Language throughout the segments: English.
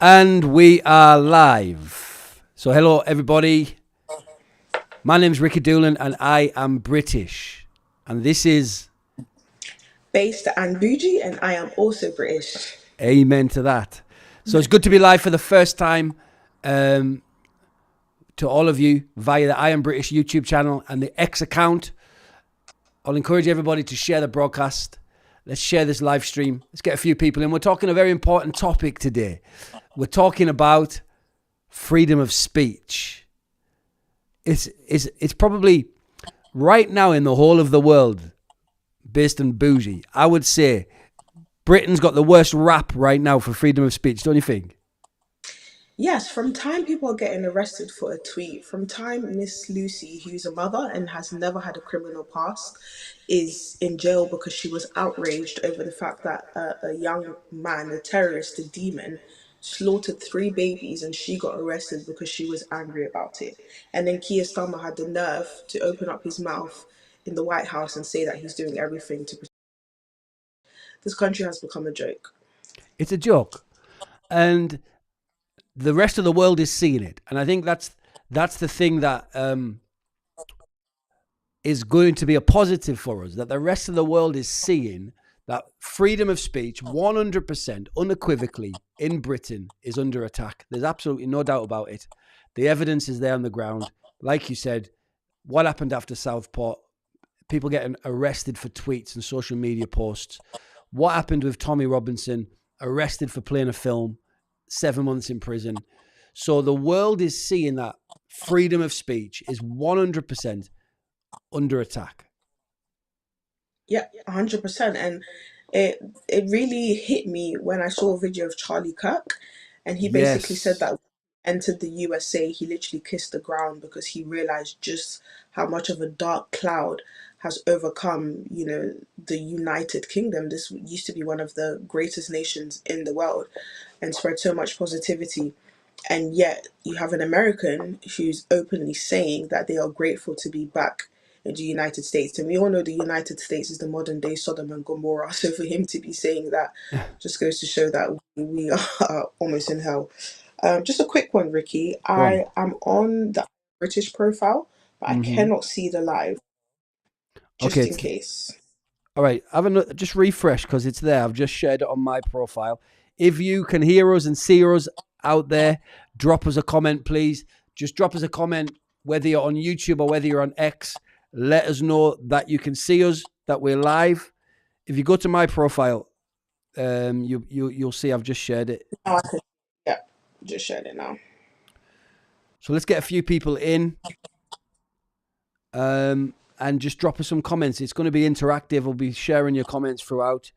And we are live. So hello everybody. My name's Ricky Doolan and I am British. And this is Based and bougie, and I am also British. amen to that. So it's good to be live for the first time to all of you via the I Am British YouTube channel and the X account. I'll encourage everybody to share the broadcast. Let's share this live stream. Let's get a few people in. We're talking a very important topic today. We're talking about freedom of speech. It's probably right now in the whole of the world, based on bougie, I would say Britain's got the worst rap right now for freedom of speech, don't you think? Yes, from time people are getting arrested for a tweet, from time Miss Lucy, who's a mother and has never had a criminal past, is in jail because she was outraged over the fact that a young man, a terrorist, a demon, slaughtered three babies and she got arrested because she was angry about it. And then Keir Starmer had the nerve to open up his mouth in the White House and say that he's doing everything to. This country has become a joke. It's a joke. And the rest of the world is seeing it. And I think that's the thing that is going to be a positive for us, that the rest of the world is seeing that freedom of speech, 100% unequivocally in Britain, is under attack. There's absolutely no doubt about it. The evidence is there on the ground. Like you said, what happened after Southport? People getting arrested for tweets and social media posts. What happened with Tommy Robinson, arrested for playing a film, 7 months in prison. So the world is seeing that freedom of speech is 100% under attack. Yeah, 100%. And it really hit me when I saw a video of Charlie Kirk, and he basically said Yes, that when he entered the USA, he literally kissed the ground because he realized just how much of a dark cloud has overcome, the United Kingdom. This used to be one of the greatest nations in the world and spread so much positivity. And yet you have an American who's openly saying that they are grateful to be back in the United States. And we all know the United States is the modern day Sodom and Gomorrah. So for him to be saying that just goes to show that we are almost in hell. Just a quick one, Ricky. go on. I am on the British profile, but I Mm-hmm. cannot see the live, Okay, just in it's case. all right. Just refresh because it's there. I've just shared it on my profile. If you can hear us and see us out there, drop us a comment, please. Just drop us a comment, whether you're on YouTube or whether you're on X. Let us know that you can see us, that we're live. If you go to my profile, you'll see I've just shared it. Now I can, yeah, just shared it now. So let's get a few people in, and just drop us some comments. It's going to be interactive. We'll be sharing your comments throughout,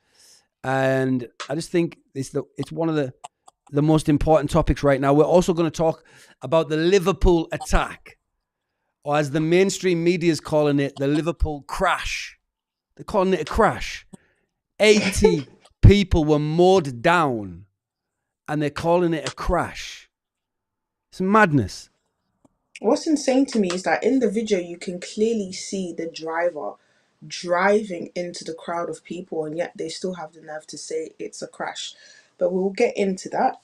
and I just think it's one of the most important topics right now. We're also going to talk about the Liverpool attack, or as the mainstream media is calling it, the Liverpool crash. They're calling it a crash. 80 people were mowed down, and they're calling it a crash. It's madness. What's insane to me is that in the video you can clearly see the driver driving into the crowd of people, and yet they still have the nerve to say it's a crash. But we'll get into that.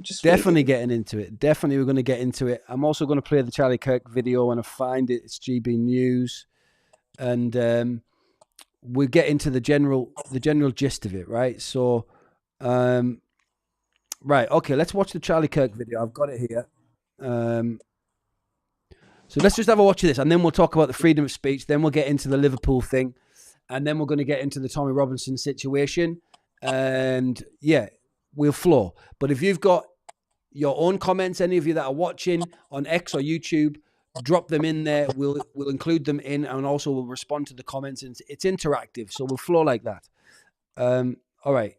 Just Definitely waiting. getting into it. Definitely we're going to get into it. I'm also going to play the Charlie Kirk video when I find it. It's GB News. And we'll get into the general gist of it, right? So, right, okay, let's watch the Charlie Kirk video. I've got it here. So let's just have a watch of this, and then we'll talk about the freedom of speech. Then we'll get into the Liverpool thing, and then we're going to get into the Tommy Robinson situation. And yeah, we'll flow. But if you've got your own comments, any of you that are watching on X or YouTube, drop them in there. We'll include them in, and also we'll respond to the comments. And it's interactive, so we'll flow like that. All right.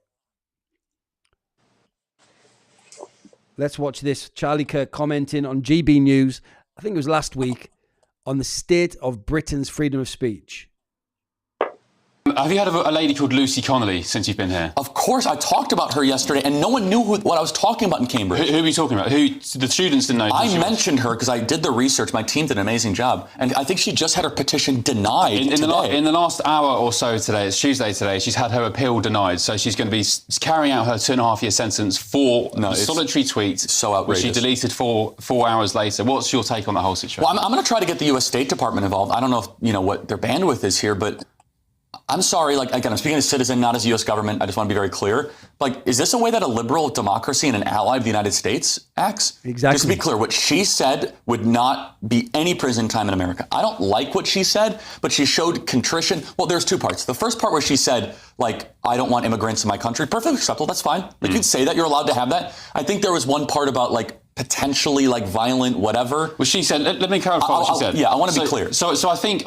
Let's watch this. Charlie Kirk commenting on GB News, I think it was last week, on the state of Britain's freedom of speech. Have you heard of a lady called Lucy Connolly since you've been here? Of course, I talked about her yesterday, and no one knew what I was talking about in Cambridge. Who are you talking about? Who the students didn't know? I mentioned her because I did the research. My team did an amazing job, and I think she just had her petition denied in today. In the last hour or so today, it's Tuesday today, she's had her appeal denied, so she's going to be carrying out her 2.5-year sentence for solitary tweets. So outrageous. Which she deleted 4 hours later. What's your take on the whole situation? Well, I'm going to try to get the U.S. State Department involved. I don't know if what their bandwidth is here, but I'm sorry, again, I'm speaking as a citizen, not as a U.S. government. I just want to be very clear. Is this a way that a liberal democracy and an ally of the United States acts? Exactly. Just to be clear, what she said would not be any prison time in America. I don't like what she said, but she showed contrition. Well, there's 2 parts. The first part where she said, I don't want immigrants in my country. Perfectly acceptable. That's fine. You'd say that. You're allowed to have that. I think there was one part about, potentially, violent whatever. Well, she said, let me clarify what she said. Yeah, I want to be clear. So I think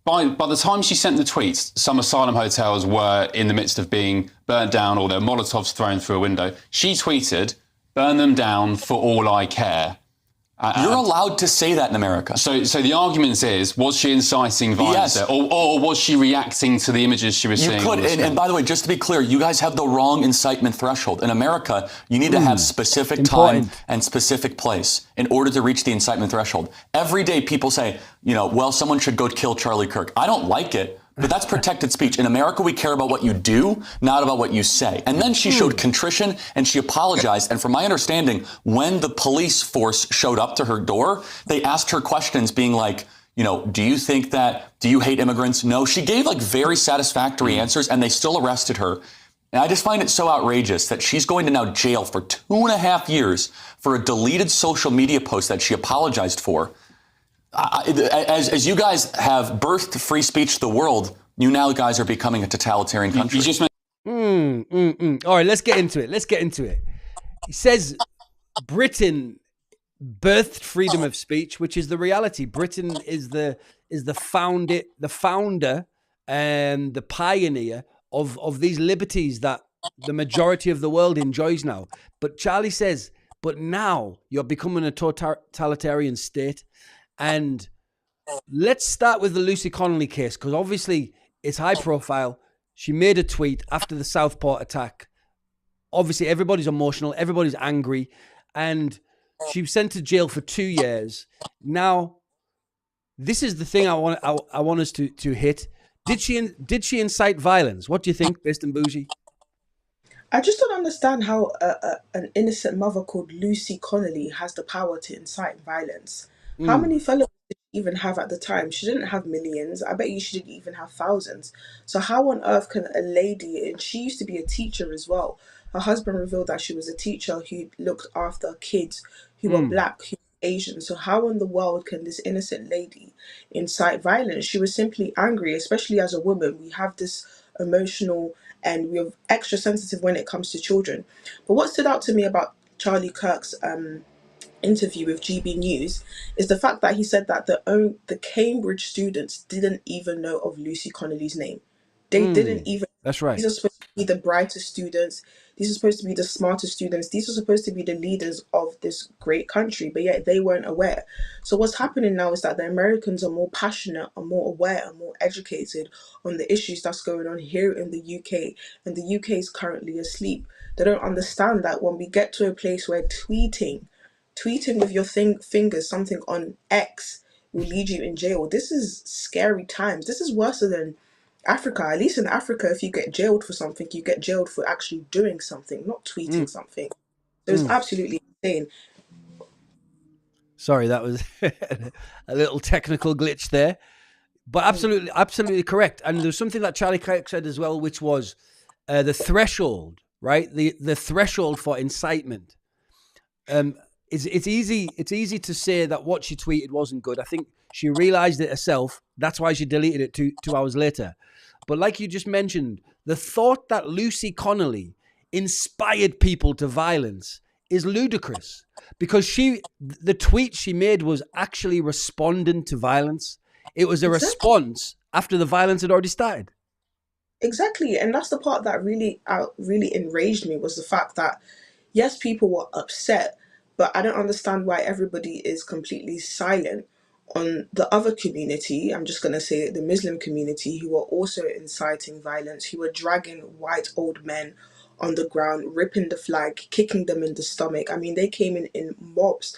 by the time she sent the tweets, some asylum hotels were in the midst of being burnt down or their Molotovs thrown through a window. She tweeted, "Burn them down for all I care." You're allowed to say that in America. So the argument is, was she inciting violence there? Or was she reacting to the images she was seeing? You could, and by the way, just to be clear, you guys have the wrong incitement threshold. In America, you need to have specific time and specific place in order to reach the incitement threshold. Every day people say, someone should go kill Charlie Kirk. I don't like it, but that's protected speech. In America, we care about what you do, not about what you say. And then she showed contrition and she apologized. And from my understanding, when the police force showed up to her door, they asked her questions being do you think do you hate immigrants? No, she gave very satisfactory answers and they still arrested her. And I just find it so outrageous that she's going to now jail for 2.5 years for a deleted social media post that she apologized for. As you guys have birthed free speech to the world, you now guys are becoming a totalitarian country. All right, let's get into it. He says Britain birthed freedom of speech, which is the reality. Britain is the founder and the pioneer of these liberties that the majority of the world enjoys now. But Charlie says, but now you're becoming a totalitarian state. And let's start with the Lucy Connolly case, because obviously it's high profile. She made a tweet after the Southport attack. Obviously, everybody's emotional. Everybody's angry. And she was sent to jail for 2 years. Now, this is the thing I want us to hit. Did she incite violence? What do you think, Based and Bougie? I just don't understand how an innocent mother called Lucy Connolly has the power to incite violence. How many followers did she even have at the time? She didn't have millions. I bet you she didn't even have thousands. So how on earth can a lady, and she used to be a teacher as well. Her husband revealed that she was a teacher who looked after kids who were black, who were Asian. So how in the world can this innocent lady incite violence? She was simply angry, especially as a woman. We have this emotional and we're extra sensitive when it comes to children. But what stood out to me about Charlie Kirk's interview with GB News is the fact that he said that the Cambridge students didn't even know of Lucy Connolly's name. They didn't even. That's right. These are supposed to be the brightest students. These are supposed to be the smartest students. These are supposed to be the leaders of this great country, but yet they weren't aware. So what's happening now is that the Americans are more passionate, are more aware, are more educated on the issues that's going on here in the UK, and the UK is currently asleep. They don't understand that when we get to a place where tweeting with your fingers something on X will lead you in jail. This is scary times. This is worse than Africa. At least in Africa, if you get jailed for something, you get jailed for actually doing something, not tweeting something. So it's absolutely insane. Sorry, that was a little technical glitch there. But absolutely correct. And there's something that Charlie Kirk said as well, which was the threshold, right? The threshold for incitement. It's easy to say that what she tweeted wasn't good. I think she realized it herself. That's why she deleted it 2 hours later. But like you just mentioned, the thought that Lucy Connolly inspired people to violence is ludicrous, because the tweet she made was actually responding to violence. It was a response after the violence had already started. Exactly. And that's the part that really enraged me, was the fact that, yes, people were upset, but I don't understand why everybody is completely silent on the other community. I'm just going to say it, the Muslim community, who are also inciting violence, who are dragging white old men on the ground, ripping the flag, kicking them in the stomach. I mean, they came in mobs,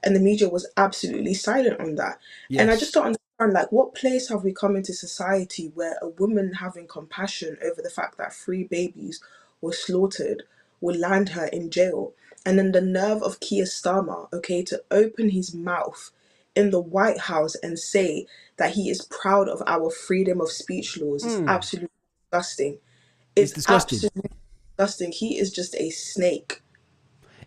and the media was absolutely silent on that. And I just Yes. don't understand, like, what place have we come into society where a woman having compassion over the fact that 3 babies were slaughtered will land her in jail? And then the nerve of Keir Starmer, okay, to open his mouth in the White House and say that he is proud of our freedom of speech laws is absolutely disgusting. It's It's disgusting. absolutely disgusting. He is just a snake.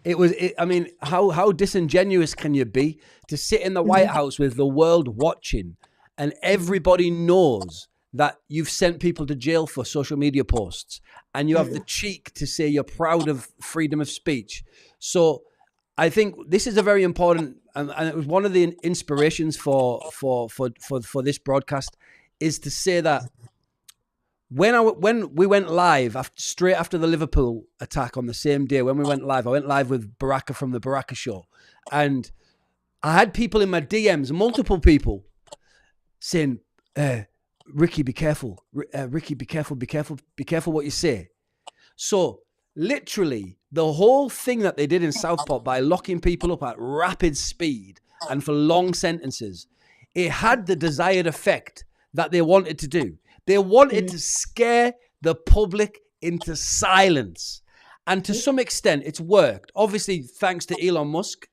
I mean, how disingenuous can you be to sit in the White Mhm, House with the world watching, and mhm, everybody knows that you've sent people to jail for social media posts, and you have the mhm, cheek to say you're proud of freedom of speech. So, I think this is a very important, and it was one of the inspirations for this broadcast, is to say that when we went live straight after the Liverpool attack on the same day, when we went live, I went live with Baraka from the Baraka Show, and I had people in my DMs, multiple people, saying, "Ricky, be careful! Ricky, be careful! Be careful! Be careful what you say." So literally, the whole thing that they did in Southport by locking people up at rapid speed and for long sentences, it had the desired effect that they wanted to do. They wanted mhm, to scare the public into silence. And to some extent, it's worked. Obviously, thanks to Elon Musk.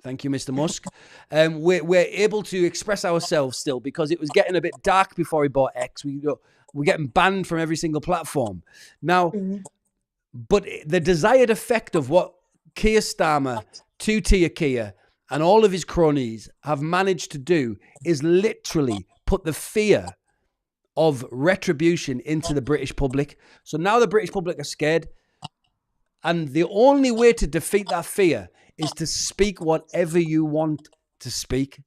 Thank you, Mr. Musk. We're able to express ourselves still, because it was getting a bit dark before he bought X. We're getting banned from every single platform. Now, mhm. but the desired effect of what Keir Starmer, two-tier Keir, and all of his cronies have managed to do is literally put the fear of retribution into the British public. So now the British public are scared. And the only way to defeat that fear is to speak whatever you want to speak.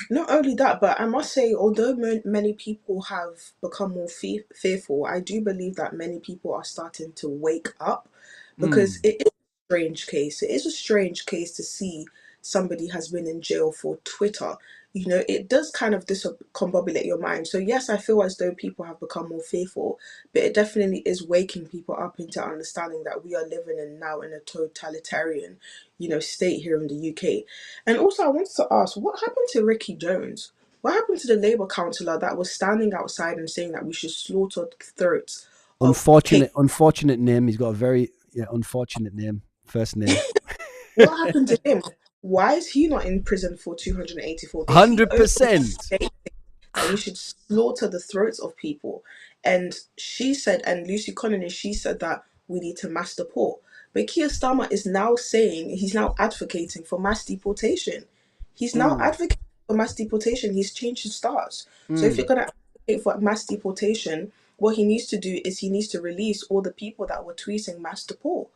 Not only that, but I must say, although many people have become more fearful, I do believe that many people are starting to wake up, because Mm. it is a strange case. It is a strange case to see somebody has been in jail for Twitter. You know, it does kind of discombobulate your mind. So yes, I feel as though people have become more fearful, but it definitely is waking people up into understanding that we are living in now in a totalitarian, state here in the UK. And also, I wanted to ask, what happened to Ricky Jones? What happened to the Labour councillor that was standing outside and saying that we should slaughter the throats of Unfortunate name. He's got a very unfortunate name. First name. What happened to him? Why is he not in prison for 284 days? He Hundred openly percent. stated that we should slaughter the throats of people. And she said, and Lucy Connolly, she said that we need to mass deport. But Keir Starmer is now saying, he's now advocating for mass deportation. He's now Mm. advocating for mass deportation. He's changed his stance. So if you're Mm. going to advocate for mass deportation, what he needs to do is he needs to release all the people that were tweeting mass deport. Oh,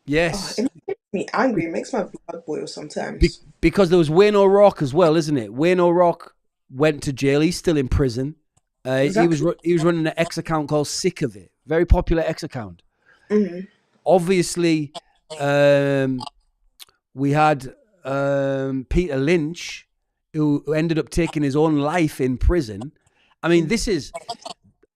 Yes. it makes me angry. It makes my blood boil sometimes. Because there was Wayne O'Rourke as well, isn't it? Wayne O'Rourke went to jail. He's still in prison. Exactly. He was running an X account called Sick of It, very popular X account. Hmm. Obviously, we had Peter Lynch, who ended up taking his own life in prison. I mean, this is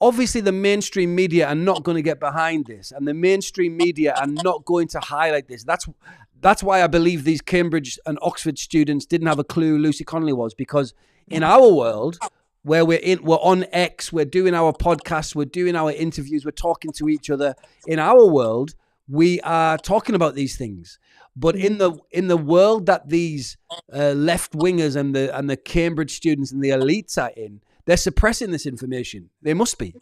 obviously the mainstream media are not going to get behind this, and the mainstream media are not going to highlight this. That's why I believe these Cambridge and Oxford students didn't have a clue who Lucy Connolly was, because in our world, where we're on X, we're doing our podcasts, we're doing our interviews, we're talking to each other. In our world, we are talking about these things. But in the world that these left wingers and the Cambridge students and the elites are in, they're suppressing this information. They must be.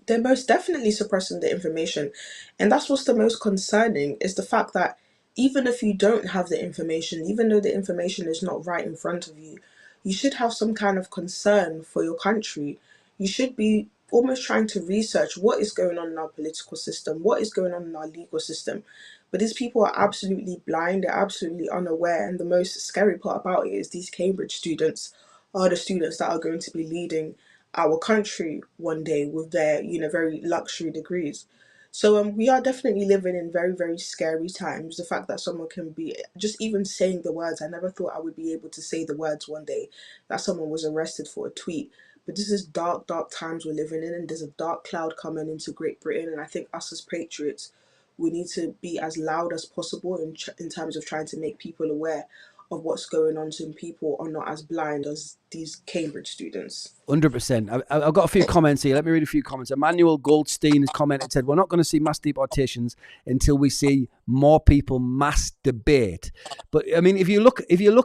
They're most definitely suppressing the information. And that's what's the most concerning, is the fact that even if you don't have the information, even though the information is not right in front of you, you should have some kind of concern for your country. You should be almost trying to research what is going on in our political system, what is going on in our legal system. But these people are absolutely blind, they're absolutely unaware. And the most scary part about it is these Cambridge students are the students that are going to be leading our country one day with their, very luxury degrees. So we are definitely living in very, very scary times. The fact that someone can be just even saying the words, I never thought I would be able to say the words one day, that someone was arrested for a tweet. But this is dark, dark times we're living in, and there's a dark cloud coming into Great Britain. And I think us as patriots, we need to be as loud as possible in terms of trying to make people aware of what's going on, so people are not as blind as these Cambridge students. 100%. I've got a few comments here. Let me read a few comments. Emmanuel Goldstein has commented, said, we're not going to see mass deportations until we see more people mass debate. But I mean, if you look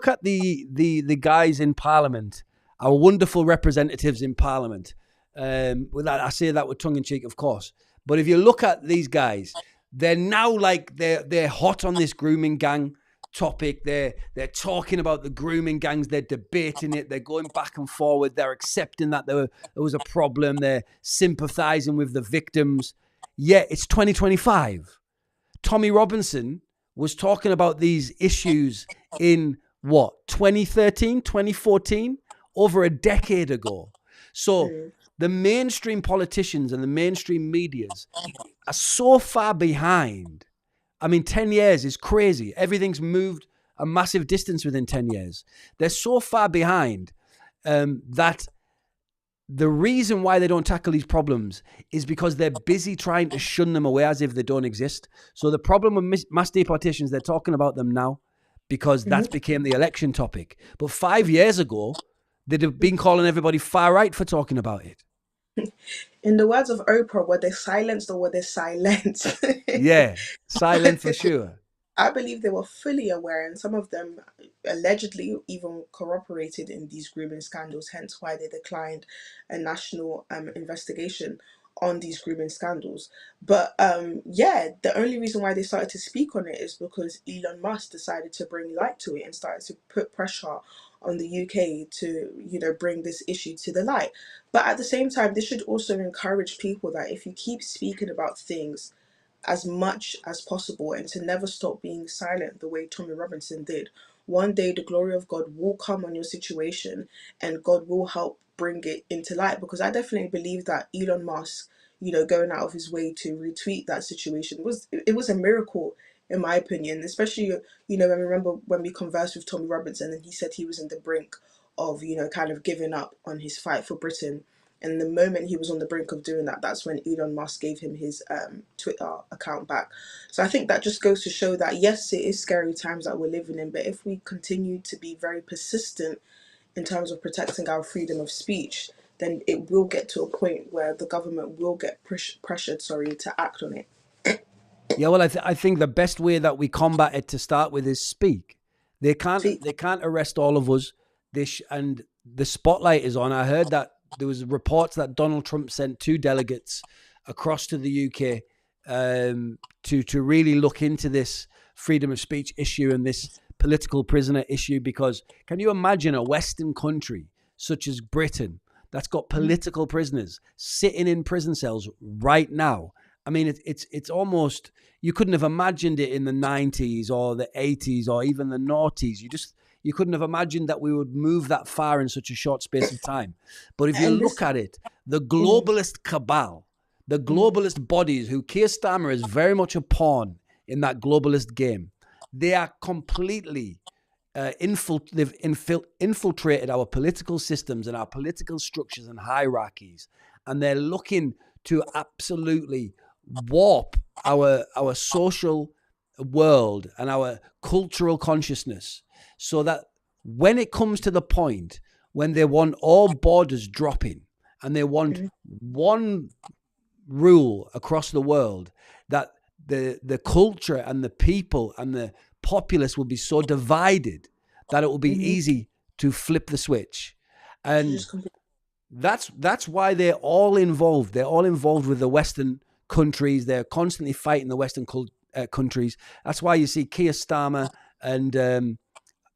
at the guys in Parliament, our wonderful representatives in Parliament, with that, I say that with tongue in cheek, of course. But if you look at these guys, they're now like they're hot on this grooming gang topic. They're talking about the grooming gangs. They're debating it. They're going back and forward. They're accepting that there was a problem. They're sympathizing with the victims. Yet it's 2025. Tommy Robinson was talking about these issues in what, 2013, 2014, over a decade ago. So the mainstream politicians and the mainstream medias are so far behind. I mean, 10 years is crazy. Everything's moved a massive distance within 10 years. They're so far behind that the reason why they don't tackle these problems is because they're busy trying to shun them away as if they don't exist. So the problem with mass deportations, they're talking about them now because that became the election topic. But 5 years ago, they'd have been calling everybody far right for talking about it. In the words of Oprah, were they silenced or were they silent? Yeah, silent for sure. I believe they were fully aware, and some of them allegedly even cooperated in these grooming scandals, hence why they declined a national investigation on these grooming scandals. But yeah, the only reason why they started to speak on it is because Elon Musk decided to bring light to it and started to put pressure on the UK to, bring this issue to the light. But at the same time, this should also encourage people that if you keep speaking about things as much as possible and to never stop being silent the way Tommy Robinson did, one day the glory of God will come on your situation and God will help bring it into light. Because I definitely believe that Elon Musk, going out of his way to retweet that situation was a miracle, in my opinion. Especially, when we conversed with Tommy Robinson and he said he was in the brink of, kind of giving up on his fight for Britain. And the moment he was on the brink of doing that, that's when Elon Musk gave him his Twitter account back. So I think that just goes to show that, yes, it is scary times that we're living in, but if we continue to be very persistent in terms of protecting our freedom of speech, then it will get to a point where the government will get pressured, to act on it. Yeah, well, I think the best way that we combat it to start with is speak. They can't arrest all of us. And the spotlight is on. I heard that there was reports that Donald Trump sent 2 delegates across to the UK to really look into this freedom of speech issue and this political prisoner issue. Because can you imagine a Western country such as Britain that's got political prisoners sitting in prison cells right now? I mean, it's almost, you couldn't have imagined it in the 90s or the 80s or even the noughties. You couldn't have imagined that we would move that far in such a short space of time. But if you look at it, the globalist cabal, the globalist bodies who Keir Starmer is very much a pawn in that globalist game, they are completely they've infiltrated our political systems and our political structures and hierarchies. And they're looking to absolutely warp our social world and our cultural consciousness, so that when it comes to the point when they want all borders dropping and they want one rule across the world, that the culture and the people and the populace will be so divided that it will be easy to flip the switch. And that's why they're all involved. They're all involved with the Western countries. They're constantly fighting the Western countries. That's why you see Keir Starmer and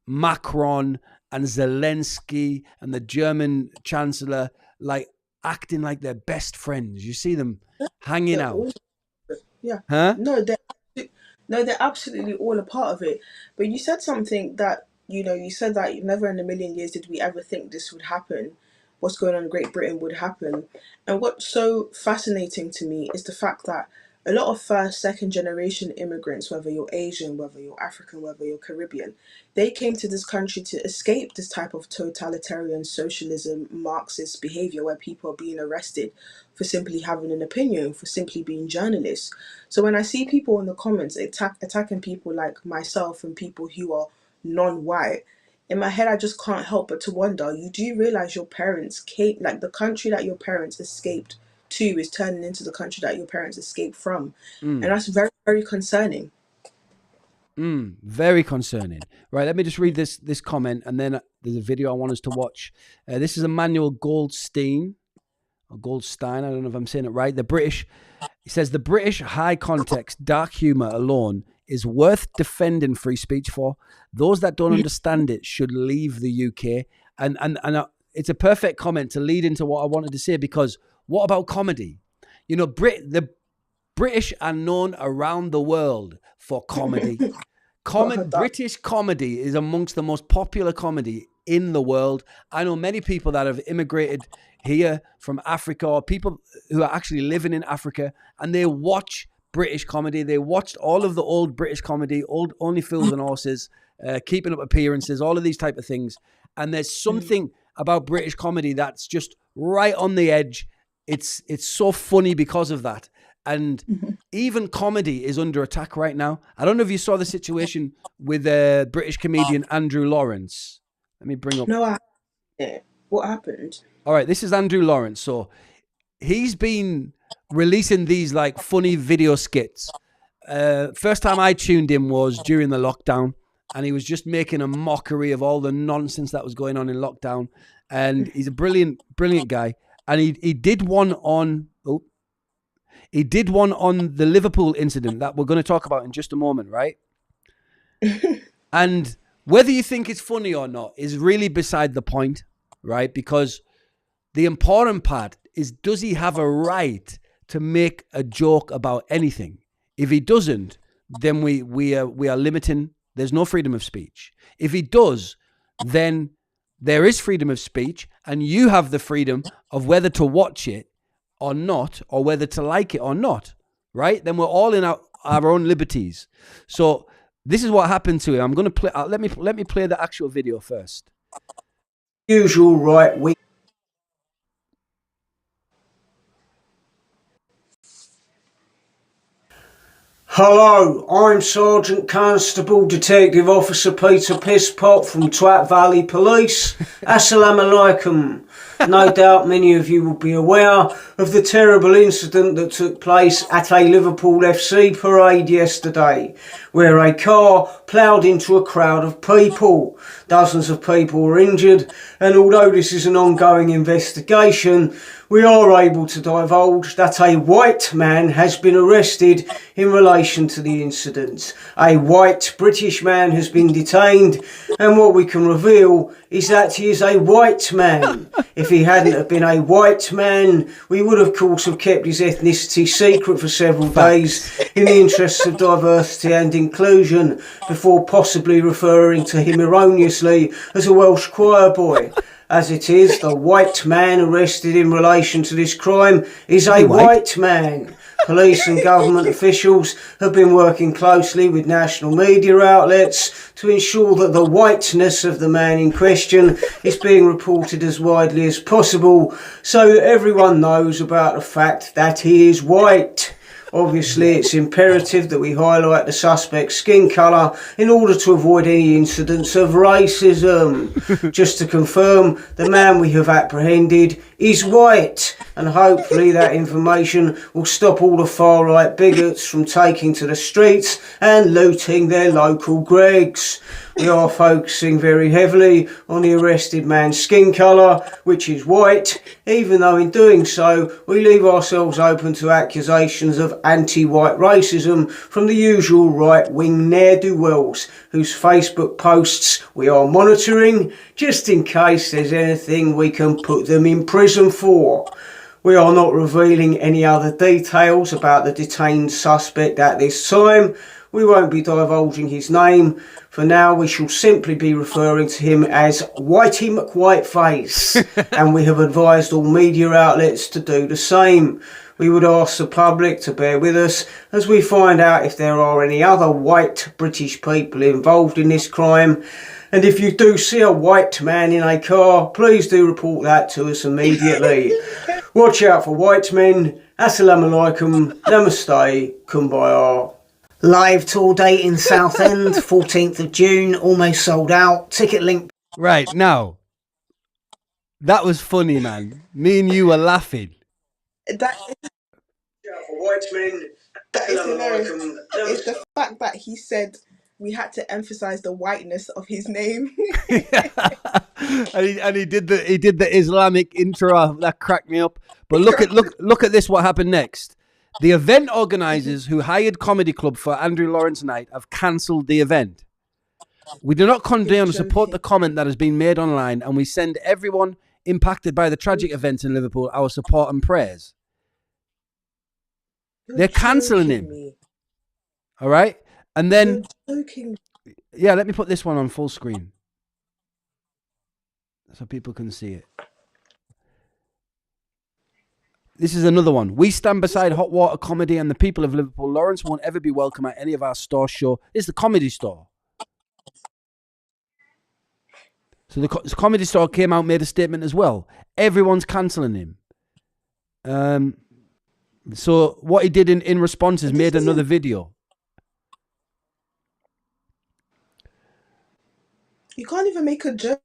Macron and Zelensky and the German Chancellor acting like they're best friends. You see them hanging out. Yeah. Huh? No, they're absolutely all a part of it. But you said something that, you said that never in a million years did we ever think this would happen. What's going on in Great Britain would happen. And what's so fascinating to me is the fact that a lot of first, second generation immigrants, whether you're Asian, whether you're African, whether you're Caribbean, they came to this country to escape this type of totalitarian socialism, Marxist behavior where people are being arrested for simply having an opinion, for simply being journalists. So when I see people in the comments attacking people like myself and people who are non-white, in my head I just can't help but to wonder, you do realize your parents came, like the country that your parents escaped to is turning into the country that your parents escaped from. And that's very, very concerning. Very concerning. Right, let me just read this comment, and then there's a video I want us to watch. This is Emmanuel Goldstein, or Goldstein, I don't know if I'm saying it right. He says, the British high context, dark humor alone is worth defending free speech for. Those that don't understand it should leave the UK. And it's a perfect comment to lead into what I wanted to say, because what about comedy? You know, the British are known around the world for comedy. British comedy is amongst the most popular comedy in the world. I know many people that have immigrated here from Africa, or people who are actually living in Africa, and they watch British comedy. They watched all of the old British comedy, old Only Fools and Horses, Keeping Up Appearances, all of these type of things. And there's something about British comedy that's just right on the edge. It's so funny because of that. And even comedy is under attack right now. I don't know if you saw the situation with British comedian Andrew Lawrence. Let me bring up. No, what happened? All right, this is Andrew Lawrence. So he's been releasing these like funny video skits. First time I tuned in was during the lockdown, and he was just making a mockery of all the nonsense that was going on in lockdown. And he's a brilliant, brilliant guy. And he did one on the Liverpool incident that we're going to talk about in just a moment, right? And whether you think it's funny or not is really beside the point, right? Because the important part is, does he have a right to make a joke about anything? If he doesn't, then we are limiting. There's no freedom of speech. If he does, then there is freedom of speech, and you have the freedom of whether to watch it or not, or whether to like it or not, right? Then we're all in our own liberties. So this is what happened to him. I'm going to play. Let me play the actual video first. Usual right wing. Hello, I'm Sergeant Constable Detective Officer Peter Pisspot from Twat Valley Police. Assalamu alaikum. No doubt many of you will be aware of the terrible incident that took place at a Liverpool FC parade yesterday, where a car ploughed into a crowd of people. Dozens of people were injured, and although this is an ongoing investigation, we are able to divulge that a white man has been arrested in relation to the incident. A white British man has been detained, and what we can reveal is that he is a white man. If he hadn't have been a white man, we would of course have kept his ethnicity secret for several days in the interests of diversity and inclusion, before possibly referring to him erroneously as a Welsh choir boy. As it is, the white man arrested in relation to this crime is a white man. Police and government officials have been working closely with national media outlets to ensure that the whiteness of the man in question is being reported as widely as possible, so that everyone knows about the fact that he is white. Obviously, it's imperative that we highlight the suspect's skin colour in order to avoid any incidents of racism. Just to confirm, the man we have apprehended is white, and hopefully that information will stop all the far-right bigots from taking to the streets and looting their local Gregs. We are focusing very heavily on the arrested man's skin colour, which is white, even though in doing so we leave ourselves open to accusations of anti-white racism from the usual right-wing ne'er-do-wells whose Facebook posts we are monitoring, just in case there's anything we can put them in prison for. We are not revealing any other details about the detained suspect at this time. We won't be divulging his name. For now, we shall simply be referring to him as Whitey McWhiteface, and we have advised all media outlets to do the same. We would ask the public to bear with us as we find out if there are any other white British people involved in this crime. And if you do see a white man in a car, please do report that to us immediately. Watch out for white men. Assalamu alaikum. Namaste. Kumbaya. Live tour date in Southend, 14th of June, almost sold out. Ticket link. Right, now, that was funny, man. Me and you were laughing. That White men. is hilarious. It's the fact that he said we had to emphasize the whiteness of his name. and he did the Islamic intro that cracked me up. But look at this. What happened next? The event organizers who hired Comedy Club for Andrew Lawrence Night have cancelled the event. We do not condone or support the comment that has been made online, and we send everyone impacted by the tragic events in Liverpool our support and prayers. They're cancelling him. All right? And then, yeah, let me put this one on full screen so people can see it. This is another one. We stand beside Hot Water Comedy and the people of Liverpool. Lawrence won't ever be welcome at any of our store show. It's the Comedy Store. So the Comedy Store came out, made a statement as well. Everyone's cancelling him. So what he did in response is made another video. You can't even make a joke.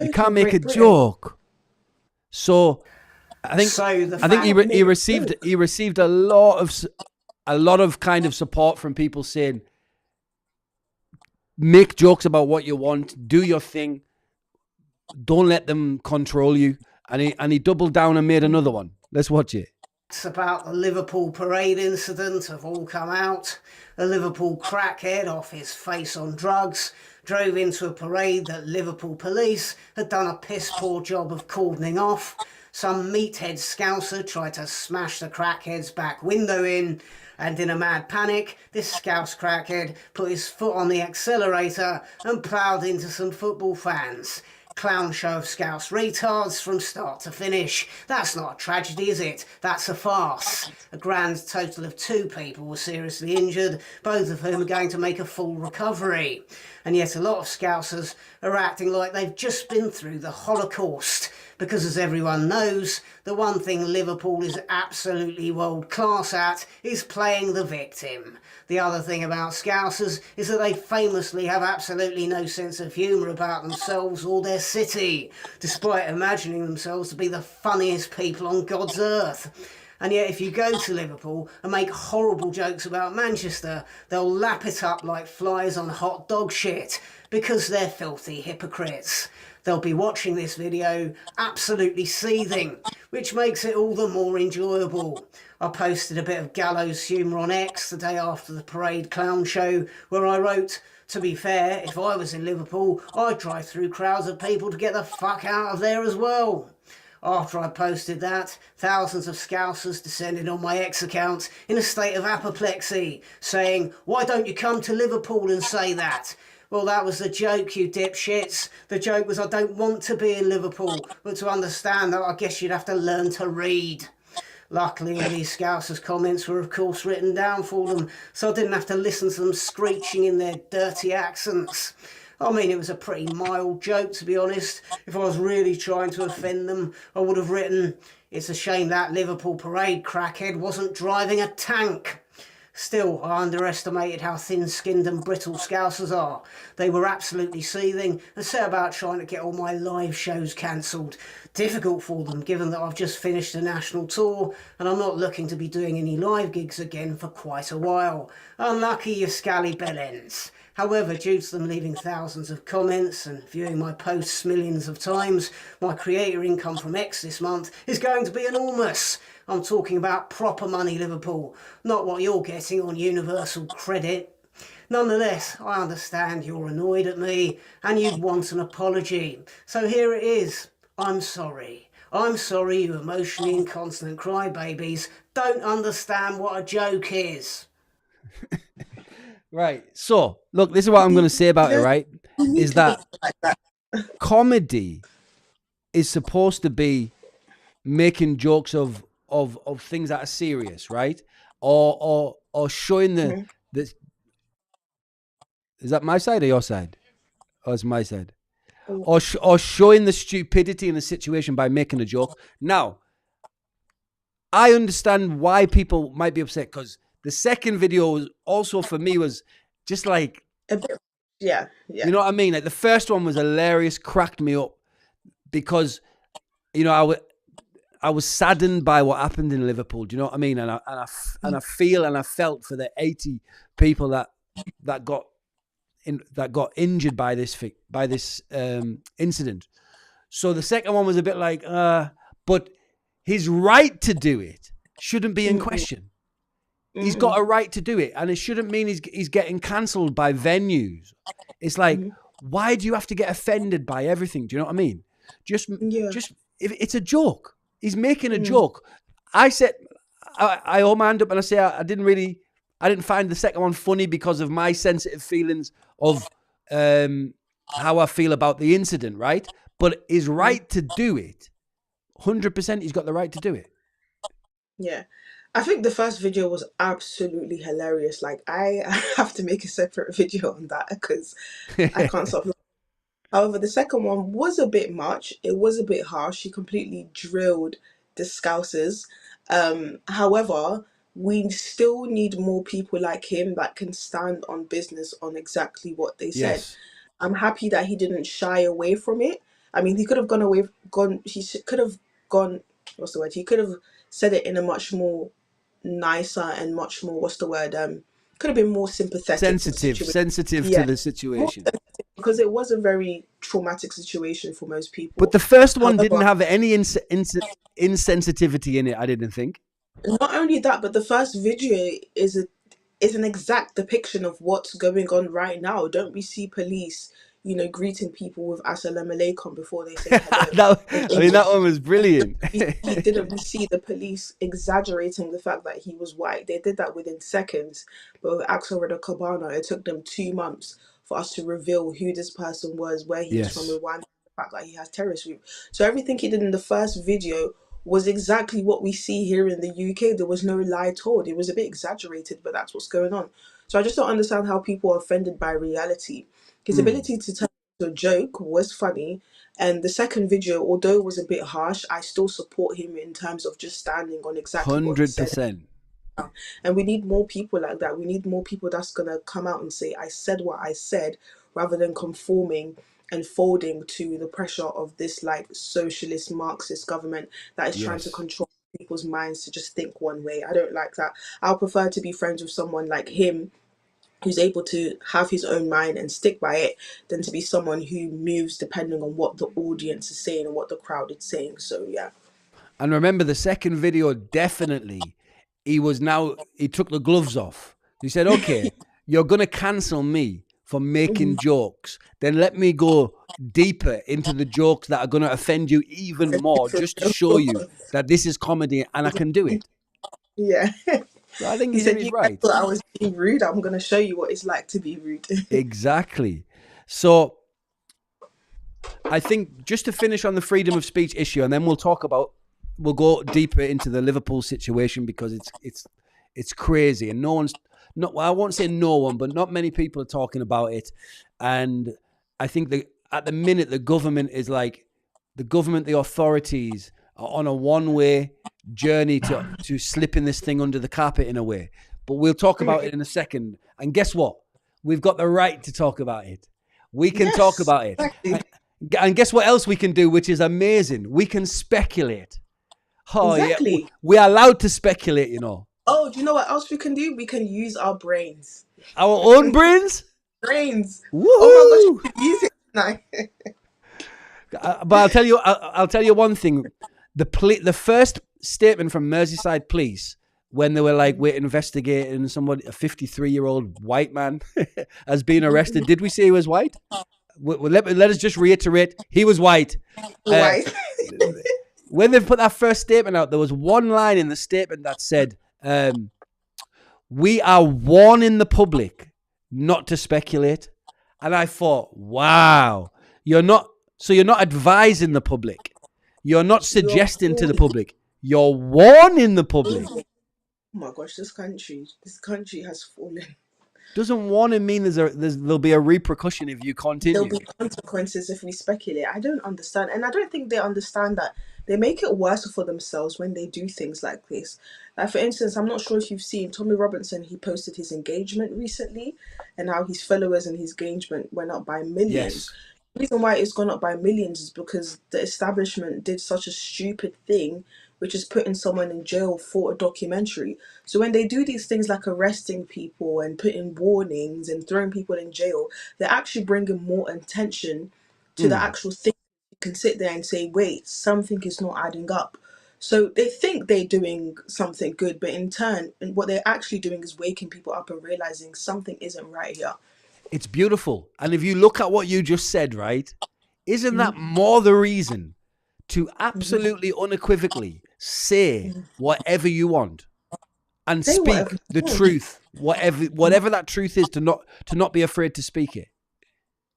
You can't make a joke. So I think he received a lot of kind of support from people saying, make jokes about what you want, do your thing, don't let them control you. And he doubled down and made another one. Let's watch it. It's about the Liverpool parade incident have all come out. A Liverpool crackhead off his face on drugs drove into a parade that Liverpool police had done a piss poor job of cordoning off. Some meathead scouser tried to smash the crackhead's back window in, and in a mad panic, this scouse crackhead put his foot on the accelerator and ploughed into some football fans. Clown show of scouse retards from start to finish. That's not a tragedy, is it? That's a farce. A grand total of 2 people were seriously injured, both of whom are going to make a full recovery. And yet a lot of scousers are acting like they've just been through the Holocaust. Because as everyone knows, the one thing Liverpool is absolutely world class at is playing the victim. The other thing about Scousers is that they famously have absolutely no sense of humour about themselves or their city, despite imagining themselves to be the funniest people on God's earth. And yet if you go to Liverpool and make horrible jokes about Manchester, they'll lap it up like flies on hot dog shit, because they're filthy hypocrites. They'll be watching this video absolutely seething, which makes it all the more enjoyable. I posted a bit of gallows humour on X the day after the parade clown show, where I wrote, to be fair, if I was in Liverpool, I'd drive through crowds of people to get the fuck out of there as well. After I posted that, thousands of Scousers descended on my X account in a state of apoplexy, saying, why don't you come to Liverpool and say that? Well, that was the joke, you dipshits. The joke was I don't want to be in Liverpool, but to understand that I guess you'd have to learn to read. Luckily, these Scousers' comments were of course written down for them, so I didn't have to listen to them screeching in their dirty accents. I mean, it was a pretty mild joke, to be honest. If I was really trying to offend them, I would have written, it's a shame that Liverpool parade crackhead wasn't driving a tank. Still, I underestimated how thin-skinned and brittle Scousers are. They were absolutely seething and set about trying to get all my live shows cancelled. Difficult for them, given that I've just finished a national tour and I'm not looking to be doing any live gigs again for quite a while. Unlucky you scally bellends. However, due to them leaving thousands of comments and viewing my posts millions of times, my creator income from X this month is going to be enormous. I'm talking about proper money, Liverpool, not what you're getting on universal credit. Nonetheless, I understand you're annoyed at me and you want an apology. So here it is. I'm sorry. I'm sorry you emotionally incontinent crybabies don't understand what a joke is. Right. So, look, this is what I'm going to say about it, right? Is that comedy is supposed to be making jokes of of things that are serious, right? Or showing the is that my side or your side? Oh, it's my side. Or showing the stupidity in the situation by making a joke. Now, I understand why people might be upset, because the second video was also, for me, was just like a bit, yeah. You know what I mean? Like the first one was hilarious, cracked me up, because I was saddened by what happened in Liverpool. Do you know what I mean? And I feel and I felt for the 80 people that got injured by this incident. So the second one was a bit like, but his right to do it shouldn't be in question. He's got a right to do it, and it shouldn't mean he's getting cancelled by venues. It's like, why do you have to get offended by everything? Do you know what I mean? Just if it's a joke. He's making a joke. I said, I hold my hand up and I say, I didn't find the second one funny because of my sensitive feelings of how I feel about the incident, right? But his right to do it, 100%, he's got the right to do it. Yeah. I think the first video was absolutely hilarious. Like, I have to make a separate video on that because I can't stop. However, the second one was a bit much. It was a bit harsh. He completely drilled the Scousers. However, we still need more people like him that can stand on business on exactly what they said. Yes. I'm happy that he didn't shy away from it. I mean, he could have what's the word? He could have said it in a much more nicer and much more, could have been more sympathetic. Sensitive to the situation. Because it was a very traumatic situation for most people. But the first one didn't have any insensitivity in it, I didn't think. Not only that, but the first video is an exact depiction of what's going on right now. Don't we see police, greeting people with Assalamu alaikum before they say hello? that one was brilliant. Didn't we see the police exaggerating the fact that he was white? They did that within seconds. But with Axel Reda Cabana, it took them 2 months for us to reveal who this person was, where he was from, Rwanda, the fact that he has terrorist roots. So everything he did in the first video was exactly what we see here in the UK. There was no lie told. It was a bit exaggerated, but that's what's going on. So I just don't understand how people are offended by reality. His ability to turn into a joke was funny. And the second video, although it was a bit harsh, I still support him in terms of just standing on exactly 100%. What he said. And we need more people like that. We need more people that's going to come out and say, I said what I said, rather than conforming and folding to the pressure of this like socialist Marxist government that is trying to control people's minds to just think one way. I don't like that. I'll prefer to be friends with someone like him who's able to have his own mind and stick by it than to be someone who moves depending on what the audience is saying and what the crowd is saying. So yeah. And remember, the second video, definitely he took the gloves off. He said, okay, you're going to cancel me for making jokes. Then let me go deeper into the jokes that are going to offend you even more, just to show you that this is comedy and I can do it. Yeah. So I think he said he's right. I was being rude. I'm going to show you what it's like to be rude. Exactly. So I think just to finish on the freedom of speech issue, and then we'll go deeper into the Liverpool situation, because it's crazy, and I won't say no one, but not many people are talking about it. And I think at the minute the government, the authorities are on a one-way journey to slipping this thing under the carpet in a way. But we'll talk about it in a second. And guess what? We've got the right to talk about it. We can talk about it. Exactly. And guess what else we can do, which is amazing? We can speculate. Oh, exactly. Yeah. We are allowed to speculate, Oh, do you know what else we can do? We can use our brains. Our own brains? Brains. Woo-hoo! Oh my gosh, we can use it now. But I'll tell you one thing. The first statement from Merseyside Police, when they were like, we're investigating somebody, a 53-year-old white man has been arrested. Did we say he was white? Let us just reiterate, he was white. White. When they put that first statement out, there was one line in the statement that said, we are warning the public not to speculate. And I thought, wow, you're not advising the public. You're not suggesting to the public. You're warning the public. Oh my gosh, this country has fallen. Doesn't warning mean there'll be a repercussion if you There'll continue. be consequences if we speculate. I don't understand. And I don't think they understand that they make it worse for themselves when they do things like this. Like, for instance, I'm not sure if you've seen Tommy Robinson, he posted his engagement recently and how his followers and his engagement went up by millions. Yes. The reason why it's gone up by millions is because the establishment did such a stupid thing, which is putting someone in jail for a documentary. So when they do these things like arresting people and putting warnings and throwing people in jail, they're actually bringing more attention to the actual thing. You can sit there and say, wait, something is not adding up. So they think they're doing something good, but in turn, and what they're actually doing is waking people up and realizing something isn't right here. It's beautiful. And if you look at what you just said, right, isn't that more the reason to absolutely unequivocally say whatever you want and Say speak whatever the you want. truth, whatever that truth is, to not be afraid to speak it.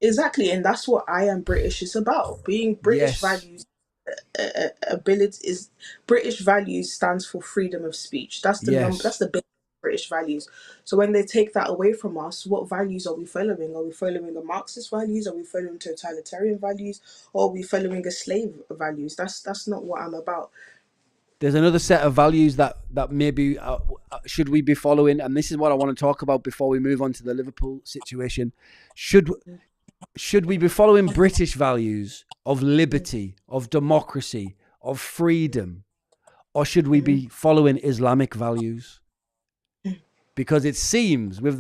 Exactly, and that's what I Am British is about. Being British Yes. values ability is British values stands for freedom of speech. That's the number. That's Yes. the big British values. So when they take that away from us, what values are we following? Are we following the Marxist values? Are we following totalitarian values? Or are we following a slave values? That's not what I'm about. There's another set of values that maybe should we be following, and this is what I want to talk about before we move on to the Liverpool situation. Should we be following British values of liberty, of democracy, of freedom, or should we be following Islamic values? Because it seems with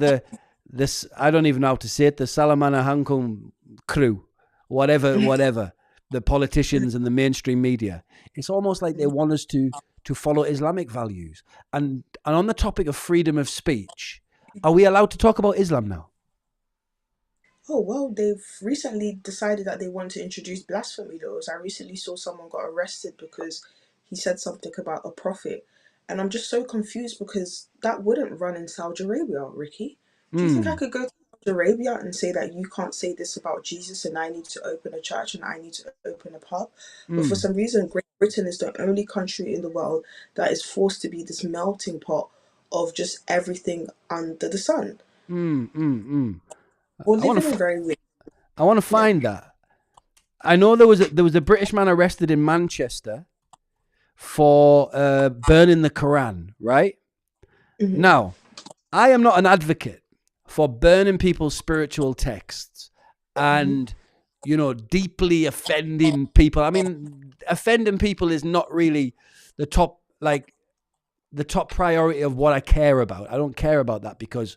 this, I don't even know how to say it, the Salamana Hankum crew, whatever, the politicians and the mainstream media, it's almost like they want us to follow Islamic values. And on the topic of freedom of speech, are we allowed to talk about Islam now? Oh, well, they've recently decided that they want to introduce blasphemy laws. I recently saw someone got arrested because he said something about a prophet. And I'm just so confused because that wouldn't run in Saudi Arabia, Ricky. Do you think I could go to Saudi Arabia and say that you can't say this about Jesus and I need to open a church and I need to open a pub? But for some reason, Great Britain is the only country in the world that is forced to be this melting pot of just everything under the sun. We're living in very weird. I want to find that. I know there was a British man arrested in Manchester for burning the Quran, right? Now, I am not an advocate for burning people's spiritual texts and, deeply offending people. I mean, offending people is not really the top priority of what I care about. I don't care about that because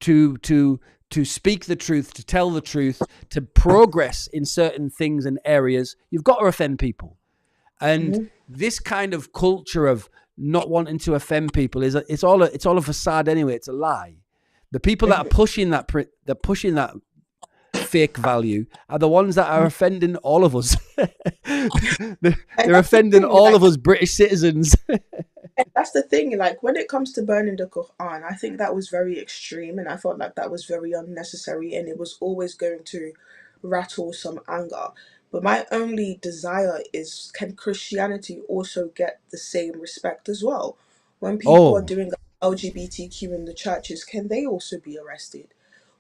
to speak the truth, to tell the truth, to progress in certain things and areas, you've got to offend people. And this kind of culture of not wanting to offend people it's all a facade anyway. It's a lie. The people that are pushing that fake value are the ones that are offending all of us. They're offending all of us British citizens. That's the thing, like when it comes to burning the Quran, I think that was very extreme and I felt like that was very unnecessary and it was always going to rattle some anger. But my only desire is, can Christianity also get the same respect as well? When people are Oh, doing LGBTQ in the churches, can they also be arrested?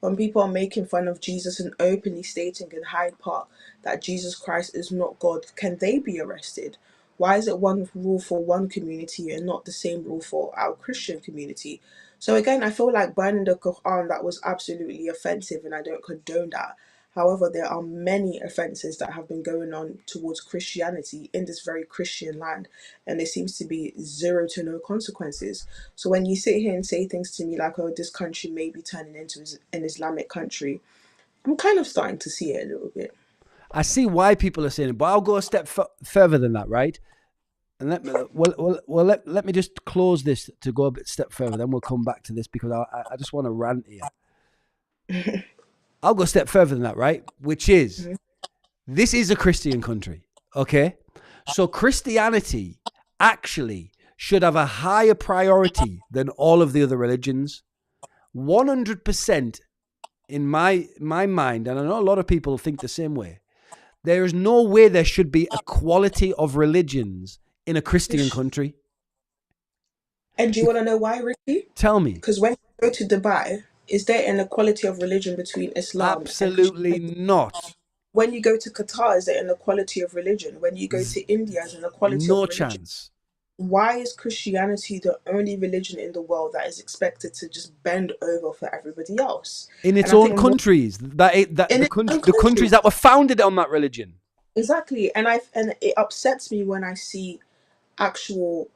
When people are making fun of Jesus and openly stating in Hyde Park that Jesus Christ is not God, can they be arrested? Why is it one rule for one community and not the same rule for our Christian community? So again, I feel like burning the Quran, that was absolutely offensive and I don't condone that. However, there are many offences that have been going on towards Christianity in this very Christian land, and there seems to be zero to no consequences. So when you sit here and say things to me like, oh, this country may be turning into an Islamic country, I'm kind of starting to see it a little bit. I see why people are saying it, but I'll go a step further than that, right? And let me just close this to go a bit step further. Then we'll come back to this because I just want to rant here. I'll go a step further than that, right? Which is, this is a Christian country, okay? So Christianity actually should have a higher priority than all of the other religions. 100% in my mind, and I know a lot of people think the same way, there is no way there should be equality of religions in a Christian country. And do you want to know why, Ricky? Tell me. Because when you go to Dubai, is there an equality of religion between Islam and Absolutely Christianity? not. When you go to Qatar, is there an equality of religion? When you go to India, is there an equality of No religion? chance. Why is Christianity the only religion in the world that is expected to just bend over for everybody else? In its And I own think countries, in the its own countries country, that were founded on that religion. exactly. And it upsets me when I see actual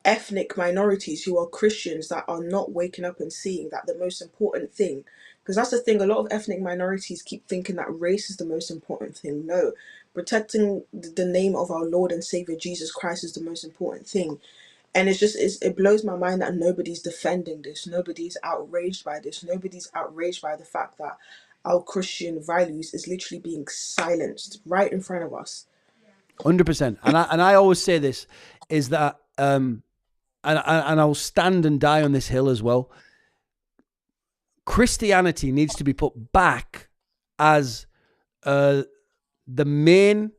ethnic minorities who are Christians that are not waking up and seeing that the most important thing, because that's the thing, a lot of ethnic minorities keep thinking that race is the most important thing. No, protecting the name of our Lord and Savior Jesus Christ is the most important thing. And it blows my mind that nobody's defending this, nobody's outraged by this, nobody's outraged by the fact that our Christian values is literally being silenced right in front of us. 100%. And I always say this is that and I'll stand and die on this hill as well. Christianity needs to be put back as the main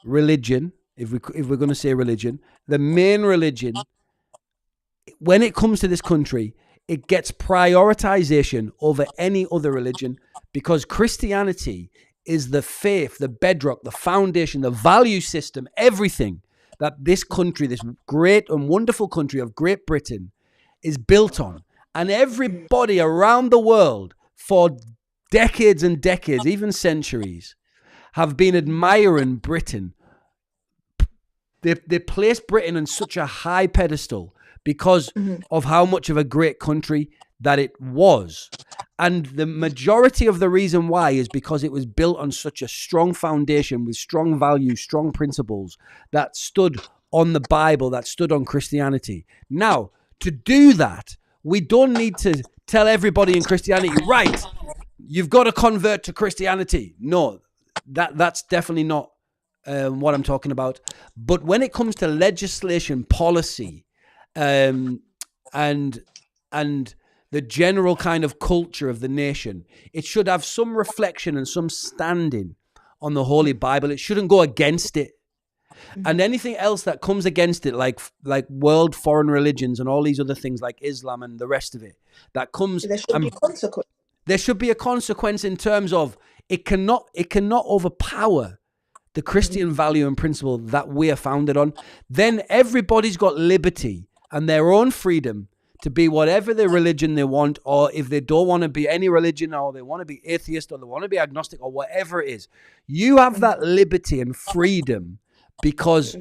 religion. If we're going to say religion, the main religion when it comes to this country, it gets prioritization over any other religion because Christianity is the faith, the bedrock, the foundation, the value system, everything that this country, this great and wonderful country of Great Britain, is built on. And everybody around the world for decades and decades, even centuries, have been admiring Britain. They placed Britain on such a high pedestal because of how much of a great country that it was. And the majority of the reason why is because it was built on such a strong foundation with strong values, strong principles that stood on the Bible, that stood on Christianity. Now, to do that, we don't need to tell everybody in Christianity, right, you've got to convert to Christianity. No, that's definitely not what I'm talking about. But when it comes to legislation, policy, and the general kind of culture of the nation, it should have some reflection and some standing on the Holy Bible. It shouldn't go against it. And anything else that comes against it, like world foreign religions and all these other things like Islam and the rest of it, that comes. There should be consequence. There should be a consequence in terms of it cannot overpower the Christian value and principle that we are founded on. Then everybody's got liberty and their own freedom to be whatever the religion they want, or if they don't want to be any religion, or they want to be atheist, or they want to be agnostic, or whatever it is. You have that liberty and freedom because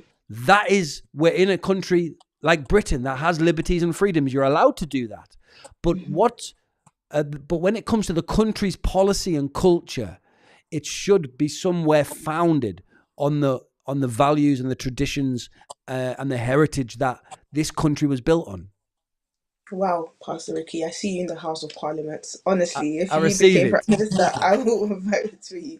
we're in a country like Britain that has liberties and freedoms. You're allowed to do that. But but when it comes to the country's policy and culture, it should be somewhere founded on the values and the traditions and the heritage that this country was built on. Wow, Pastor Ricky, I see you in the House of Parliament. Honestly, if I you receive became it. Prime Minister, I will vote for you.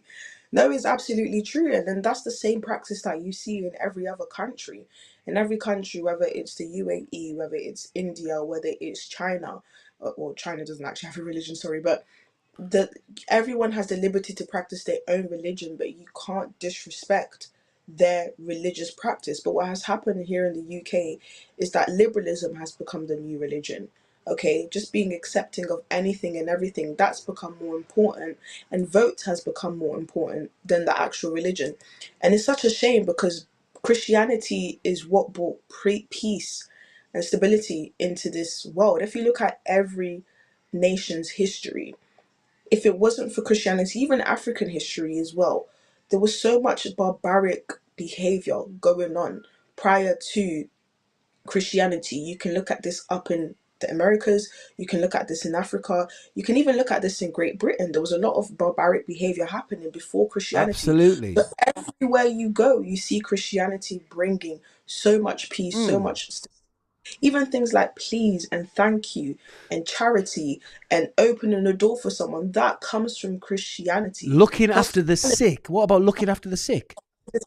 No, it's absolutely true. And then that's the same practice that you see in every other country. In every country, whether it's the UAE, whether it's India, whether it's China, well, China doesn't actually have a religion, sorry, but everyone has the liberty to practice their own religion, but you can't disrespect their religious practice. But what has happened here in the UK is that liberalism has become the new religion. Okay, just being accepting of anything and everything, that's become more important, and vote has become more important than the actual religion. And it's such a shame because Christianity is what brought peace and stability into this world. If you look at every nation's history, if it wasn't for Christianity, even African history as well, there was so much barbaric behavior going on prior to Christianity. You can look at this up in the Americas, you can look at this in Africa, you can even look at this in Great Britain. There was a lot of barbaric behavior happening before Christianity. Absolutely. But everywhere you go, you see Christianity bringing so much peace, so much even things like please and thank you and charity and opening the door for someone, that comes from Christianity. Looking after the sick. What about looking after the sick?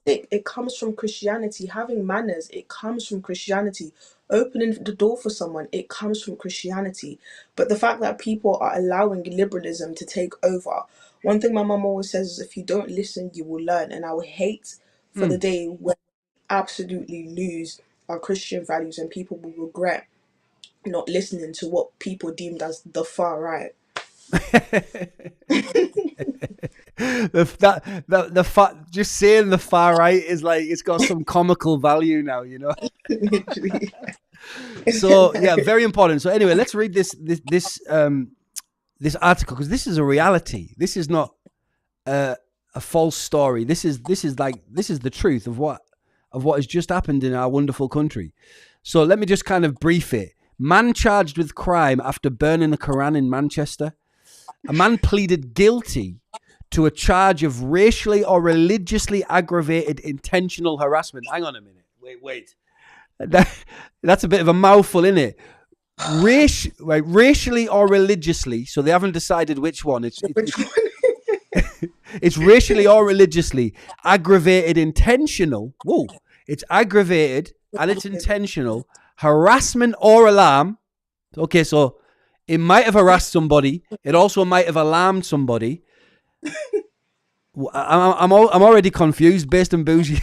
It comes from Christianity. Having manners, it comes from Christianity. Opening the door for someone, it comes from Christianity. But the fact that people are allowing liberalism to take over, one thing my mum always says is if you don't listen, you will learn. And I would hate for the day when we absolutely lose our Christian values, and people will regret not listening to what people deemed as the far right. Just saying the far right is like, it's got some comical value now, you know. Literally. So yeah, very important. So anyway, let's read this article, because this is a reality. This is not a false story. This is the truth of what has just happened in our wonderful country. So let me just kind of brief it. Man charged with crime after burning the Quran in Manchester. A man pleaded guilty to a charge of racially or religiously aggravated intentional harassment. Hang on a minute. Wait. That's a bit of a mouthful, isn't it? Racially or religiously. So they haven't decided which one. It's racially or religiously aggravated intentional. Whoa. It's aggravated and it's intentional harassment or alarm. Okay, so it might have harassed somebody. It also might have alarmed somebody. I'm already confused, based on bougie.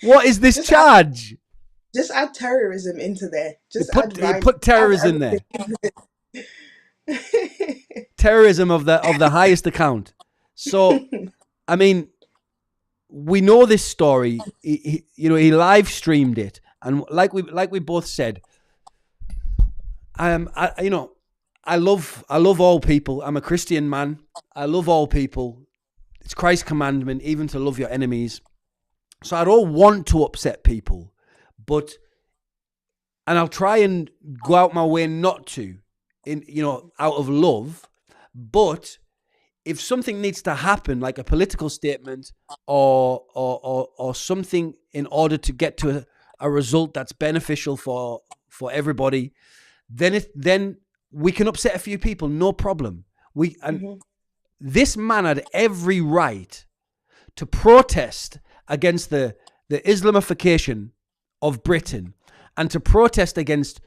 What is this charge? Just add terrorism into there. Put terrorism there. Terrorism of the highest account. So, I mean, we know this story. He live streamed it, and like we both said, I love all people. I'm a Christian man. I love all people. It's Christ's commandment, even to love your enemies. So I don't want to upset people, and I'll try and go out my way not to, out of love. But if something needs to happen, like a political statement or something, in order to get to a result that's beneficial for everybody, then we can upset a few people, no problem. This man had every right to protest against the Islamification of Britain, and to protest against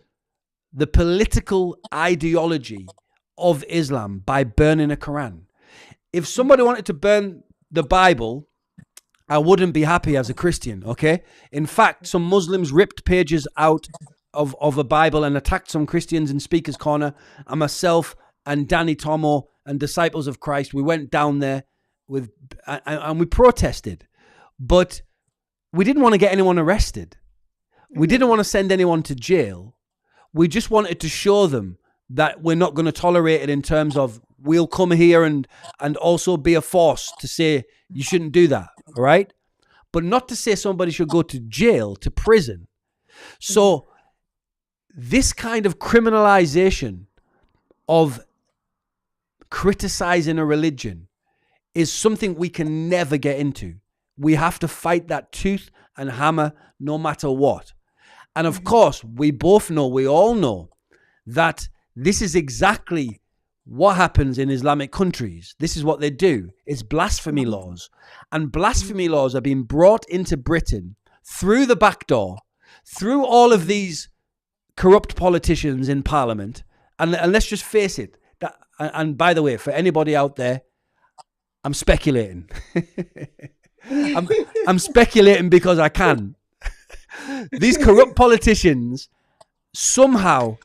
the political ideology of Islam by burning a Quran. If somebody wanted to burn the Bible, I wouldn't be happy as a Christian, okay? In fact, some Muslims ripped pages out of a Bible and attacked some Christians in Speaker's Corner, and myself and Danny Tomo and Disciples of Christ, we went down there and we protested. But we didn't want to get anyone arrested. We didn't want to send anyone to jail. We just wanted to show them that we're not going to tolerate it, in terms of we'll come here and also be a force to say you shouldn't do that, all right? But not to say somebody should go to jail, to prison. So this kind of criminalization of criticizing a religion is something we can never get into. We have to fight that tooth and hammer, no matter what. And of course, we all know that this is exactly what happens in Islamic countries. This is what they do. It's blasphemy laws. And blasphemy laws are being brought into Britain through the back door, through all of these corrupt politicians in Parliament. And let's just face it. And by the way, for anybody out there, I'm speculating. I'm speculating because I can. These corrupt politicians somehow,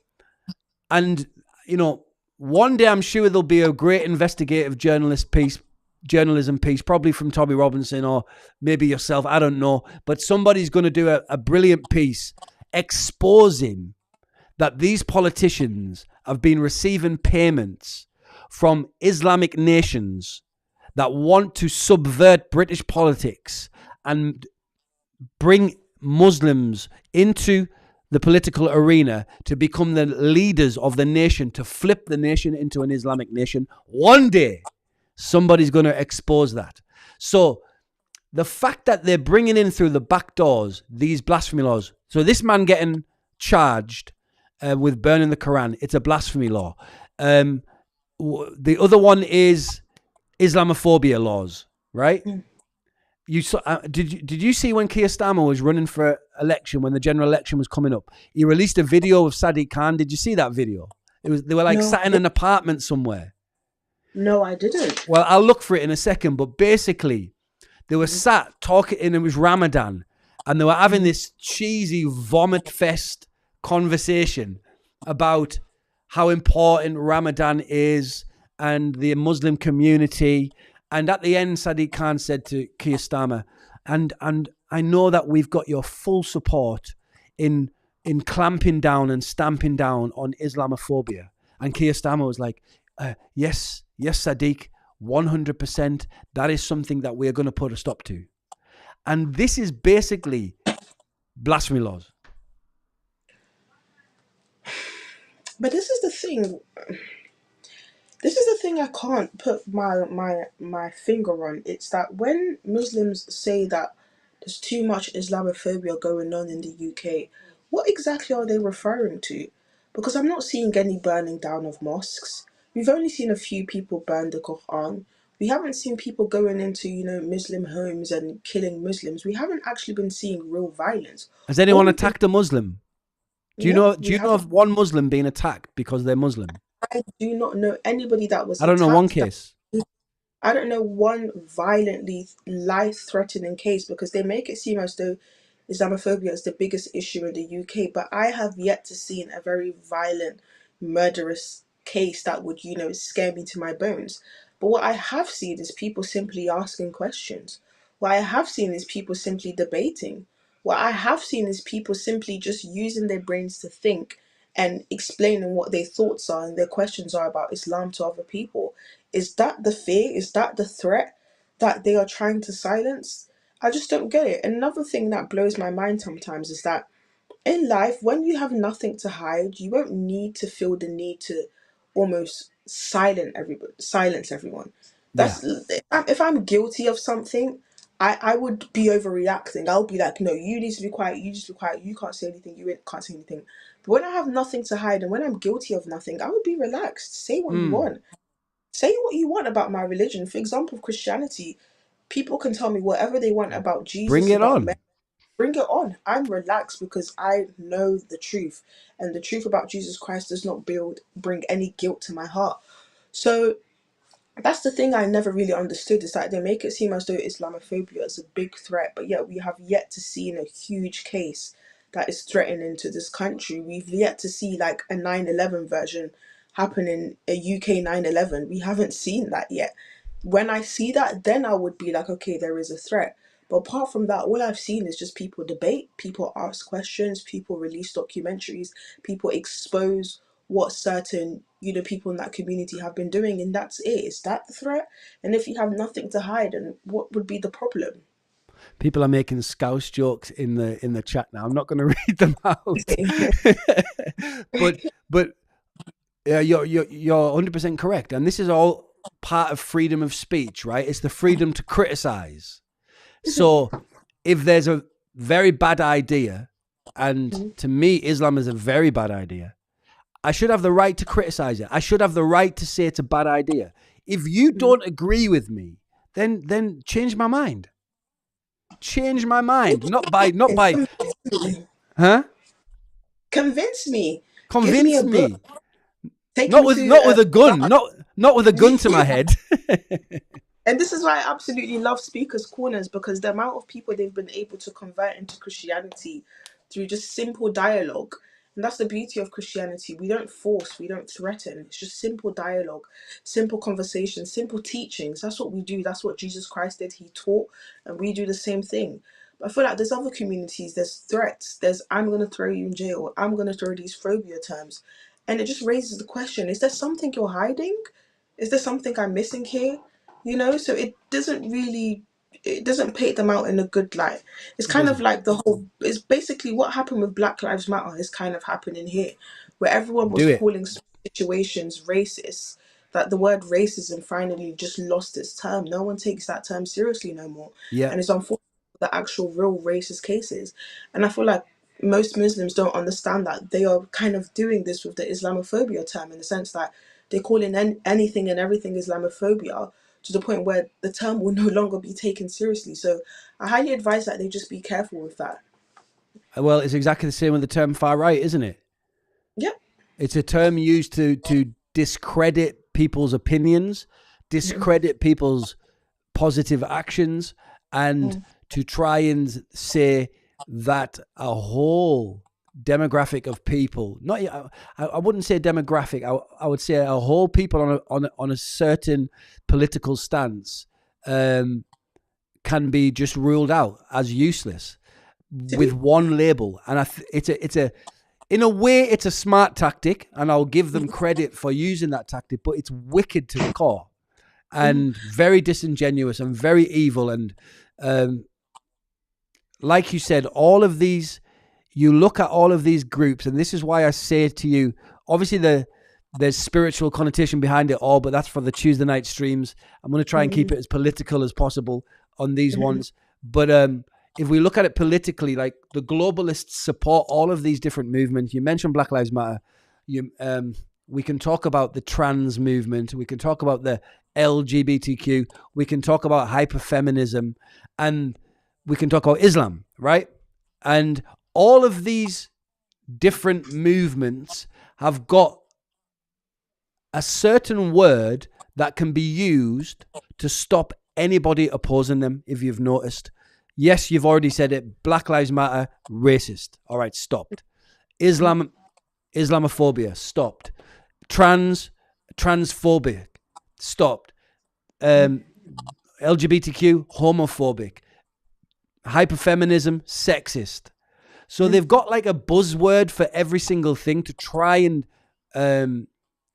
and one day I'm sure there'll be a great investigative journalism piece, probably from Tommy Robinson or maybe yourself, I don't know, but somebody's going to do a brilliant piece exposing that these politicians have been receiving payments from Islamic nations that want to subvert British politics and bring Muslims into the political arena to become the leaders of the nation, to flip the nation into an Islamic nation. One day, somebody's going to expose that. So the fact that they're bringing in through the back doors these blasphemy laws. So this man getting charged with burning the Quran, it's a blasphemy law. The other one is Islamophobia laws, right? You saw? Did you see when Keir Starmer was running for election, when the general election was coming up? He released a video of Sadiq Khan. Did you see that video? They were sat in an apartment somewhere. No, I didn't. Well, I'll look for it in a second. But basically, they were sat talking, and it was Ramadan, and they were having this cheesy vomit fest conversation about how important Ramadan is and the Muslim community. And at the end, Sadiq Khan said to Keir Starmer, and I know that we've got your full support in clamping down and stamping down on Islamophobia. And Keir Starmer was like, yes, Sadiq, 100%. That is something that we're going to put a stop to. And this is basically blasphemy laws. But this is the thing. This is the thing I can't put my finger on. It's that when Muslims say that there's too much Islamophobia going on in the UK, what exactly are they referring to? Because I'm not seeing any burning down of mosques. We've only seen a few people burn the Quran. We haven't seen people going into, Muslim homes and killing Muslims. We haven't actually been seeing real violence. Has anyone attacked a Muslim? Do you know of one Muslim being attacked because they're Muslim? I do not know anybody that was I don't know one attacked. case. I don't know one violently life-threatening case, because they make it seem as though Islamophobia is the biggest issue in the UK, but I have yet to see a very violent, murderous case that would, scare me to my bones. But what I have seen is people simply asking questions. What I have seen is people simply debating. What I have seen is people simply just using their brains to think and explaining what their thoughts are and their questions are about Islam to other people. Is that the fear? Is that the threat that they are trying to silence? I just don't get it. Another thing that blows my mind sometimes is that in life, when you have nothing to hide, you won't need to feel the need to almost silence everyone. Yeah. That's if I'm guilty of something, I would be overreacting. I'll be like, no, you need to be quiet. You just be quiet. You can't say anything. You can't say anything. But when I have nothing to hide and when I'm guilty of nothing, I would be relaxed. Say what you want. Say what you want about my religion. For example, Christianity, people can tell me whatever they want about Jesus. Bring it on. Bring it on. I'm relaxed because I know the truth. And the truth about Jesus Christ does not bring any guilt to my heart. So that's the thing I never really understood, is that they make it seem as though Islamophobia is a big threat, but yet we have yet to see a huge case that is threatening to this country. We've yet to see like a 9/11 version happen in a UK 9/11. We haven't seen that yet. When I see that, then I would be like, okay, there is a threat. But apart from that, all I've seen is just people debate, people ask questions, people release documentaries, people expose what certain people in that community have been doing, and that's it. Is that the threat? And if you have nothing to hide, then what would be the problem? People are making scouse jokes in the chat now. I'm not going to read them out. but you're 100% correct, and this is all part of freedom of speech, right? It's the freedom to criticize. So if there's a very bad idea, and to me Islam is a very bad idea, I should have the right to criticize it. I should have the right to say it's a bad idea. If you don't agree with me, then change my mind. Change my mind. Not by huh? Convince me. Convince me. Not with a gun. Not with a gun to my head. And this is why I absolutely love Speakers Corners, because the amount of people they've been able to convert into Christianity through just simple dialogue. And that's the beauty of Christianity. We don't force, we don't threaten. It's just simple dialogue, simple conversations, simple teachings. That's what we do. That's what Jesus Christ did. He taught, and we do the same thing. But I feel like there's other communities, there's threats, there's I'm going to throw you in jail, I'm going to throw these phobia terms. And it just raises the question, is there something you're hiding? Is there something I'm missing here? So it doesn't paint them out in a good light. It's kind of like it's basically what happened with Black Lives Matter is kind of happening here, where everyone was calling situations racist, that the word racism finally just lost its term. No one takes that term seriously no more. Yeah. And it's unfortunate the actual real racist cases. And I feel like most Muslims don't understand that they are kind of doing this with the Islamophobia term, in the sense that they call in anything and everything Islamophobia, to the point where the term will no longer be taken seriously. So I highly advise that they just be careful with that. Well, it's exactly the same with the term far right, isn't it? Yep. It's a term used to discredit people's opinions, discredit people's positive actions, and to try and say that a whole demographic of people, not I wouldn't say demographic, I would say a whole people on a certain political stance can be just ruled out as useless with one label. And it's a in a way it's a smart tactic, and I'll give them credit for using that tactic, but it's wicked to the core and very disingenuous and very evil. And like you said, all of these, you look at all of these groups, and this is why I say to you, obviously there's spiritual connotation behind it all, but that's for the Tuesday night streams. I'm going to try and keep it as political as possible on these ones. But if we look at it politically, like the globalists support all of these different movements. You mentioned Black Lives Matter. We can talk about the trans movement. We can talk about the LGBTQ. We can talk about hyperfeminism, and we can talk about Islam, right? And all of these different movements have got a certain word that can be used to stop anybody opposing them, if you've noticed. Yes, you've already said it. Black Lives Matter, racist. All right, stopped. Islamophobia, stopped. Transphobic, stopped. LGBTQ, homophobic. Hyperfeminism, sexist. So they've got like a buzzword for every single thing to try and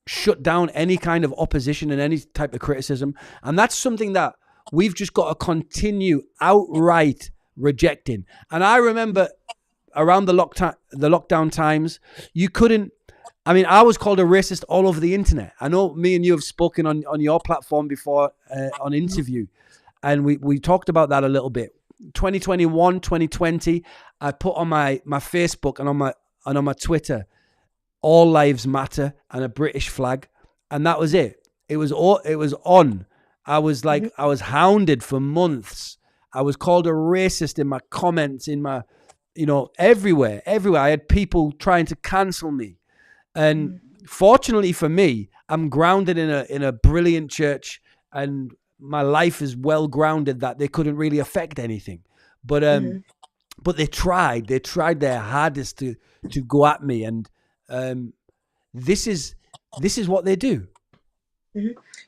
shut down any kind of opposition and any type of criticism. And that's something that we've just got to continue outright rejecting. And I remember around the lockdown times, you couldn't, I mean, I was called a racist all over the internet. I know me and you have spoken on your platform before on interview, and we talked about that a little bit. 2021, 2020, I put on my Facebook and on my Twitter, all lives matter and a British flag. And that was it. It was on. I was like, I was hounded for months. I was called a racist in my comments, in my, everywhere. I had people trying to cancel me. And fortunately for me, I'm grounded in a brilliant church, and my life is well grounded that they couldn't really affect anything. But they tried their hardest to go at me. And this is what they do.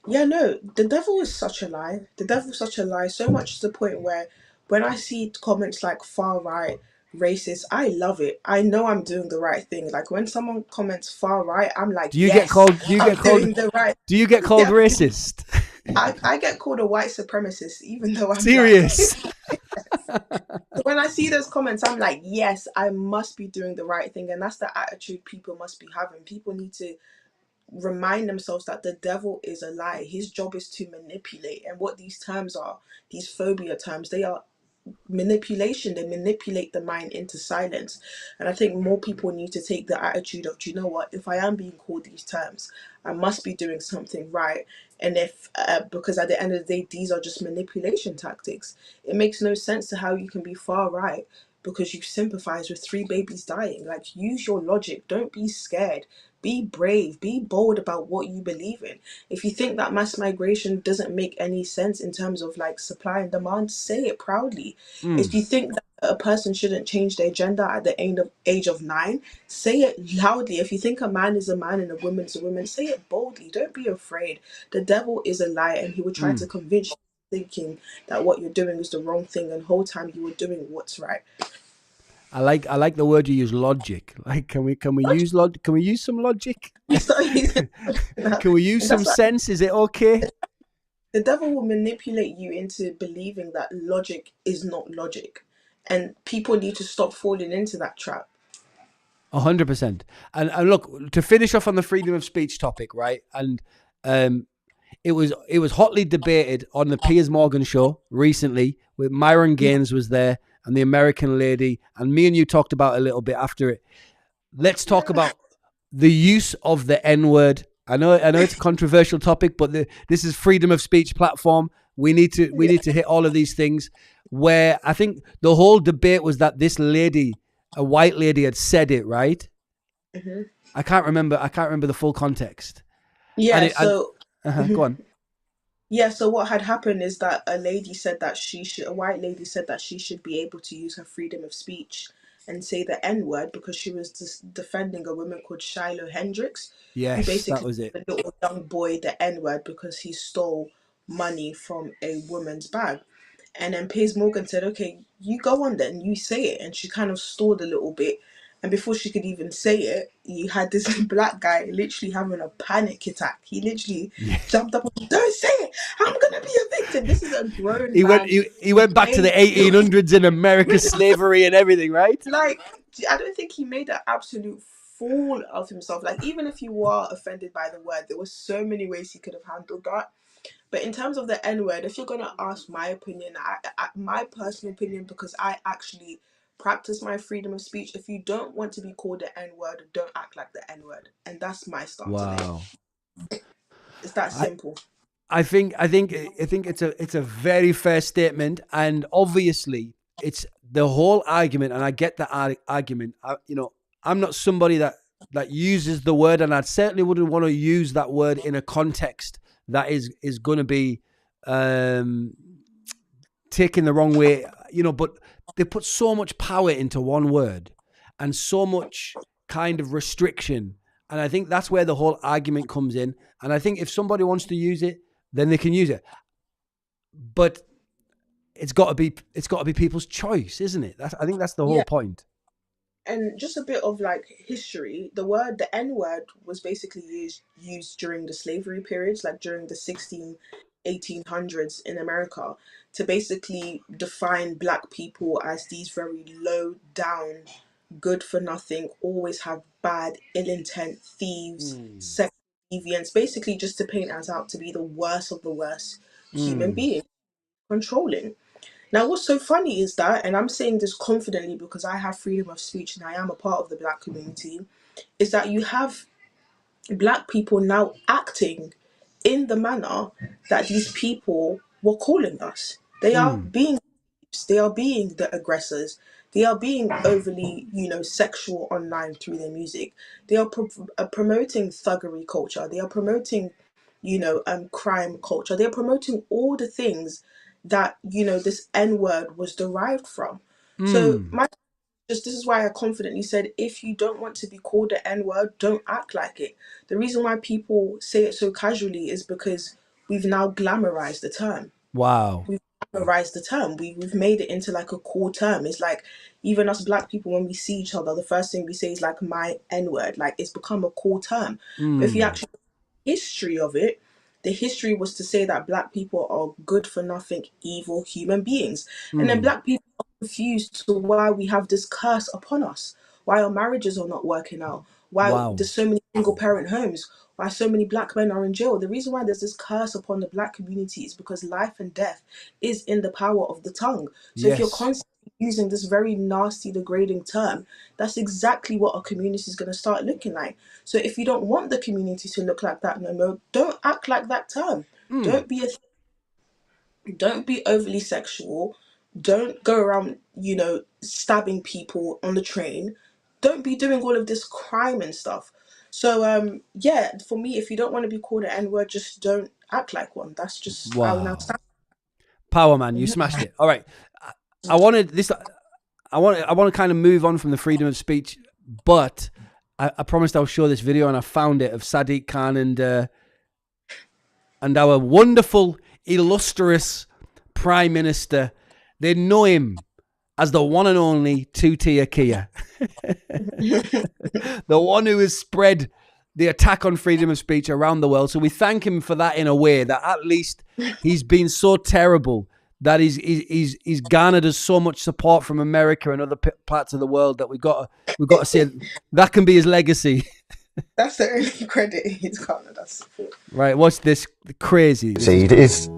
Yeah, no, the devil is such a lie. The devil is such a lie, so much to the point where when I see comments like far right, racist, I love it. I know I'm doing the right thing. Like when someone comments far right, I'm like, do you get called racist? I get called a white supremacist, even though I'm serious. When I see those comments, I'm like, yes, I must be doing the right thing. And that's the attitude people must be having. People need to remind themselves that the devil is a lie. His job is to manipulate. And what these terms are, these phobia terms, they are manipulation. They manipulate the mind into silence. And I think more people need to take the attitude of, do you know what, if I am being called these terms, I must be doing something right. And if because at the end of the day, these are just manipulation tactics. It makes no sense to how you can be far right because you sympathize with 3 babies dying. Like, use your logic. Don't be scared. Be brave, be bold about what you believe in. If you think that mass migration doesn't make any sense in terms of like supply and demand, say it proudly. If you think that a person shouldn't change their gender at the age of 9, say it loudly. If you think a man is a man and a woman is a woman, say it boldly. Don't be afraid. The devil is a liar, and he will try to convince you thinking that what you're doing is the wrong thing, and the whole time you were doing what's right. I like the word you use, logic. Like, can we use Can we use some logic? Can we use some sense? Is it okay? The devil will manipulate you into believing that logic is not logic, and people need to stop falling into that trap. 100%. And look, to finish off on the freedom of speech topic, right? And it was hotly debated on the Piers Morgan show recently. With Myron Gaines was there, and the American lady, and me and you talked about it a little bit after it. Let's talk about the use of the N-word. I know it's a controversial topic, but this is freedom of speech platform. We need to hit all of these things. Where I think the whole debate was that this lady, a white lady, had said it, right? Mm-hmm. I can't remember the full context. Yeah. Go on. Yeah, so what had happened is that a white lady said that she should be able to use her freedom of speech and say the N word because she was defending a woman called Shiloh Hendricks, who Yes, that basically was it. called the little young boy the N word because he stole money from a woman's bag. And then Piers Morgan said, okay, you go on then, you say it. And she kind of stalled a little bit. And before she could even say it, you had this black guy literally having a panic attack. He literally Yeah. jumped up and, don't say it, I'm going to be a victim. This is a grown He went man. he went back to the 1800s in America, slavery and everything, right? Like, I don't think he made an absolute fool of himself. Like, even if you were offended by the word, there were so many ways he could have handled that. But in terms of the N word, if you're gonna ask my opinion, my personal opinion, because I actually practice my freedom of speech. If you don't want to be called the N word, don't act like the N word, and that's my stance on it. Wow. It's that I, simple. I think it's a very fair statement, and obviously it's the whole argument, and I get the argument. I'm not somebody that uses the word, and I certainly wouldn't want to use that word in a context that is going to be um, taken the wrong way. But they put so much power into one word, and so much kind of restriction, and I think that's where the whole argument comes in. And I think if somebody wants to use it, then they can use it. But it's got to be people's choice, isn't it? I think that's the whole Yeah. point. And just a bit of like history, the N word was basically used during the slavery periods, like during the 1800s in America, to basically define black people as these very low down, good for nothing, always have bad, ill intent, thieves, sex deviants, basically just to paint us out to be the worst of the worst human beings, controlling. Now, what's so funny is that, and I'm saying this confidently because I have freedom of speech and I am a part of the black community, is that you have black people now acting in the manner that these people were calling us. They are being the aggressors. They are being overly, sexual online through their music. They are promoting thuggery culture. They are promoting, crime culture. They are promoting all the things that this N word was derived from. So this is why I confidently said, if you don't want to be called the N word, don't act like it. The reason why people say it so casually is because we've now glamorized the term. Wow. We've glamorized the term. We've made it into like a cool term. It's like even us black people, when we see each other, the first thing we say is like my N word. Like it's become a cool term. But if you actually history of it, the history was to say that black people are good for nothing, evil human beings. And then black people are confused to why we have this curse upon us, why our marriages are not working out, why Wow. there's so many single parent homes, why so many black men are in jail. The reason why there's this curse upon the black community is because life and death is in the power of the tongue. So if you're Yes. constantly using this very nasty, degrading term, that's exactly what a community is going to start looking like. So if you don't want the community to look like that no more, don't act like that term. Don't be don't be overly sexual. Don't go around, stabbing people on the train. Don't be doing all of this crime and stuff. So yeah, for me, if you don't want to be called an N-word, just don't act like one. That's just how now Wow. stand. Power man, you smashed it. All right. I wanted this. I want to kind of move on from the freedom of speech, but I promised I'll show this video, and I found it of Sadiq Khan and our wonderful, illustrious Prime Minister. They know him as the one and only Tuti Akia, the one who has spread the attack on freedom of speech around the world. So we thank him for that in a way that at least he's been so terrible that he's garnered us so much support from America and other parts of the world that we've got to say that can be his legacy. That's the only credit he's got. That's Right, what's this crazy? It is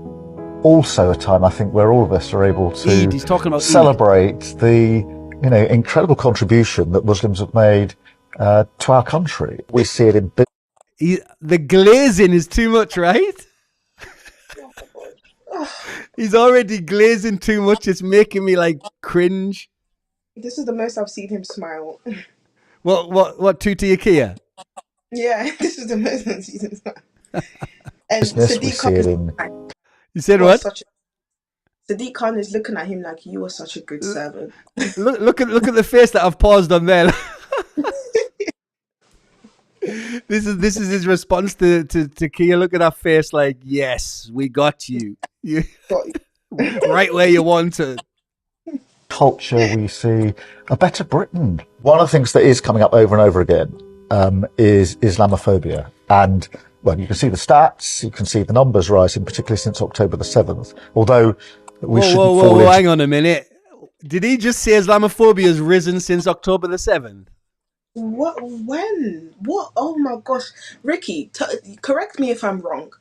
also a time, I think, where all of us are able to He's talking about celebrate the incredible contribution that Muslims have made to our country. We see it in the glazing is too much, right? He's already glazing too much. It's making me like cringe. This is the most I've seen him smile. What Tuti Akia? Yeah, this is the most I've seen him smile. And business. We Sadiq see Khan it is in fine. You said You are what? such a Sadiq Khan is looking at him like you are such a good servant. Look at the face that I've paused on there. This is his response to Kia. Look at that face, like, yes, we got you. You But right where you wanted. Culture, we see a better Britain. One of the things that is coming up over and over again is Islamophobia. And, well, you can see the stats, you can see the numbers rising, particularly since October the 7th. Although we shouldn't fall into... Hang on a minute. Did he just say Islamophobia has risen since October the 7th? what? When? What? Oh my gosh, Ricky, correct me if I'm wrong.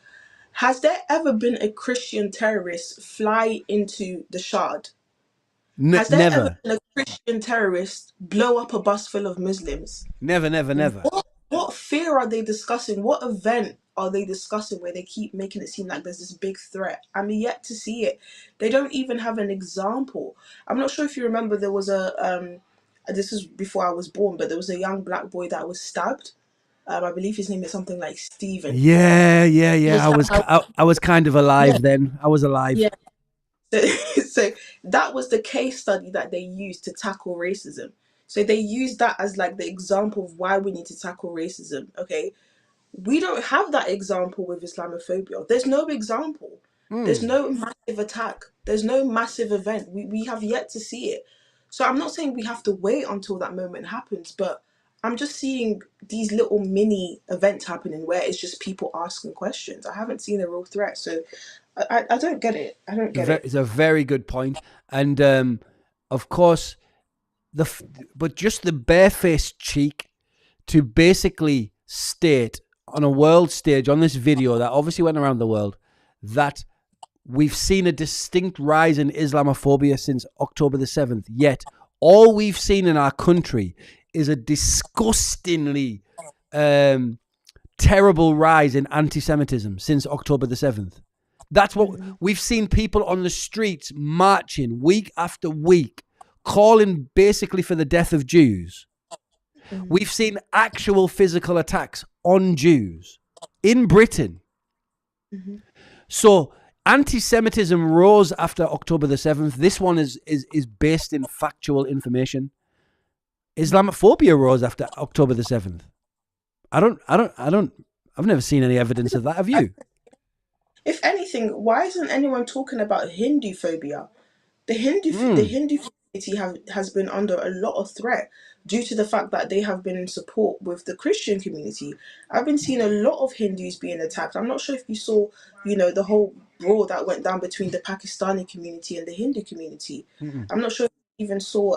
Has there ever been a Christian terrorist fly into the Shard? Has there ever Never. been a Christian terrorist blow up a bus full of Muslims? Never. What fear are they discussing? What event are they discussing where they keep making it seem like there's this big threat? I'm yet to see it. They don't even have an example. I'm not sure if you remember, there was this was before I was born, but there was a young black boy that was stabbed. I believe his name is something like Stephen. Yeah. Was I was kind of alive yeah, then. I was alive. yeah. So, so that was the case study that they used to tackle racism. So they used that as like the example of why we need to tackle racism. Okay, we don't have that example with Islamophobia. There's no example. There's no massive attack. There's no massive event. We have yet to see it. So I'm not saying we have to wait until that moment happens, but I'm just seeing these little mini events happening where it's just people asking questions. I haven't seen a real threat. So I don't get it. I don't get it. It's a very good point. And of course, but just the barefaced cheek to basically state on a world stage on this video that obviously went around the world that we've seen a distinct rise in Islamophobia since October the 7th. Yet all we've seen in our country is a disgustingly terrible rise in anti-Semitism since October the 7th. That's what we've seen. People on the streets marching week after week, calling basically for the death of Jews. We've seen actual physical attacks on Jews in Britain. So anti-Semitism rose after October the 7th. This one is based in factual information. Islamophobia rose after October the 7th. I've never seen any evidence of that. Have you? If anything, why isn't anyone talking about Hindu phobia? The Hindu community has been under a lot of threat due to the fact that they have been in support with the Christian community. I've been seeing a lot of Hindus being attacked. I'm not sure if you saw, the whole brawl that went down between the Pakistani community and the Hindu community. I'm not sure if you even saw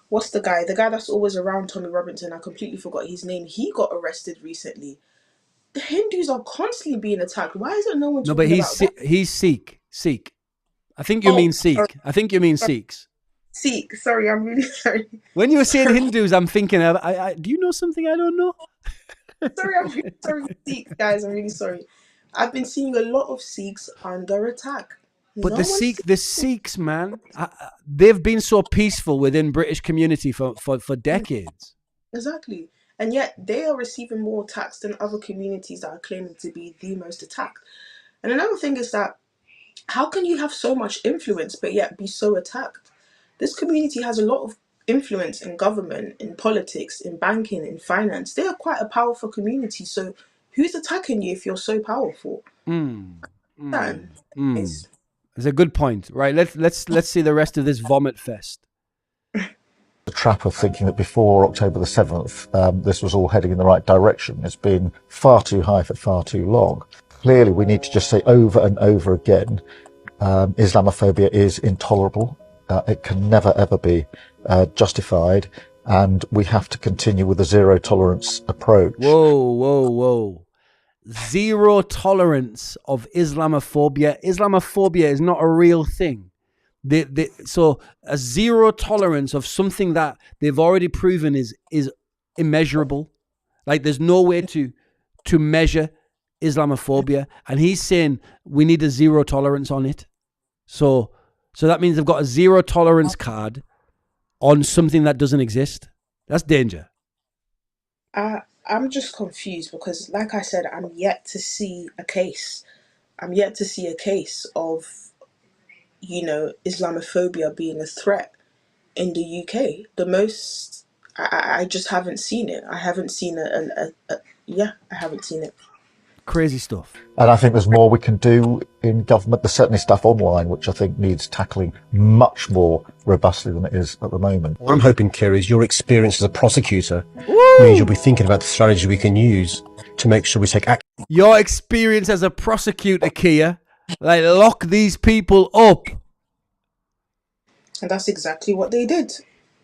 what's the guy that's always around Tommy Robinson. I completely forgot his name. He got arrested recently. The Hindus are constantly being attacked. Why isn't no one No, talking but about that? he's Sikh. Sikh. I think you mean Sikh. I think you mean Sikhs. Sikh. Sorry, I'm really sorry. When you were saying Hindus, I'm thinking of. Do you know something I don't know? Sorry, I'm really sorry, Sikhs, guys. I'm really sorry. I've been seeing a lot of Sikhs under attack. But the Sikhs, man, they've been so peaceful within British community for decades. Exactly. And yet they are receiving more attacks than other communities that are claiming to be the most attacked. And another thing is that how can you have so much influence but yet be so attacked? This community has a lot of influence in government, in politics, in banking, in finance. They are quite a powerful community. So who's attacking you if you're so powerful? It's a good point, right? Let's see the rest of this vomit fest. The trap of thinking that before October the 7th, this was all heading in the right direction. It's been far too high for far too long. Clearly, we need to just say over and over again, Islamophobia is intolerable. It can never, ever be justified. And we have to continue with a zero tolerance approach. Whoa. Zero tolerance of Islamophobia. Islamophobia is not a real thing. So a zero tolerance of something that they've already proven is immeasurable. Like there's no way to measure Islamophobia, and he's saying we need a zero tolerance on it. So that means they've got a zero tolerance card on something that doesn't exist. That's danger. I'm just confused because, like I said, I'm yet to see a case I'm yet to see a case of, Islamophobia being a threat in the UK. The most, I just haven't seen it. I haven't seen I haven't seen it. Crazy stuff. And I think there's more we can do in government. There's certainly stuff online which I think needs tackling much more robustly than it is at the moment. What I'm hoping, Keir, is your experience as a prosecutor means you'll be thinking about the strategy we can use to make sure we take action. Your experience as a prosecutor, Kia, like lock these people up. And that's exactly what they did.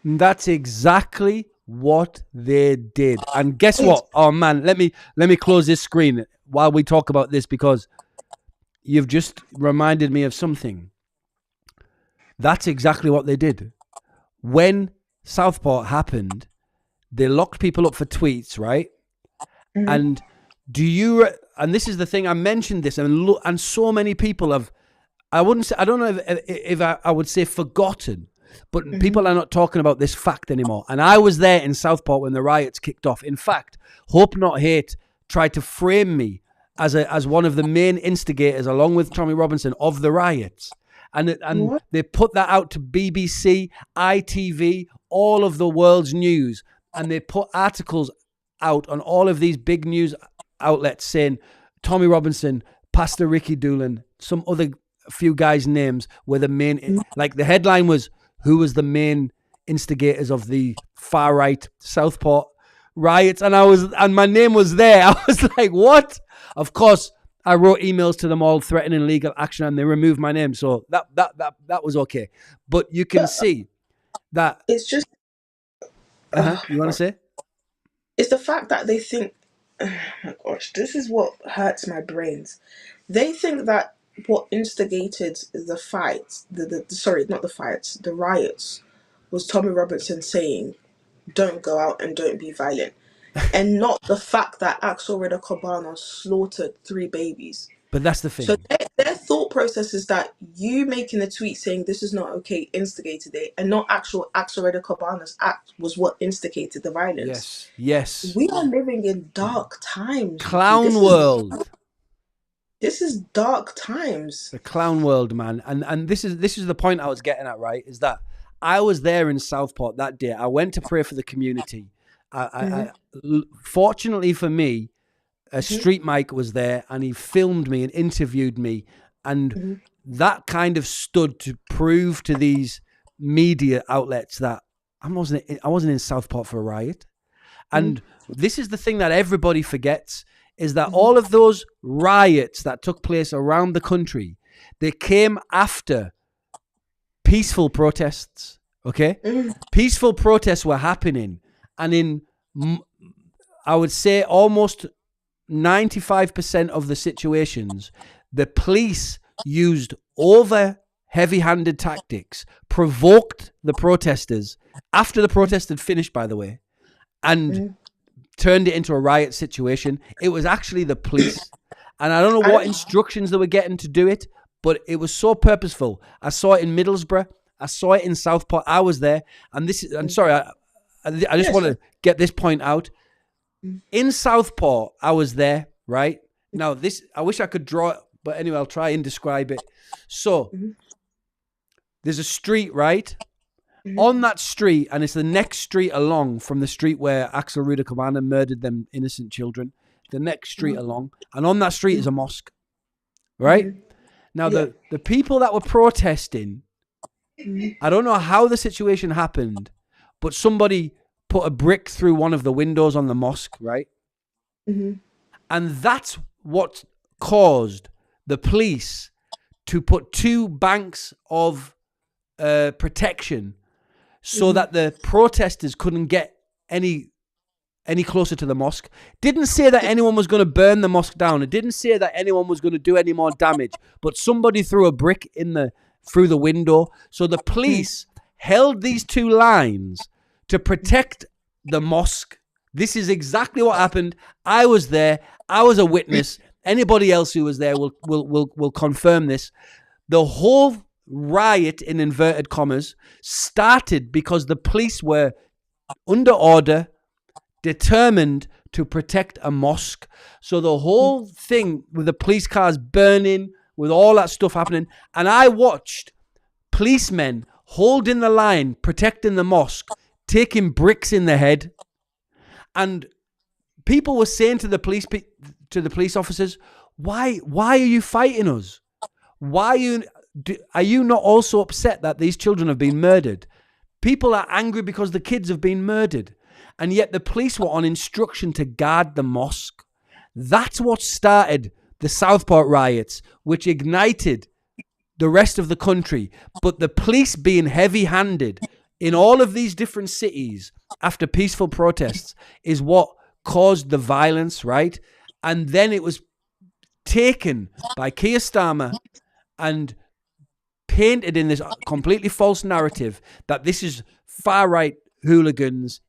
That's exactly what they did. And guess what? Oh man, let me close this screen while we talk about this, because you've just reminded me of something. That's exactly what they did. When Southport happened, they locked people up for tweets, right? Mm-hmm. And and this is the thing, I mentioned this, and so many people have, I don't know if I would say forgotten, but people are not talking about this fact anymore. And I was there in Southport when the riots kicked off. In fact, Hope Not Hate tried to frame me as one of the main instigators, along with Tommy Robinson, of the riots. And they put that out to BBC, ITV, all of the world's news. And they put articles out on all of these big news outlets saying Tommy Robinson, Pastor Ricky Doolan, some other few guys' names were the main, like the headline was, who was the main instigators of the far right Southport riots? And my name was there. I was like, what? Of course, I wrote emails to them all threatening legal action, and they removed my name. So that was okay. But you can see that it's just. You want to say? It's the fact that they think, oh my gosh, this is what hurts my brains. They think that what instigated the fights, the riots, was Tommy Robinson saying, don't go out and don't be violent. And not the fact that Axel Reda Kobana slaughtered 3 babies. But that's the thing. So their thought process is that you making a tweet saying this is not okay instigated it, and not actual Axel Reda Kobana's act was what instigated the violence. Yes. We are living in dark times. Clown world. This is dark times. The clown world, man. And this is the point I was getting at, right? Is that I was there in Southport that day. I went to pray for the community. Fortunately for me, Street Mike was there, and he filmed me and interviewed me, and that kind of stood to prove to these media outlets that I wasn't in Southport for a riot. And this is the thing that everybody forgets, is that all of those riots that took place around the country, they came after peaceful protests, okay? Peaceful protests were happening, and in, I would say, almost 95% of the situations, the police used over heavy-handed tactics, provoked the protesters after the protest had finished, by the way, and turned it into a riot situation. It was actually the police. And I don't know what instructions they were getting to do it, but it was so purposeful. I saw it in Middlesbrough. I saw it in Southport. I was there. And I'm sorry, I just want to get this point out. In Southport, I was there, right? Now, I wish I could draw it, but anyway, I'll try and describe it. So, there's a street, right? On that street, and it's the next street along from the street where Axel Reda Kobana murdered them innocent children, the next street along, and on that street is a mosque, right? Now, the people that were protesting, I don't know how the situation happened, but somebody put a brick through one of the windows on the mosque, right? And that's what caused the police to put 2 banks of protection so that the protesters couldn't get any closer to the mosque. Didn't say that anyone was going to burn the mosque down. It didn't say that anyone was going to do any more damage, but somebody threw a brick through the window. So the police held these 2 lines to protect the mosque. This is exactly what happened. I was there. I was a witness. Anybody else who was there will confirm this. The whole riot, in inverted commas, started because the police were under order, determined to protect a mosque. So the whole thing with the police cars burning, with all that stuff happening, and I watched policemen holding the line, protecting the mosque, taking bricks in the head, and people were saying to the police officers, why are you fighting us? Are you not also upset that these children have been murdered? People are angry because the kids have been murdered. And yet the police were on instruction to guard the mosque. That's what started the Southport riots, which ignited the rest of the country. But the police being heavy-handed in all of these different cities after peaceful protests is what caused the violence, right? And then it was taken by Keir Starmer and painted in this completely false narrative that this is far-right hooligans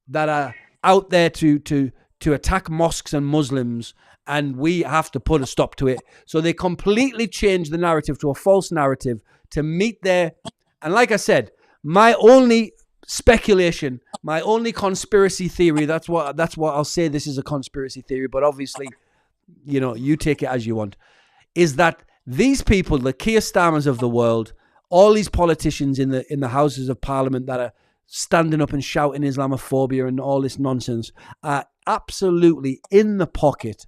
that are out there to attack mosques and Muslims, and we have to put a stop to it. So they completely changed the narrative to a false narrative to meet their... And like I said, my only speculation, my only conspiracy theory, that's what I'll say, this is a conspiracy theory, but obviously, you know, you take it as you want, is that these people, the Keir Starmers of the world, all these politicians in the Houses of Parliament that are standing up and shouting Islamophobia and all this nonsense, are absolutely in the pocket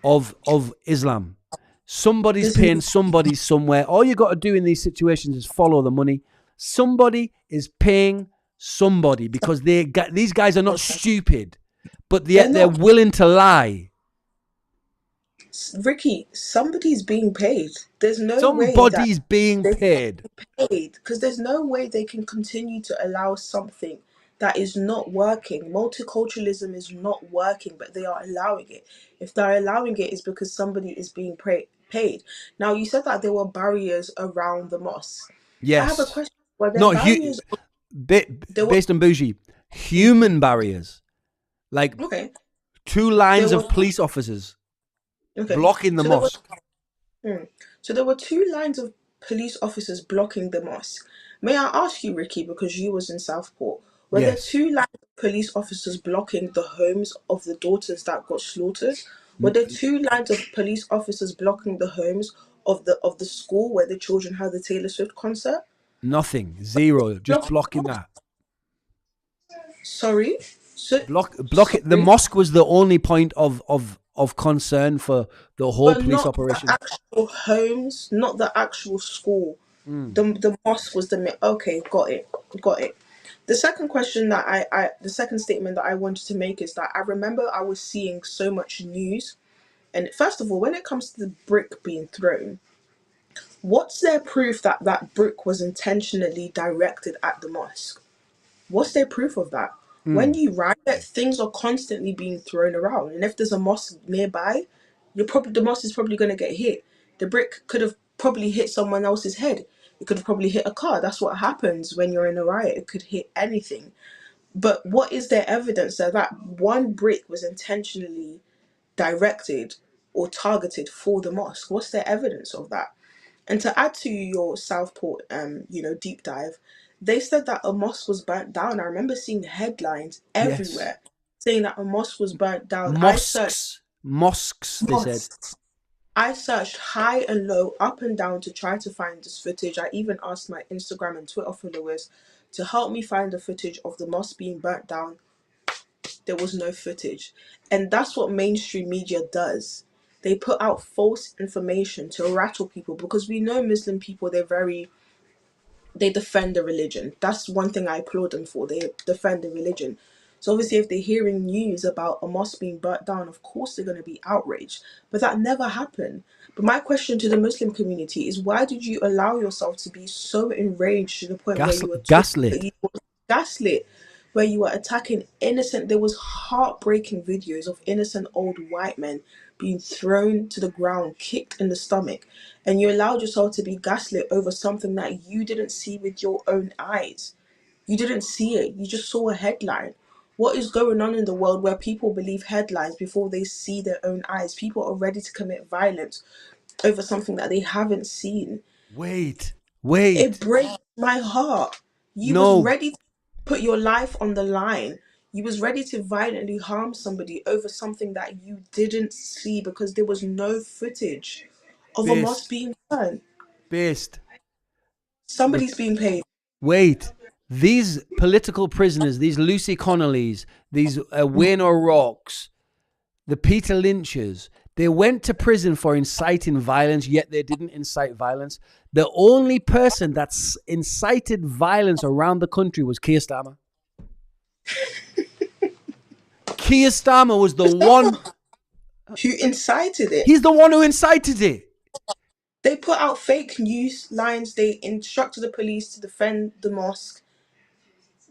of Islam. Somebody's paying somebody somewhere. All you got to do in these situations is follow the money. Somebody is paying somebody, because these guys are not stupid, but yet they're willing to lie. Ricky, somebody's being paid. There's no Somebody's being paid. Because there's no way they can continue to allow something that is not working. Multiculturalism is not working, but they are allowing it. If they're allowing it, it's because somebody is being paid. Now, you said that there were barriers around the mosque. Yes. I have a question. Were there Not barriers? based on bougie. Human barriers. Like two lines of police officers blocking the mosque. So there were 2 lines of police officers blocking the mosque. May I ask you, Ricky, because you was in Southport, were there 2 lines of police officers blocking the homes of the daughters that got slaughtered? Were there 2 lines of police officers blocking the homes of the school where the children had the Taylor Swift concert? Nothing. Zero. Just blocking that. Sorry? So, block it. The mosque was the only point of concern for the whole police operation. Not the actual homes, not the actual school. The mosque was okay, got it. The second question that the second statement that I wanted to make is that I remember I was seeing so much news, and first of all, when it comes to the brick being thrown, what's their proof that that brick was intentionally directed at the mosque? What's their proof of that? When you riot, things are constantly being thrown around, and if there's a mosque nearby, the mosque is probably going to get hit. The brick could have probably hit someone else's head. It could have probably hit a car. That's what happens when you're in a riot. It could hit anything. But what is their evidence that that one brick was intentionally directed or targeted for the mosque? What's their evidence of that? And to add to your Southport, deep dive, they said that a mosque was burnt down. I remember seeing headlines everywhere saying that a mosque was burnt down. Mosques, they said. I searched high and low, up and down to try to find this footage. I even asked my Instagram and Twitter followers to help me find the footage of the mosque being burnt down. There was no footage. And that's what mainstream media does. They put out false information to rattle people, because we know Muslim people, they defend the religion. That's one thing I applaud them for. They defend the religion. So obviously if they're hearing news about a mosque being burnt down, of course they're going to be outraged. But that never happened. But my question to the Muslim community is, why did you allow yourself to be so enraged to the point where you were gaslit, where you were attacking innocent... There was heartbreaking videos of innocent old white men being thrown to the ground, kicked in the stomach, and you allowed yourself to be gaslit over something that you didn't see with your own eyes. You didn't see it. You just saw a headline. What is going on in the world where people believe headlines before they see their own eyes? People are ready to commit violence over something that they haven't seen. Wait. It breaks my heart. You was ready to put your life on the line. You was ready to violently harm somebody over something that you didn't see because there was no footage of a mosque Based. being burned. Based. Somebody's being paid. Wait. These political prisoners, these Lucy Connollys, these Wayne O'Rourke's, the Peter Lynch's, they went to prison for inciting violence, yet they didn't incite violence. The only person that's incited violence around the country was Keir Starmer. Keir Starmer was the one who incited it. He's the one who incited it. They put out fake news lines. They instructed the police to defend the mosque.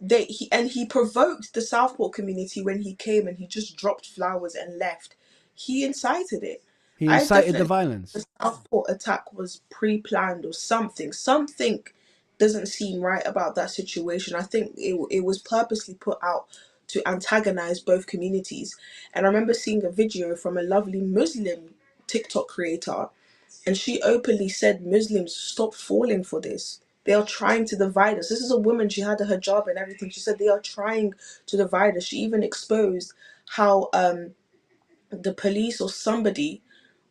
He provoked the Southport community when he came and he just dropped flowers and left. He incited it. He I incited the definitely violence. think the Southport attack was pre-planned or something. Something doesn't seem right about that situation. I think it was purposely put out to antagonize both communities. And I remember seeing a video from a lovely Muslim TikTok creator, and she openly said, Muslims, stop falling for this. They are trying to divide us. This is a woman, she had a hijab and everything. She said they are trying to divide us. She even exposed how the police or somebody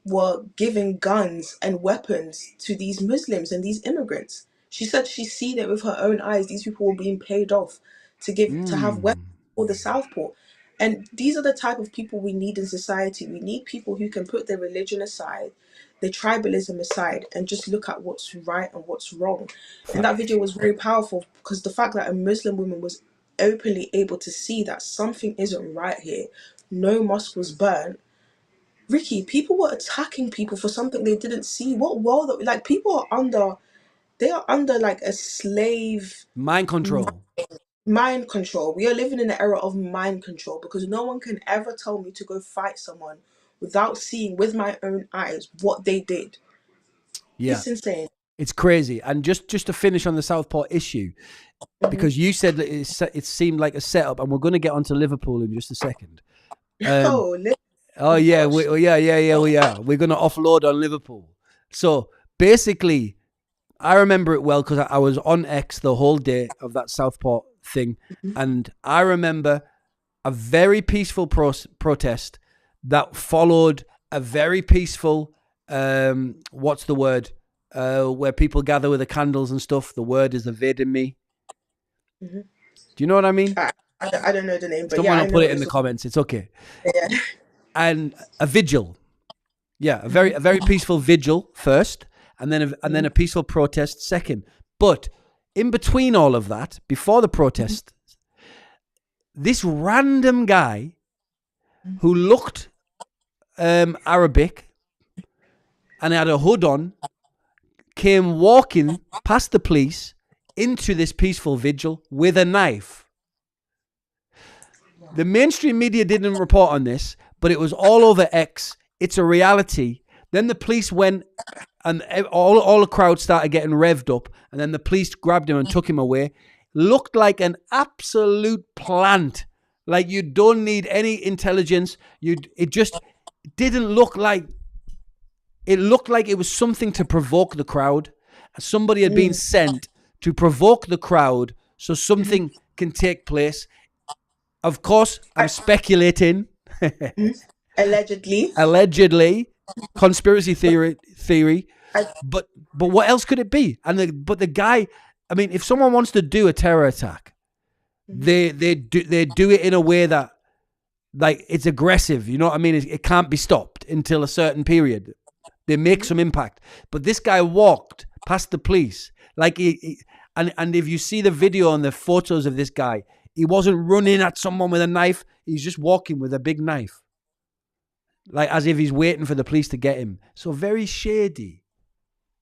were giving guns and weapons to these Muslims and these immigrants. She said she's seen it with her own eyes. These people were being paid off to have weapons for the Southport. And these are the type of people we need in society. We need people who can put their religion aside, their tribalism aside, and just look at what's right and what's wrong. And that video was very powerful because the fact that a Muslim woman was openly able to see that something isn't right here. No mosque was burnt. Ricky, people were attacking people for something they didn't see. What world? Like, people are under, they are under like a slave Mind control. mind control. We are living in an era of mind control because no one can ever tell me to go fight someone without seeing with my own eyes what they did. Yeah. It's insane. It's crazy. And just to finish on the Southport issue, because you said that it seemed like a setup, and we're going to get onto Liverpool in just a second. Oh yeah, we are. We're going to offload on Liverpool. So basically, I remember it well because I was on X the whole day of that Southport thing, and I remember a very peaceful protest that followed a very peaceful, what's the word, where people gather with the candles and stuff. The word is evading me. Do you know what I mean? I don't know the name, but someone yeah, will put it in the comments. It's okay. Yeah. And a vigil, a very peaceful vigil first, and then a peaceful protest second. But in between all of that, before the protest, this random guy who looked Arabic and had a hood on came walking past the police into this peaceful vigil with a knife. The mainstream media didn't report on this, but it was all over X. It's a reality. Then the police went, and all the crowd started getting revved up, and then the police grabbed him and took him away. Looked like an absolute plant. Like, you don't need any intelligence. It just didn't look like... It looked like it was something to provoke the crowd. Somebody had been sent to provoke the crowd so something can take place. Of course, I'm speculating. Allegedly. Conspiracy theory. But what else could it be? But the guy, I mean, if someone wants to do a terror attack, they do it in a way that, like, it's aggressive. You know what I mean? It can't be stopped until a certain period. They make some impact. But this guy walked past the police. Like, and if you see the video and the photos of this guy, he wasn't running at someone with a knife. He's just walking with a big knife. Like, as if he's waiting for the police to get him. So very shady.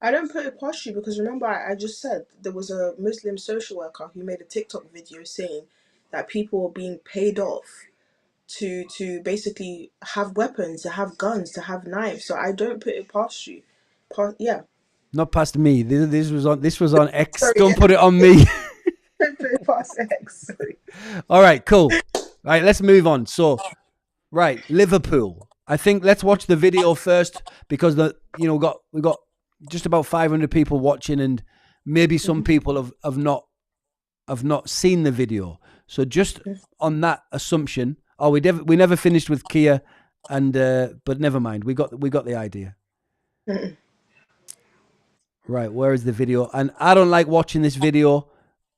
I don't put it past you because remember I just said there was a Muslim social worker who made a TikTok video saying that people were being paid off to basically have weapons, to have guns, to have knives. So I don't put it past you. Yeah. Not past me. This was on X. Sorry, Don't put it on me. Don't put it past X. Sorry. All right, cool. All right, let's move on. So, right, Liverpool. I think let's watch the video first because we got just about 500 people watching, and maybe some people have not have not seen the video. So just on that assumption, we never finished with Kia, and but never mind. We got the idea. Right, where is the video? And I don't like watching this video.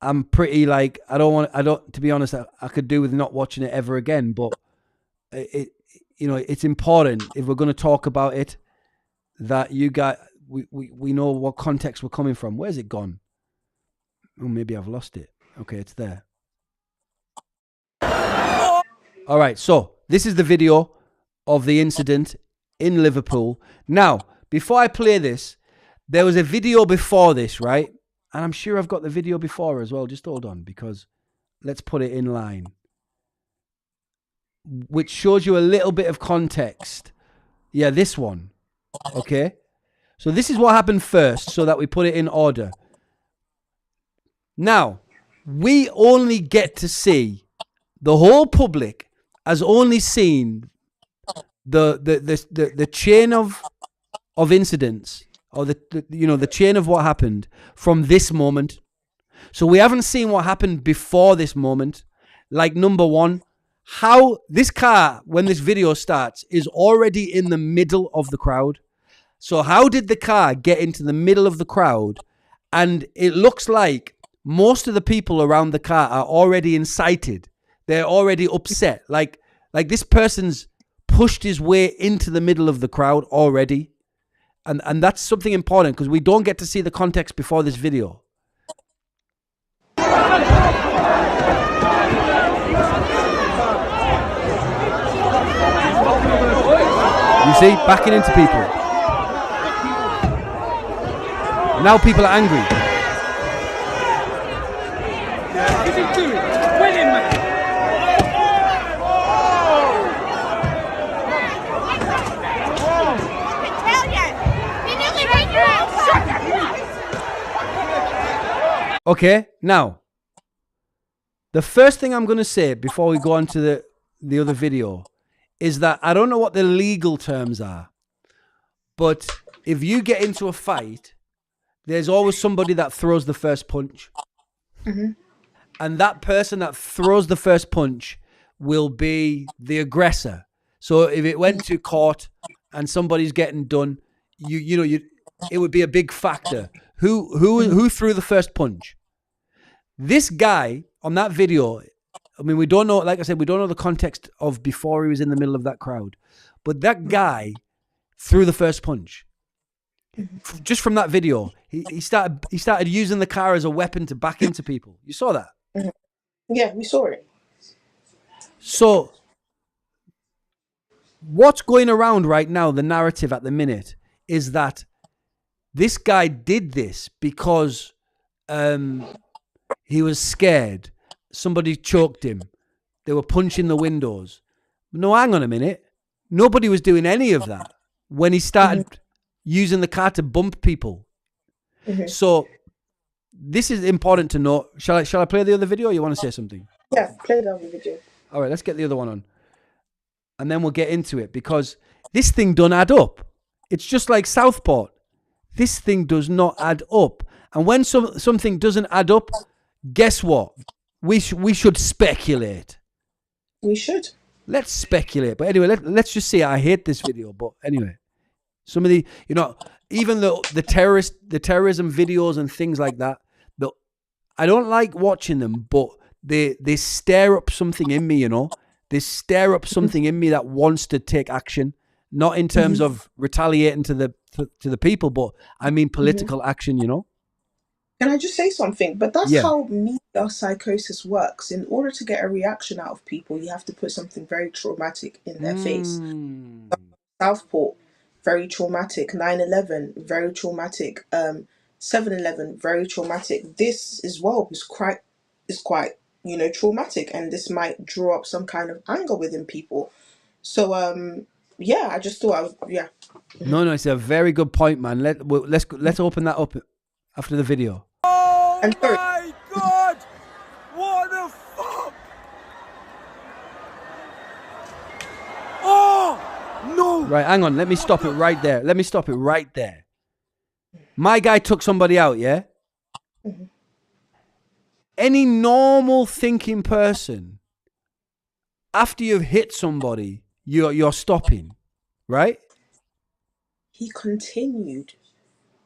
I'm pretty like to be honest, I could do with not watching it ever again, but it's important if we're going to talk about it that you got we know what context we're coming from. Where's it gone? Oh, maybe I've lost it. Okay, it's there. All right, so this is the video of the incident in Liverpool. Now, before I play this, there was a video before this, right? And I'm sure I've got the video before as well. Just hold on, because let's put it in line, which shows you a little bit of context. Yeah, this one. Okay? So this is what happened first, so that we put it in order. Now, we only get to see, the whole public has only seen the chain of incidents, or the chain of what happened from this moment. So we haven't seen what happened before this moment. Like, number one, how this car, when this video starts, is already in the middle of the crowd. So how did the car get into the middle of the crowd? And it looks like most of the people around the car are already incited. They're already upset. Like this person's pushed his way into the middle of the crowd already. And that's something important, because we don't get to see the context before this video. You see, backing into people. Now people are angry. What is he doing? Win him, man. Okay, now, the first thing I'm going to say before we go on to the other video is that I don't know what the legal terms are, but if you get into a fight, there's always somebody that throws the first punch. Mm-hmm. And that person that throws the first punch will be the aggressor. So if it went to court and somebody's getting done, it would be a big factor. Who threw the first punch? This guy on that video, I mean, we don't know, like I said, we don't know the context of before he was in the middle of that crowd, but that guy threw the first punch. Just from that video, he started using the car as a weapon to back into people. You saw that? Yeah, we saw it. So what's going around right now, the narrative at the minute, is that this guy did this because he was scared. Somebody choked him. They were punching the windows. No, hang on a minute. Nobody was doing any of that when he started using the car to bump people. Mm-hmm. So this is important to know. Shall I play the other video, or you want to say something? Yeah, play the other video. All right, let's get the other one on. And then we'll get into it, because this thing don't add up. It's just like Southport. This thing does not add up. And when something doesn't add up, guess what? We should speculate. We should. Let's speculate. But anyway, let's just say I hate this video. But anyway, some of the, even the terrorism videos and things like that, I don't like watching them, but they stir up something in me, They stir up something in me that wants to take action, not in terms of retaliating to the people, but I mean political action, Can I just say something? But that's how media psychosis works. In order to get a reaction out of people, you have to put something very traumatic in their face. Southport, very traumatic. 9/11, very traumatic. 7/11, very traumatic. This as well is quite traumatic, and this might draw up some kind of anger within people. So I just thought No, it's a very good point, man. Let's open that up after the video. Oh my God! What the fuck? Oh no! Right, hang on. Let me stop it right there. My guy took somebody out, yeah? Any normal thinking person, after you've hit somebody, you're stopping, right? He continued.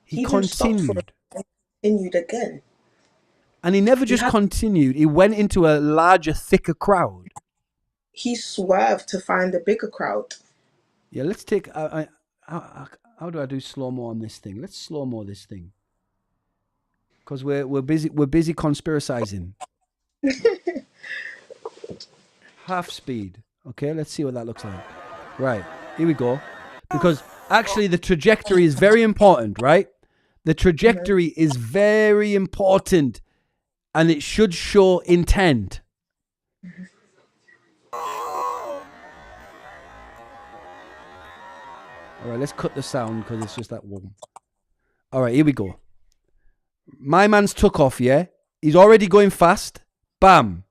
He He didn't stop for continued. it. Continued again. And he never just continued. He went into a larger, thicker crowd. He swerved to find a bigger crowd. Yeah, let's take... how do I do slow-mo on this thing? Let's slow-mo this thing. Because we're busy conspiracizing. Half speed. Okay, let's see what that looks like. Right, here we go. Because actually the trajectory is very important, right? The trajectory is very important, and it should show intent. All right, let's cut the sound because it's just that warm. All right, here we go. My man's took off, yeah? He's already going fast. Bam.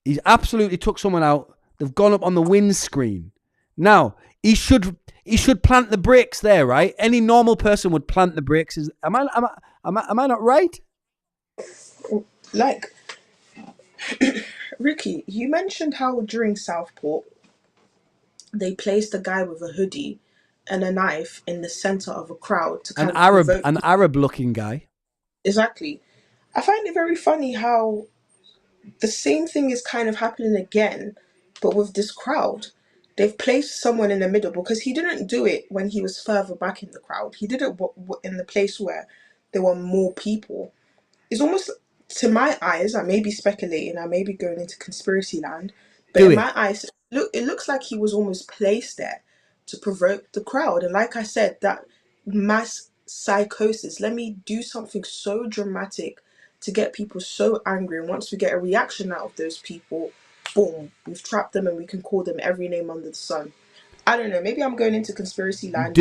He's absolutely took someone out. They've gone up on the windscreen. Now, he should plant the brakes there, right? Any normal person would plant the brakes. Am I not right? Like, Ricky, you mentioned how during Southport, they placed a guy with a hoodie and a knife in the center of a crowd to kind of provoke. An Arab-looking guy. Exactly. I find it very funny how the same thing is kind of happening again, but with this crowd. They've placed someone in the middle because he didn't do it when he was further back in the crowd. He did it in the place where there were more people. It's almost, to my eyes, I may be speculating, I may be going into conspiracy land, but my eyes, it looks like he was almost placed there to provoke the crowd. And like I said, that mass psychosis, let me do something so dramatic to get people so angry. And once we get a reaction out of those people, boom, we've trapped them and we can call them every name under the sun. I don't know, maybe I'm going into conspiracy land.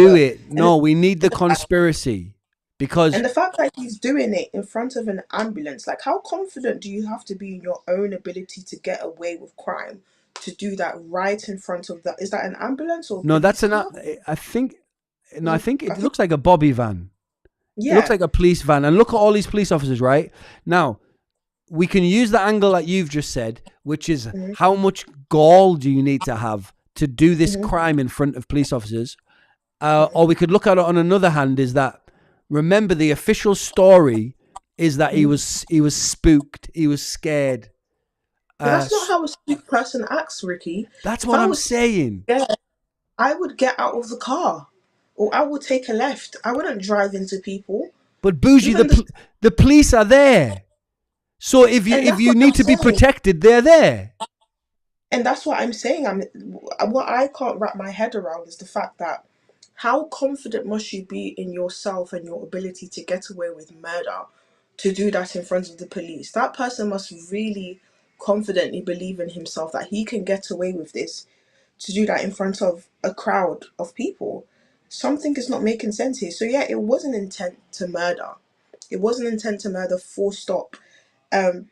No, we need the conspiracy. Because... And the fact that he's doing it in front of an ambulance, like, how confident do you have to be in your own ability to get away with crime to do that right in front of that? Is that an ambulance or... No, that's I think it looks like a bobby van. Yeah. It looks like a police van. And look at all these police officers, right? Now, we can use the angle that you've just said, which is how much gall do you need to have to do this crime in front of police officers? Or we could look at it on another hand, is that, remember, the official story is that he was spooked, he was scared. But that's not how a spooked person acts, Ricky. That's what I'm saying. Yeah, I would get out of the car, or I would take a left. I wouldn't drive into people. But Bougie, the police are there. So if you need to be protected, they're there. And that's what I'm saying. What I can't wrap my head around is the fact that how confident must you be in yourself and your ability to get away with murder, to do that in front of the police? That person must really confidently believe in himself that he can get away with this, to do that in front of a crowd of people. Something is not making sense here. So yeah, it wasn't intent to murder. It wasn't intent to murder, full stop.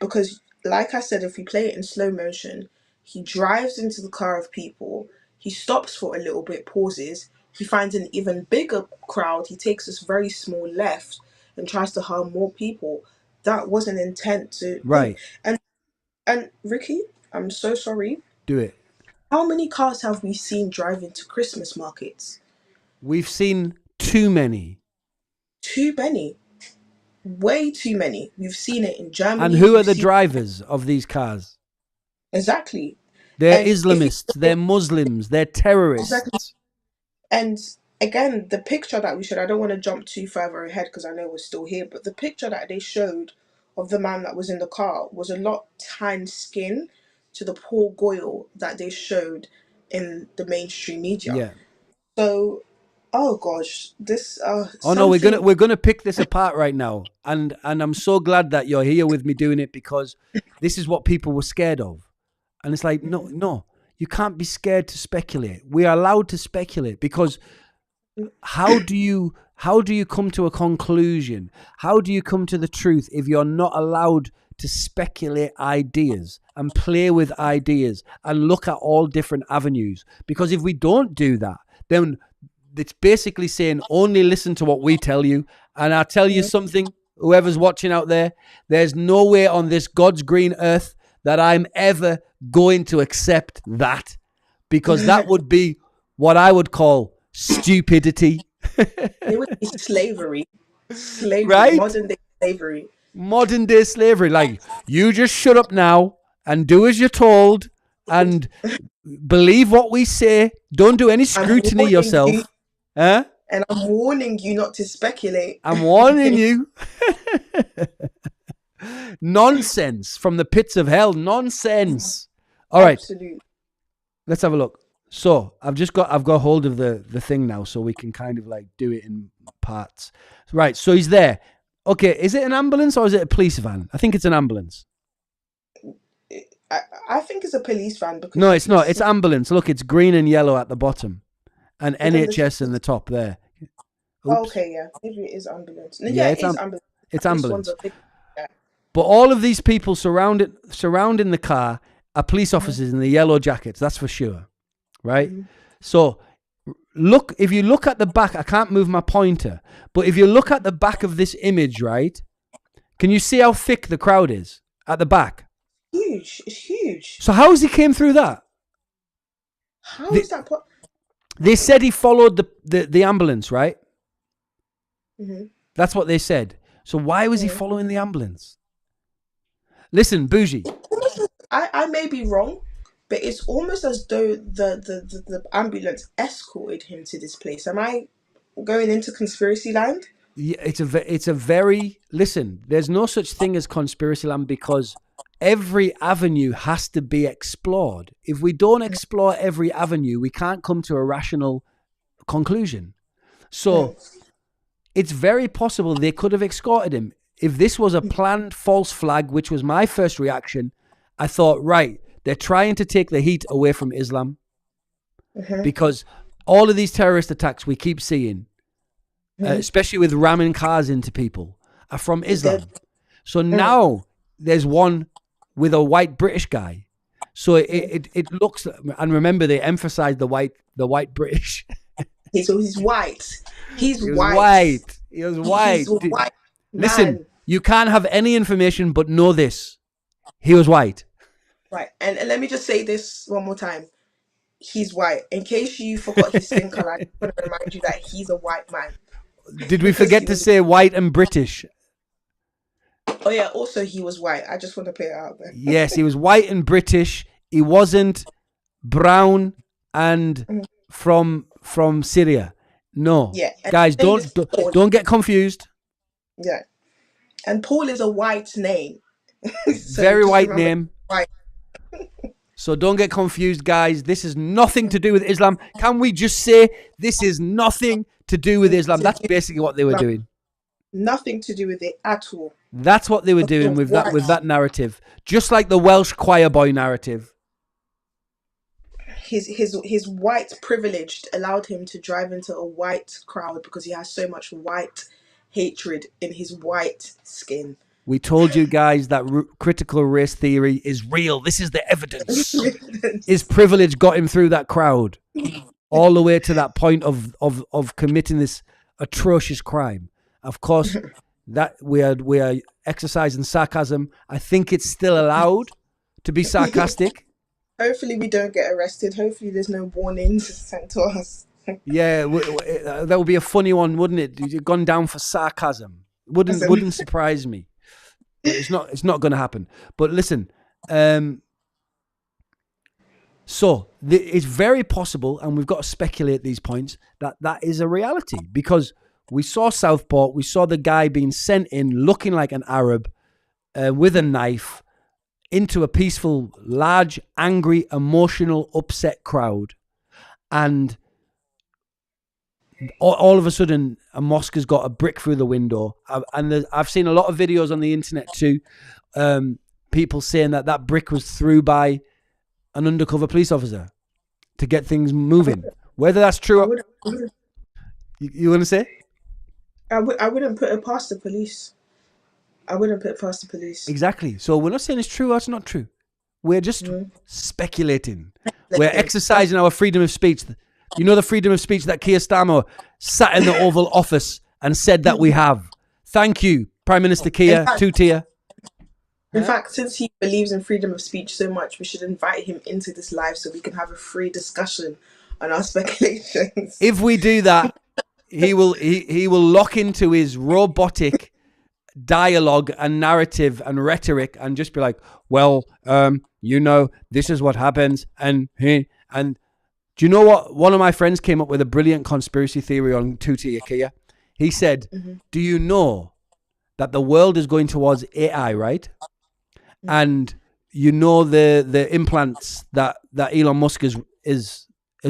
Because like I said, if we play it in slow motion, he drives into the car of people, he stops for a little bit, pauses, he finds an even bigger crowd, he takes this very small left and tries to harm more people. That wasn't intent to... Right. And Ricky, I'm so sorry. Do it. How many cars have we seen driving to Christmas markets? We've seen too many. Too many. Way too many. We've seen it in Germany. And who are the drivers of these cars? Exactly. They're Islamists, they're Muslims, they're terrorists. Exactly. And again, the picture that we showed, I don't want to jump too further ahead because I know we're still here, but the picture that they showed of the man that was in the car was a lot tanned skin to the poor goyle that they showed in the mainstream media. Yeah. So, oh gosh, this... Oh no, we're gonna pick this apart right now. And I'm so glad that you're here with me doing it, because this is what people were scared of. And it's like, no, you can't be scared to speculate. We are allowed to speculate, because how do you come to a conclusion? How do you come to the truth if you're not allowed to speculate ideas and play with ideas and look at all different avenues? Because if we don't do that, then it's basically saying only listen to what we tell you. And I tell you something, whoever's watching out there, there's no way on this God's green earth that I'm ever going to accept that, because that would be what I would call stupidity. It would be slavery. Right? Modern day slavery. Modern day slavery. Like, you just shut up now and do as you're told and believe what we say. Don't do any scrutiny yourself. Huh? And I'm warning you not to speculate. I'm warning you. Nonsense from the pits of hell. Nonsense. All right. Absolutely. Let's have a look. So I've got hold of the thing now, so we can kind of like do it in parts. Right. So he's there. Okay. Is it an ambulance or is it a police van? I think it's an ambulance. I think it's a police van. Because No, it's not. It's ambulance. Look, it's green and yellow at the bottom, and NHS in the top there. Oops. Okay, yeah, maybe it is ambulance. No, Yeah, yeah, it's it is ambulance. It's This ambulance. one's a big, yeah. But all of these people surrounding the car are police officers in the yellow jackets. That's for sure, right? Mm-hmm. So look, if you look at the back, I can't move my pointer, but if you look at the back of this image, right, can you see how thick the crowd is at the back? Huge. It's huge. So how has he came through that? How is that? They said he followed the ambulance, right? Mm-hmm. That's what they said. So why was he following the ambulance? Listen, Bougie. I may be wrong, but it's almost as though the ambulance escorted him to this place. Am I going into conspiracy land? Yeah, it's a very, listen, there's no such thing as conspiracy land, because every avenue has to be explored. If we don't explore every avenue, we can't come to a rational conclusion. So it's very possible they could have escorted him. If this was a planned false flag, which was my first reaction, I thought, right, they're trying to take the heat away from Islam, because all of these terrorist attacks we keep seeing, especially with ramming cars into people, are from Islam. So now there's one with a white British guy. So it looks, and remember they emphasize the white British. So he's white. He was white. He's a white Listen, man. you can't have any information, but know this: he was white. Right, and let me just say this one more time. He's white. In case you forgot his skin color, I just want to remind you that he's a white man. Did we forget to say white and British? Oh yeah, also he was white. I just want to put it out there. Yes, he was white and British. He wasn't brown and from Syria. No. Yeah. Guys, don't get confused. Yeah. And Paul is a white name. So Very just white remember, name. white. So don't get confused, guys. This is nothing to do with Islam. Can we just say this is nothing to do with Islam? That's basically what they were doing. Nothing to do with it at all. That's what they were doing with that narrative. Just like the Welsh choir boy narrative. His white privilege allowed him to drive into a white crowd because he has so much white hatred in his white skin. We told you guys that critical race theory is real. This is the evidence. His privilege got him through that crowd, all the way to that point of committing this atrocious crime. Of course, that we are exercising sarcasm. I think it's still allowed to be sarcastic. Hopefully we don't get arrested. Hopefully there's no warnings sent to us. Yeah, that would be a funny one, wouldn't it? You've gone down for sarcasm. Wouldn't surprise me. But it's not going to happen. But listen, so it's very possible, and we've got to speculate these points, that is a reality, because we saw Southport, we saw the guy being sent in looking like an Arab with a knife into a peaceful, large, angry, emotional, upset crowd. And all of a sudden, a mosque has got a brick through the window. I've seen a lot of videos on the internet too. People saying that brick was through by an undercover police officer to get things moving. Whether that's true, you want to say? I wouldn't put it past the police. I wouldn't put it past the police. Exactly. So we're not saying it's true or it's not true. We're just speculating. We're exercising our freedom of speech. You know the freedom of speech that Keir Starmer sat in the Oval Office and said that we have. Thank you, Prime Minister Kia, two-tier. In fact, since he believes in freedom of speech so much, we should invite him into this live so we can have a free discussion on our speculations. If we do that, he will lock into his robotic dialogue and narrative and rhetoric and just be like, well, this is what happens. And do you know what? One of my friends came up with a brilliant conspiracy theory on two-tier Kia. He said, do you know that the world is going towards AI, right? And you know the implants that Elon Musk is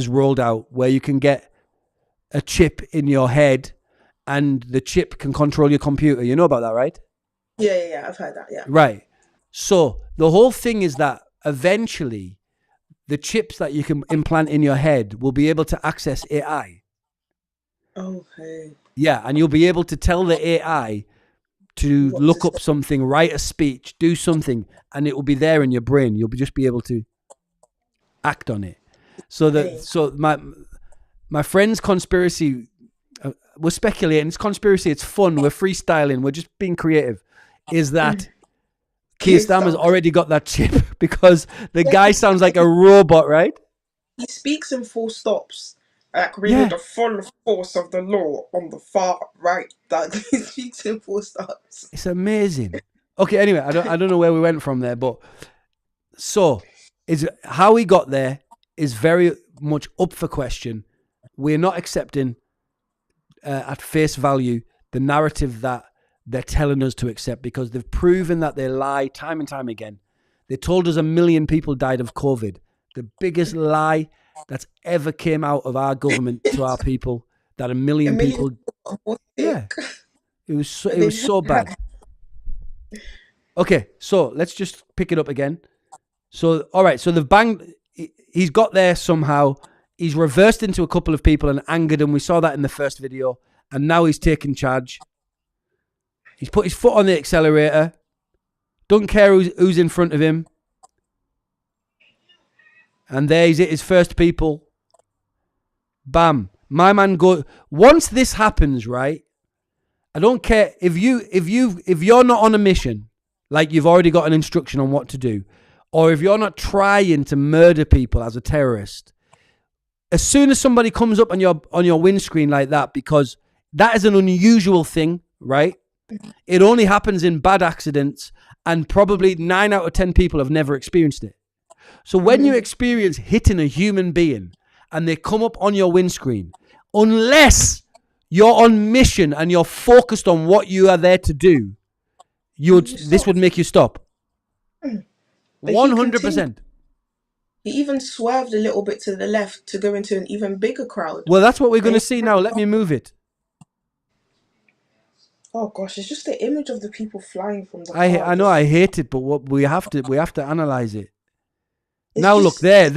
rolled out, where you can get a chip in your head and the chip can control your computer. You know about that, right? Yeah, I've heard that, yeah. Right. So the whole thing is that eventually the chips that you can implant in your head will be able to access AI. Okay. Yeah, and you'll be able to tell the AI to look up something, write a speech, do something, and it will be there in your brain. You'll just be able to act on it. So my friend's conspiracy, we're speculating. It's conspiracy. It's fun. We're freestyling. We're just being creative. Is that Keir Starmer's already got that chip because the guy sounds like a robot, right? He speaks in full stops. Like really the full force of the law on the far right. That he speaks in full stops. It's amazing. Okay, anyway, I don't know where we went from there, but so is how we got there is very much up for question. We're not accepting at face value the narrative that they're telling us to accept because they've proven that they lie time and time again. They told us 1 million people died of COVID. The biggest lie that's ever came out of our government to our people, that 1 million people. Yeah, it was so bad. Okay, so let's just pick it up again. So, all right, so they've banged. He's got there somehow. He's reversed into a couple of people and angered them. We saw that in the first video, and now he's taking charge. He's put his foot on the accelerator. Don't care who's in front of him. And there he's hit his first people. Bam. My man go. Once this happens, right? I don't care if you're not on a mission, like you've already got an instruction on what to do, or if you're not trying to murder people as a terrorist. As soon as somebody comes up on your windscreen like that, because that is an unusual thing, right? It only happens in bad accidents, and probably 9 out of 10 people have never experienced it. So when you experience hitting a human being and they come up on your windscreen, unless you're on mission and you're focused on what you are there to do, this would make you stop. 100%. He even swerved a little bit to the left to go into an even bigger crowd. Well, that's what we're going to see now. Let me move it. Oh gosh, it's just the image of the people flying from the car. I know I hate it, but what we have to analyze it. Now look, there.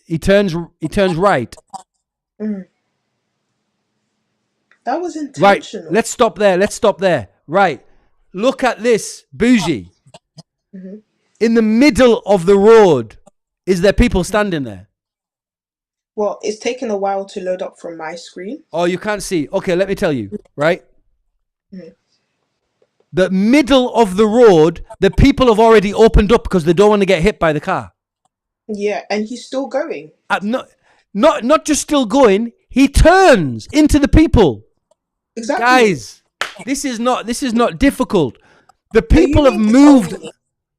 He turns right. That was intentional. Right, let's stop there. Right, look at this, bougie. In the middle of the road, is there people standing there? Well, it's taken a while to load up from my screen. Oh, you can't see. Okay, let me tell you, right? The middle of the road, the people have already opened up because they don't want to get hit by the car. Yeah, and he's still going. Not just still going. He turns into the people. Exactly. Guys, this is not difficult. The people have moved.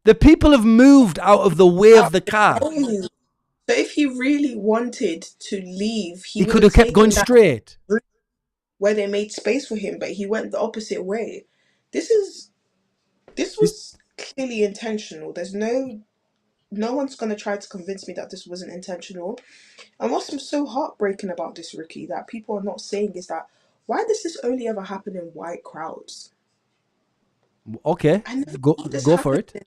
The people have moved out of the way of the car. So if he really wanted to leave, he could have kept going straight. Where they made space for him, but he went the opposite way. This was clearly intentional. There's no one's gonna try to convince me that this wasn't intentional. And what's so heartbreaking about this, Ricky, that people are not saying is that why does this only ever happen in white crowds? Okay, go for it.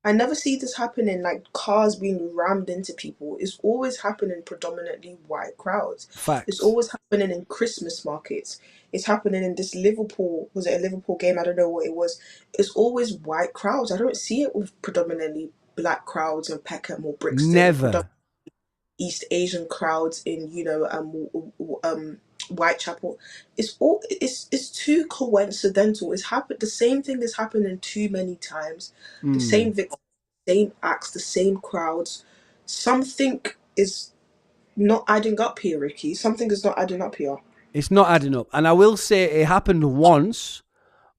I never see this happening like cars being rammed into people. It's always happening predominantly white crowds. Facts. It's always happening in Christmas markets. It's happening in this Liverpool. Was it a Liverpool game? I don't know what it was. It's always white crowds. I don't see it with predominantly black crowds in Peckham or Brixton. Never. East Asian crowds in Whitechapel. It's too coincidental. It's happened. The same thing is happening too many times. The same victims, same acts, the same crowds. Something is not adding up here, Ricky. Something is not adding up here. It's not adding up. And I will say it happened once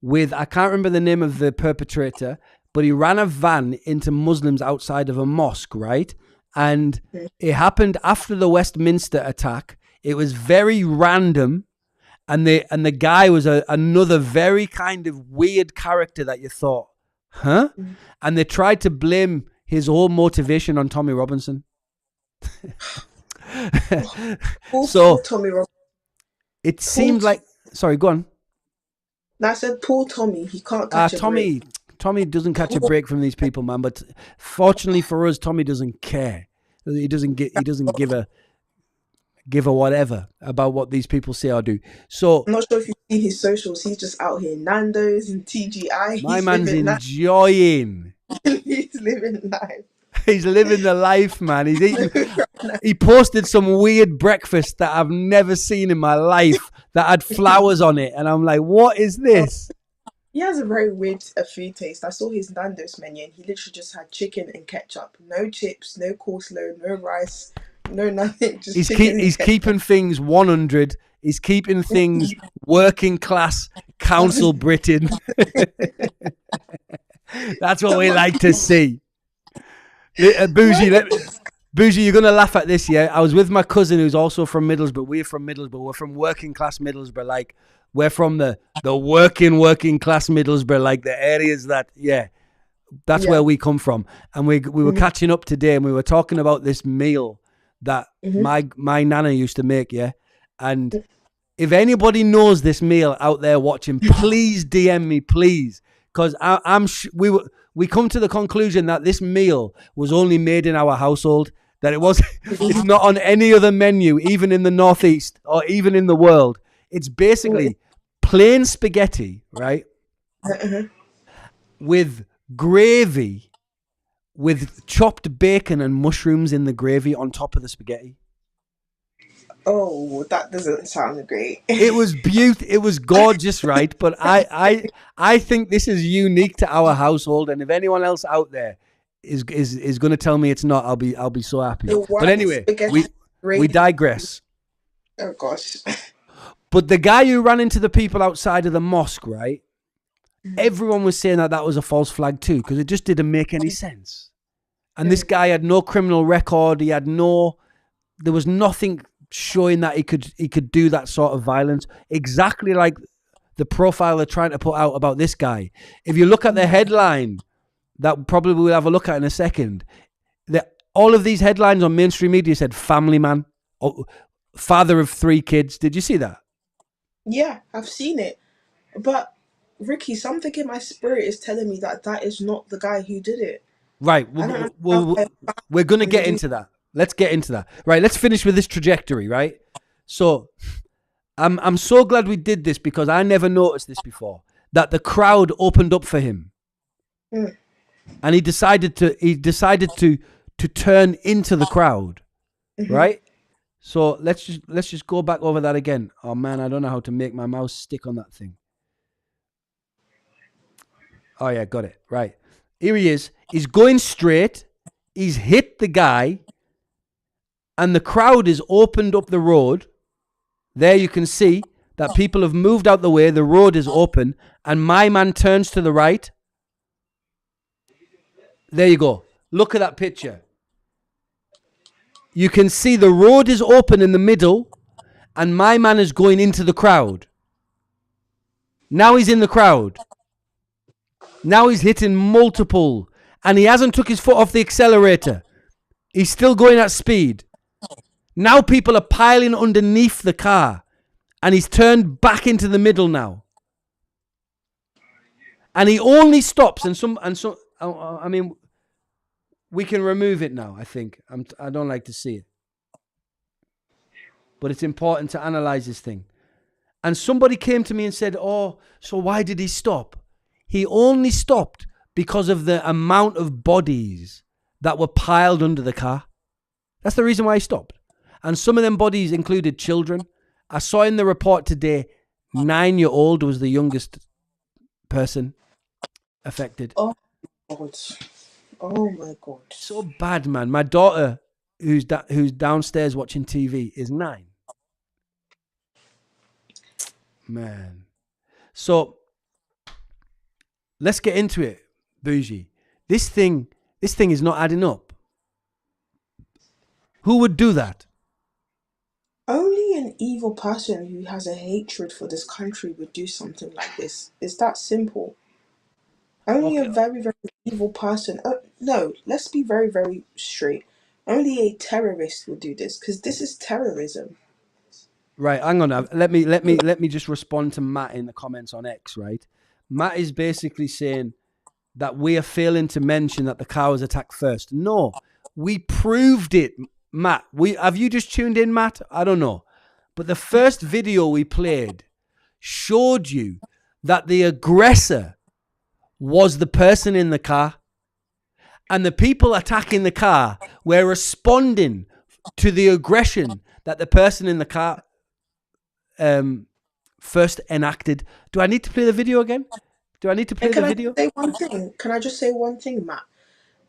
with, I can't remember the name of the perpetrator, but he ran a van into Muslims outside of a mosque, right? And it happened after the Westminster attack. It was very random. And the guy was another very kind of weird character that you thought, huh? And they tried to blame his whole motivation on Tommy Robinson. So Tommy Robinson. It seemed like... Sorry, go on. I said, poor Tommy. He can't catch a break. Tommy doesn't catch a break from these people, man. But fortunately for us, Tommy doesn't care. He doesn't give a whatever about what these people say or do. So I'm not sure if you've seen his socials. He's just out here, Nando's and TGI. My man's enjoying. He's living life. He's living the life, man. He's eating. He posted some weird breakfast that I've never seen in my life that had flowers on it, and I'm like, what is this? He has a very weird food taste. I saw his Nando's menu, and he literally just had chicken and ketchup. No chips, no coleslaw, no rice, no nothing. Just he's keeping things 100. He's keeping things working class council Britain. That's what we like to see. Bougie, you're going to laugh at this, yeah? I was with my cousin who's also from Middlesbrough. We're from Middlesbrough. We're from working class Middlesbrough. Like, we're from the working class Middlesbrough, like the areas that, that's where we come from. And we were catching up today, and we were talking about this meal that my nana used to make, yeah? And if anybody knows this meal out there watching, please DM me, please. Because we come to the conclusion that this meal was only made in our household, that it's not on any other menu, even in the Northeast or even in the world. It's basically plain spaghetti, right? With gravy, with chopped bacon and mushrooms in the gravy on top of the spaghetti. Oh, that doesn't sound great. It was it was gorgeous, right? But I think this is unique to our household, and if anyone else out there is going to tell me it's not, I'll be so happy. But anyway, we digress. Oh gosh. But the guy who ran into the people outside of the mosque, right? Everyone was saying that was a false flag too, because it just didn't make any sense. And this guy had no criminal record. There was nothing showing that he could do that sort of violence, exactly like the profile they're trying to put out about this guy. If you look at the headline, that probably we'll have a look at in a second, all of these headlines on mainstream media said family man, father of 3 kids. Did you see that? Yeah, I've seen it. But Ricky, something in my spirit is telling me that is not the guy who did it. Right. We're going to get into that. Let's get into that. Right, let's finish with this trajectory, right? So, I'm so glad we did this, because I never noticed this before, that the crowd opened up for him. And he decided to turn into the crowd. Right? So, let's just go back over that again. Oh man, I don't know how to make my mouse stick on that thing. Oh yeah, got it. Right. Here he is. He's going straight. He's hit the guy. And the crowd has opened up the road. There you can see that people have moved out the way. The road is open. And my man turns to the right. There you go. Look at that picture. You can see the road is open in the middle. And my man is going into the crowd. Now he's in the crowd. Now he's hitting multiple. And he hasn't took his foot off the accelerator. He's still going at speed. Now people are piling underneath the car, and he's turned back into the middle now. And he only stops, I mean, we can remove it now, I think. I don't like to see it. But it's important to analyze this thing. And somebody came to me and said, oh, so why did he stop? He only stopped because of the amount of bodies that were piled under the car. That's the reason why he stopped. And some of them bodies included children I saw in the report today, 9-year-old was the youngest person affected. Oh God. Oh my God. So bad, man. My daughter, who's downstairs watching TV, is 9. Man. So let's get into it, Bougie. This thing is not adding up. Who would do that? Only an evil person who has a hatred for this country would do something like this. It's that simple. Only a Okay. very, very evil person. No, let's be very, very straight. Only a terrorist would do this because this is terrorism. Right, hang on. Let me just respond to Matt in the comments on X, right? Matt is basically saying that we are failing to mention that the car was attacked first. No, we proved it, Matt. Have you just tuned in, Matt? I don't know. But the first video we played showed you that the aggressor was the person in the car, and the people attacking the car were responding to the aggression that the person in the car first enacted. Do I need to play the video again? Do I need to play the video? Say one thing? Can I just say one thing, Matt?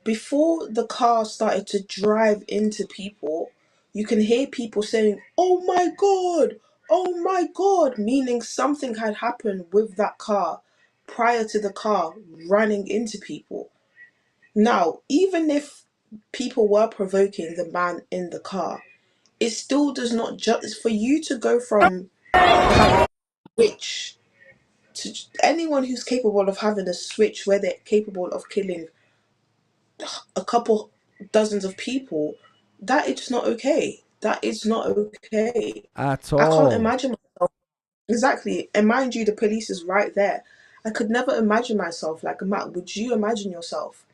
Before the car started to drive into people, you can hear people saying, "Oh my God! Oh my God!" meaning something had happened with that car prior to the car running into people. Now, even if people were provoking the man in the car, it still does not just for you to go from having a switch to anyone who's capable of having a switch where they're capable of killing a couple dozens of people. That is not okay. That is not okay. At I can't all. imagine myself exactly. And mind you, the police is right there. I could never imagine myself like Matt. Would you imagine yourself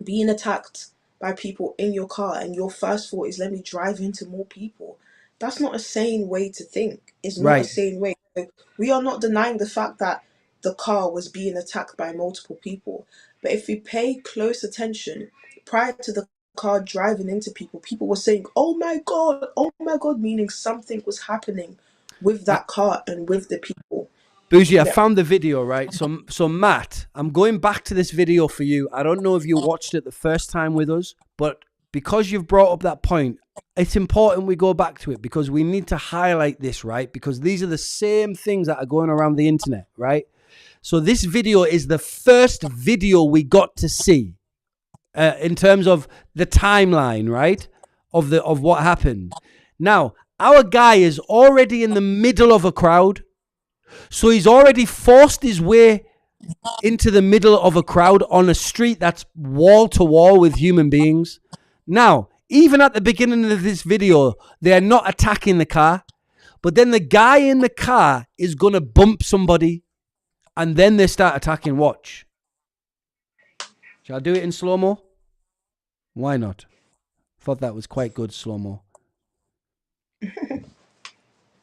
being attacked by people in your car and your first thought is let me drive into more people? That's not a sane way to think. It's not a Right. sane way. So we are not denying the fact that the car was being attacked by multiple people. But if we pay close attention, prior to the car driving into people, people were saying, oh my God, meaning something was happening with that car and with the people. Bougie, I Yeah. found the video, right? So Matt, I'm going back to this video for you. I don't know if you watched it the first time with us, but because you've brought up that point, it's important we go back to it because we need to highlight this, right? Because these are the same things that are going around the internet, right? So this video is the first video we got to see in terms of the timeline, right? Of what happened. Now, our guy is already in the middle of a crowd. So he's already forced his way into the middle of a crowd on a street that's wall to wall with human beings. Now, even at the beginning of this video, they're not attacking the car. But then the guy in the car is going to bump somebody. And then they start attacking. Watch. Shall I do it in slow-mo? Why not? Thought that was quite good slow-mo.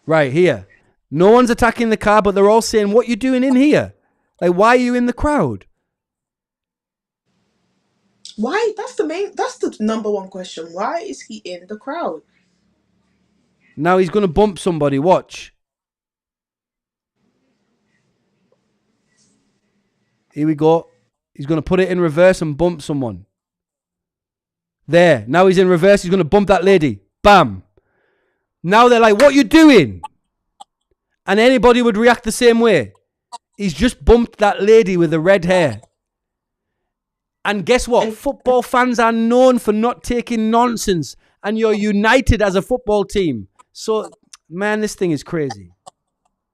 Right here. No one's attacking the car, but they're all saying, what you doing in here? Like, why are you in the crowd? Why? That's the number one question. Why is he in the crowd? Now he's going to bump somebody. Watch. Here we go. He's going to put it in reverse and bump someone. There. Now he's in reverse. He's going to bump that lady. Bam. Now they're like, what you doing? And anybody would react the same way. He's just bumped that lady with the red hair. And guess what? Football fans are known for not taking nonsense. And you're united as a football team. So, man, this thing is crazy.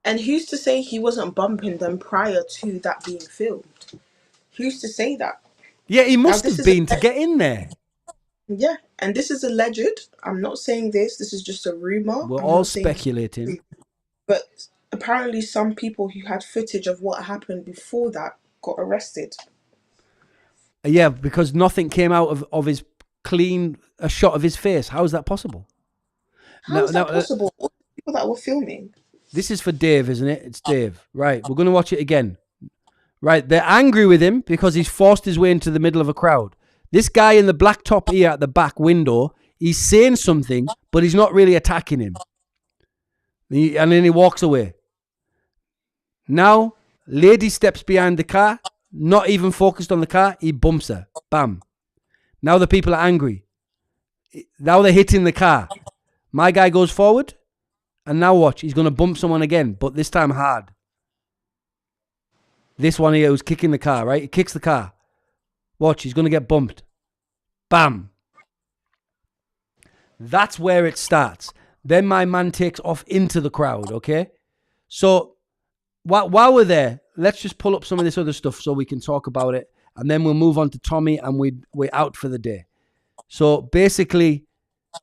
And who's to say he wasn't bumping them prior to that being filmed? Who's to say that? Yeah, he must Now, have been to get in there. Yeah, and this is alleged. I'm not saying this. This is just a rumor. We're I'm all not saying- speculating. But apparently some people who had footage of what happened before that got arrested. Yeah, because nothing came out of his a shot of his face. How is that possible? How is that possible? All the people that were filming. This is for Dave, isn't it? It's Dave. Right, we're going to watch it again. Right, they're angry with him because he's forced his way into the middle of a crowd. This guy in the black top here at the back window, he's saying something, but he's not really attacking him. And then he walks away. Now, lady steps behind the car, not even focused on the car. He bumps her. Bam. Now the people are angry. Now they're hitting the car. My guy goes forward, and now watch. He's going to bump someone again, but this time hard. This one here who's kicking the car, right? He kicks the car. Watch, he's going to get bumped. Bam. That's where it starts. Then my man takes off into the crowd, okay? So while we're there, let's just pull up some of this other stuff so we can talk about it. And then we'll move on to Tommy and we're out for the day. So basically,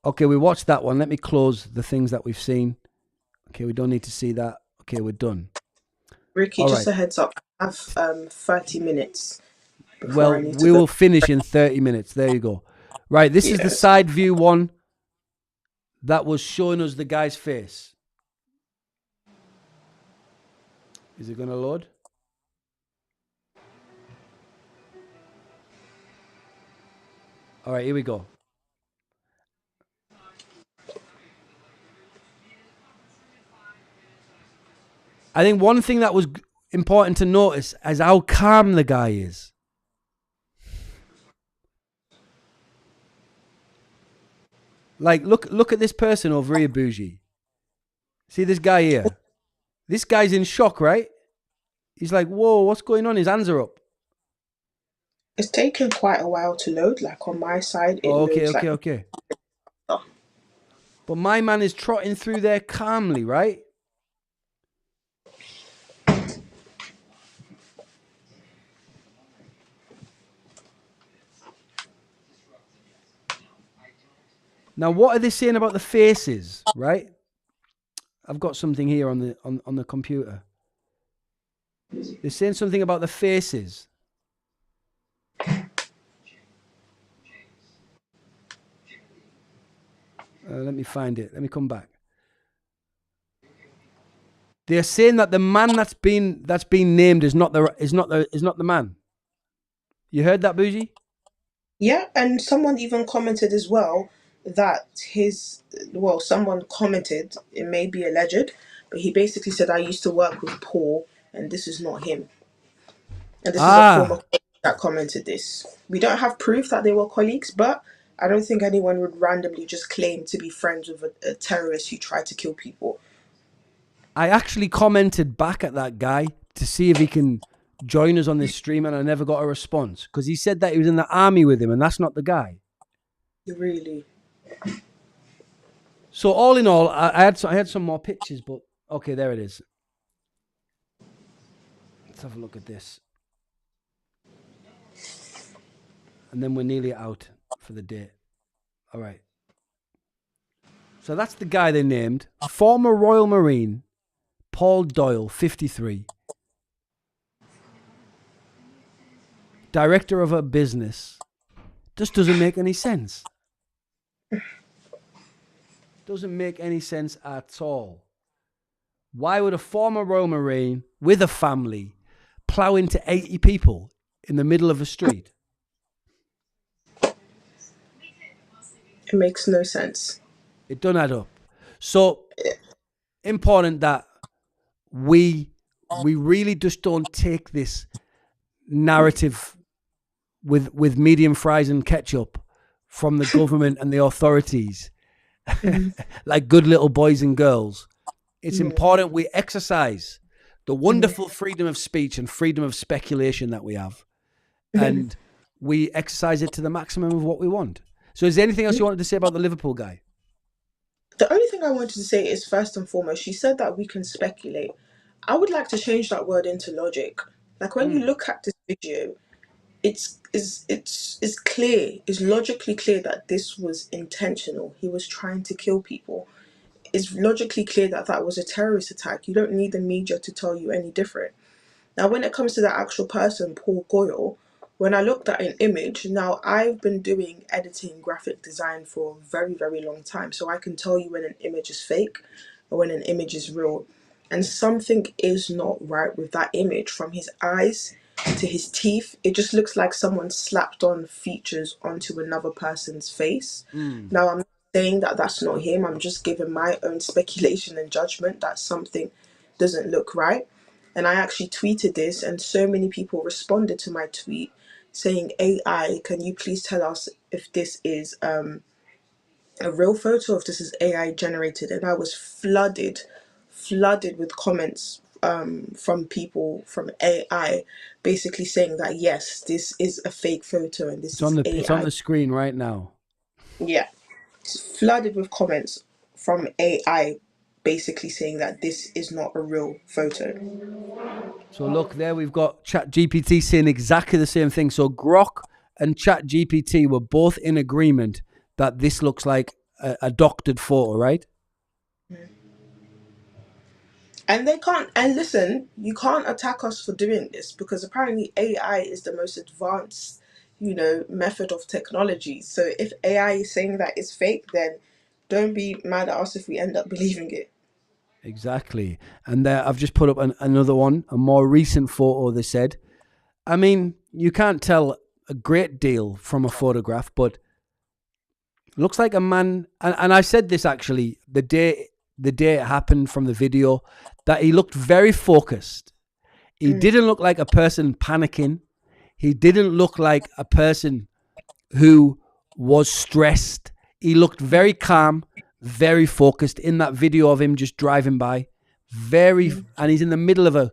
okay, we watched that one. Let me close the things that we've seen. Okay, we don't need to see that. Okay, we're done. Ricky, All just right. a heads up. I have 30 minutes. Well, we will finish in 30 minutes. There you go. Right, this is the side view one that was showing us the guy's face. Is it going to load? All right, here we go. I think one thing that was important to notice is how calm the guy is. Like, look at this person over here, Bougie. See this guy here? This guy's in shock, right? He's like, whoa, what's going on? His hands are up. It's taken quite a while to load. Like on my side, it loads Okay. But my man is trotting through there calmly, right? Now, what are they saying about the faces, right? I've got something here on the computer. They're saying something about the faces. Let me find it. Let me come back. They're saying that the man that's been named is not the man. You heard that, Bougie? Yeah, and someone even commented as well that someone commented, it may be alleged, but he basically said, I used to work with Paul, and this is not him. And this is a former colleague that commented this. We don't have proof that they were colleagues, but I don't think anyone would randomly just claim to be friends with a terrorist who tried to kill people. I actually commented back at that guy to see if he can join us on this stream, and I never got a response because he said that he was in the army with him, and that's not the guy. Really? So all in all, I had some more pictures, but okay, there it is. Let's have a look at this. And then we're nearly out for the day. All right. So that's the guy they named. Former Royal Marine, Paul Doyle, 53. Director of a business. Just doesn't make any sense. Doesn't make any sense at all. Why would a former Royal Marine with a family plow into 80 people in the middle of a street? It makes no sense. It don't add up. So important that we really just don't take this narrative with medium fries and ketchup from the government and the authorities like good little boys and girls. It's important we exercise the wonderful freedom of speech and freedom of speculation that we have, and we exercise it to the maximum of what we want. So is there anything else you wanted to say about the Liverpool guy? The only thing I wanted to say is, first and foremost, she said that we can speculate. I would like to change that word into logic. Like when you look at this video, it's clear, it's logically clear that this was intentional. He was trying to kill people. It's logically clear that that was a terrorist attack. You don't need the media to tell you any different. Now, when it comes to the actual person, Paul Goyle, when I looked at an image, now I've been doing editing graphic design for a very, very long time. So I can tell you when an image is fake or when an image is real. And something is not right with that image. From his eyes to his teeth, it just looks like someone slapped on features onto another person's face. Now, I'm not saying that that's not him. I'm just giving my own speculation and judgment that something doesn't look right. And I actually tweeted this, and so many people responded to my tweet saying, AI, can you please tell us if this is a real photo, if this is AI generated? And I was flooded with comments from people from AI basically saying that yes, this is a fake photo and this is It's on AI. the screen right now. Yeah, it's flooded with comments from AI basically saying that this is not a real photo. So look, there we've got ChatGPT saying exactly the same thing. So Grok and ChatGPT were both in agreement that this looks like a doctored photo, right? And they can't, and listen, you can't attack us for doing this because apparently AI is the most advanced, method of technology. So if AI is saying that it's fake, then don't be mad at us if we end up believing it. Exactly. And there, I've just put up another one, a more recent photo, they said. I mean, you can't tell a great deal from a photograph, but it looks like a man. And I said this actually the day it happened from the video, that he looked very focused. He didn't look like a person panicking. He didn't look like a person who was stressed. He looked very calm, very focused in that video of him just driving by. And he's in the middle of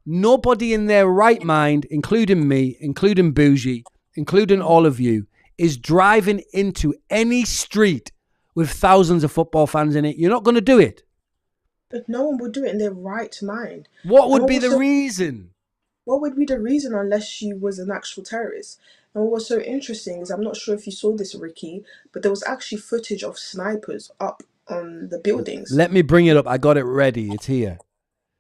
nobody in their right mind, including me, including Bougie, including all of you, is driving into any street with thousands of football fans in it. You're not going to do it. But no one would do it in their right mind. What And would be the reason? what would be the reason unless she was an actual terrorist? And what was so interesting is, I'm not sure if you saw this, Ricky, but there was actually footage of snipers up on the buildings. Let me bring it up. I got it ready. It's here.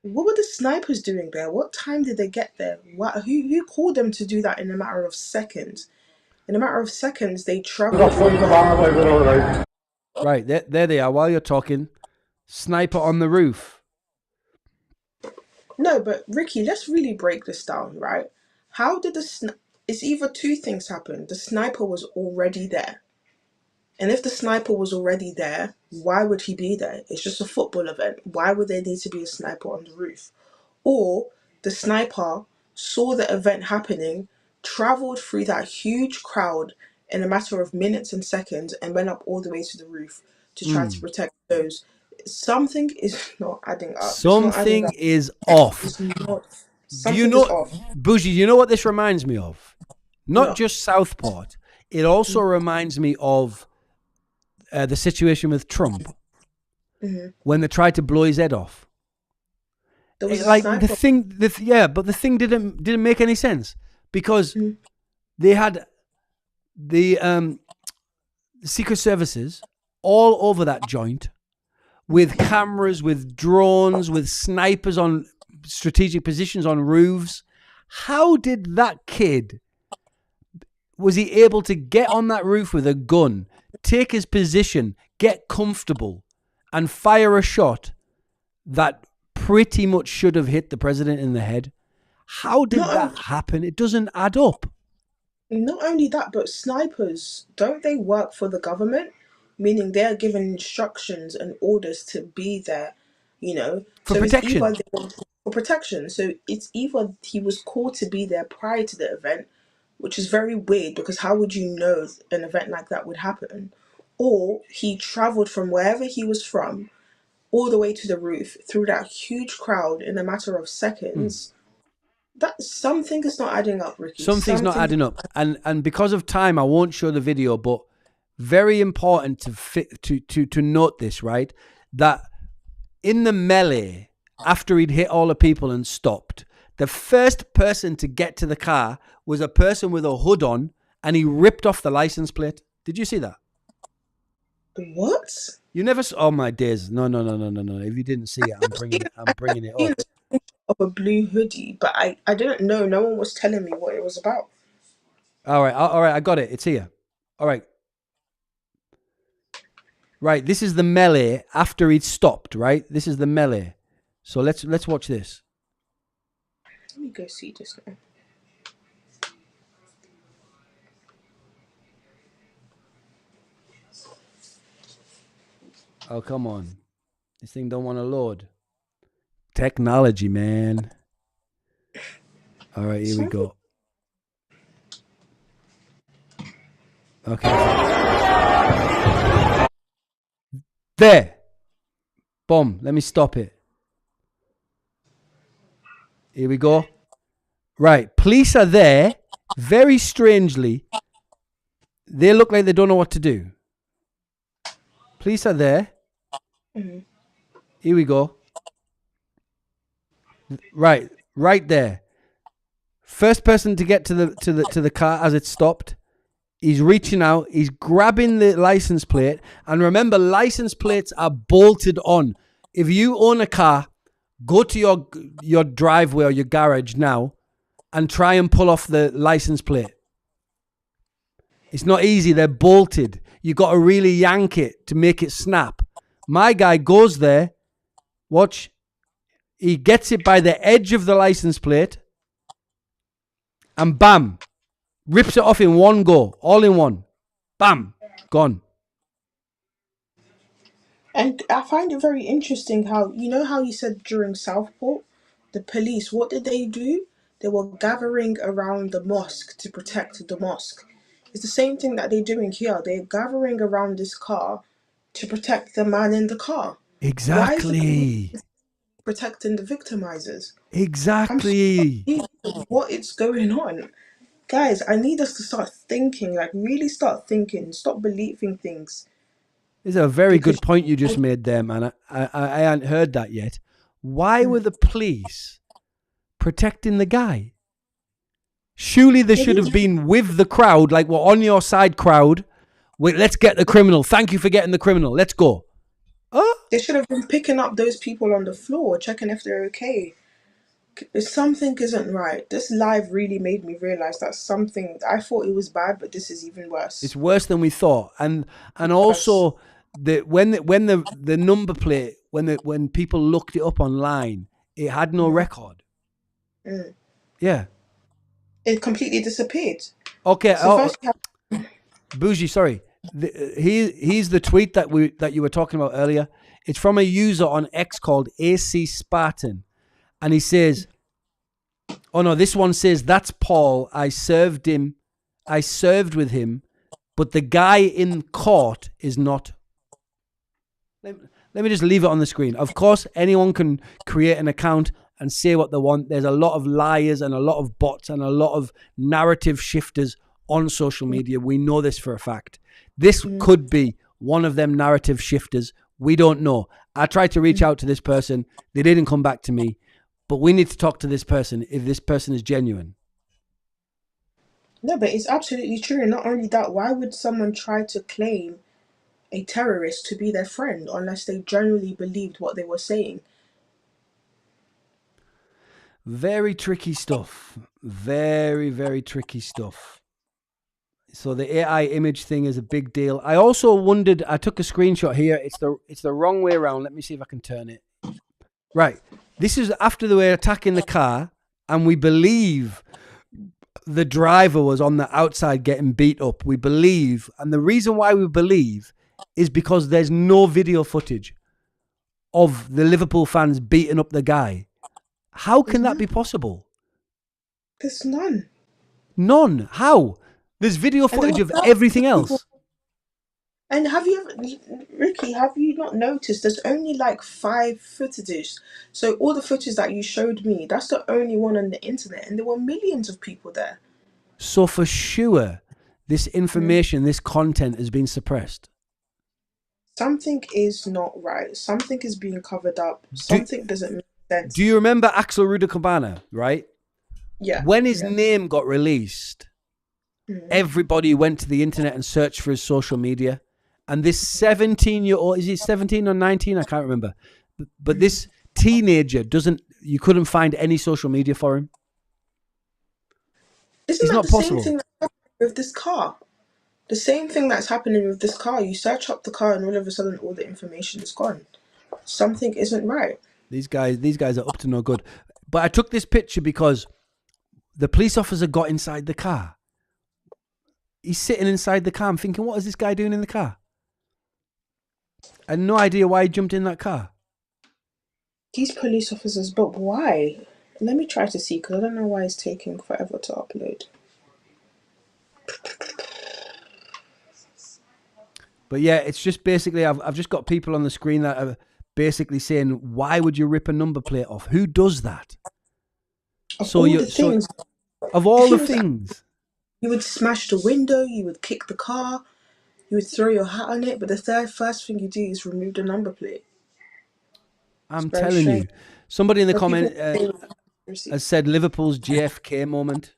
What were the snipers doing there? What time did they get there? Who called them to do that in a matter of seconds? In a matter of seconds, they traveled. Right, there they are. While you're talking, sniper on the roof. No, but Ricky, let's really break this down, right? How did it's either two things happen. The sniper was already there. And if the sniper was already there, why would he be there? It's just a football event. Why would there need to be a sniper on the roof? Or the sniper saw the event happening, traveled through that huge crowd in a matter of minutes and seconds, and went up all the way to the roof to try to protect those. Something is not adding up. It's not adding Something up. is off. It's not. Do you Something is know, off. Bougie, do you know what this reminds me of? Not No. just Southport. It also reminds me of the situation with Trump when they tried to blow his head off. There was a Like sniper. but the thing didn't make any sense because they had the Secret Services all over that joint with cameras, with drones, with snipers on strategic positions on roofs. How did that kid, was he able to get on that roof with a gun, take his position, get comfortable, and fire a shot that pretty much should have hit the president in the head? How did that happen? It doesn't add up. Not only that, but snipers, don't they work for the government? Meaning they're given instructions and orders to be there, For So it's protection. either for protection. So it's either he was called to be there prior to the event, which is very weird because how would you know an event like that would happen? Or he traveled from wherever he was from all the way to the roof through that huge crowd in a matter of seconds. That something is not adding up, Ricky. Something's not adding up. And because of time, I won't show the video, but very important to note this, right? That in the melee, after he'd hit all the people and stopped, the first person to get to the car was a person with a hood on, and he ripped off the license plate. Did you see that? What? You never saw? Oh my days! No. If you didn't see it, I'm bringing it up. Of a blue hoodie, but I didn't know. No one was telling me what it was about. All right. I got it. It's here. All right. Right. This is the melee after he'd stopped. Right. This is the melee. So let's watch this. Let me go see this now. Oh, come on. This thing don't want to load. Technology, man. All right, here we go. Okay. There. Boom. Let me stop it. Here we go. Right. Police are there. Very strangely, they look like they don't know what to do. Police are there. Mm-hmm. Here we go. Right there. First person to get to the car as it stopped. He's reaching out. He's grabbing the license plate. And remember, license plates are bolted on. If you own a car, go to your driveway or your garage now and try and pull off the license plate. It's not easy. They're bolted. You got to really yank it to make it snap. My guy goes there. Watch. He gets it by the edge of the license plate. And bam. Rips it off in one go. All in one. Bam. Gone. And I find it very interesting how, you know how you said during Southport, the police, what did they do? They were gathering around the mosque to protect the mosque. It's the same thing that they're doing here. They're gathering around this car to protect the man in the car. Why is the police Exactly. protecting the victimizers? I'm so Exactly. confused with what is going on. Guys, I need us to start thinking, like really start thinking, stop believing things. This is a very Because good point you just made there, man. I hadn't heard that yet. Why were the police protecting the guy? Surely they should have been with the crowd, like we're on your side, crowd. Wait, let's get the criminal. Thank you for getting the criminal. Let's go. they should have been picking up those people on the floor, checking if they're okay. If something isn't right, this live really made me realize that something, I thought it was bad, but this is even worse. It's worse than we thought, and Yes. also when the number plate when people looked it up online, it had no record. Mm. Yeah. It completely disappeared. Okay. So first you have, Bougie, sorry. Here's the tweet that you were talking about earlier. It's from a user on X called AC Spartan, and he says, "Oh no, this one says that's Paul. I served with him, but the guy in court is not." Let me just leave it on the screen. Of course, anyone can create an account and say what they want. There's a lot of liars and a lot of bots and a lot of narrative shifters on social media. We know this for a fact. This could be one of them narrative shifters. We don't know. I tried to reach out to this person. They didn't come back to me. But we need to talk to this person if this person is genuine. no, but it's absolutely true. And not only that, why would someone try to claim a terrorist to be their friend unless they genuinely believed what they were saying? Very tricky stuff. Very, very tricky stuff. So the AI image thing is a big deal. I also wondered, I took a screenshot here. It's the wrong way around. Let me see if I can turn it. Right. This is after they were attacking the car, and we believe the driver was on the outside getting beat up. We believe. And the reason why we believe is because there's no video footage of the Liverpool fans beating up the guy. How can that be possible? There's none. None. How? There's video footage of everything else. And have you ever, Ricky, have you not noticed there's only like 5 footages? So all the footage that you showed me, that's the only one on the internet, and there were millions of people there. So for sure, this information, this content has been suppressed. Something is not right. Something is being covered up. Something doesn't make sense. Do you remember Axel Rudakabana, right? Yeah. When his name got released, everybody went to the internet and searched for his social media. And this 17-year-old, is he 17 or 19? I can't remember. But this teenager you couldn't find any social media for him. Isn't It's that not the possible. same thing that's happening with this car? The same thing that's happening with this car. You search up the car and all of a sudden all the information is gone. Something isn't right. These guys are up to no good. But I took this picture because the police officer got inside the car. He's sitting inside the car. I'm thinking, what is this guy doing in the car? I had no idea why he jumped in that car. These police officers, but why? Let me try to see, because I don't know why it's taking forever to upload. But yeah, it's just basically, I've just got people on the screen that are basically saying, why would you rip a number plate off? Who does that? Of all the things, of all the things. You would smash the window, you would kick the car, you would throw your hat on it, but the first thing you do is remove the number plate. I'm telling strange. you. Somebody in the But comment people has said Liverpool's JFK moment.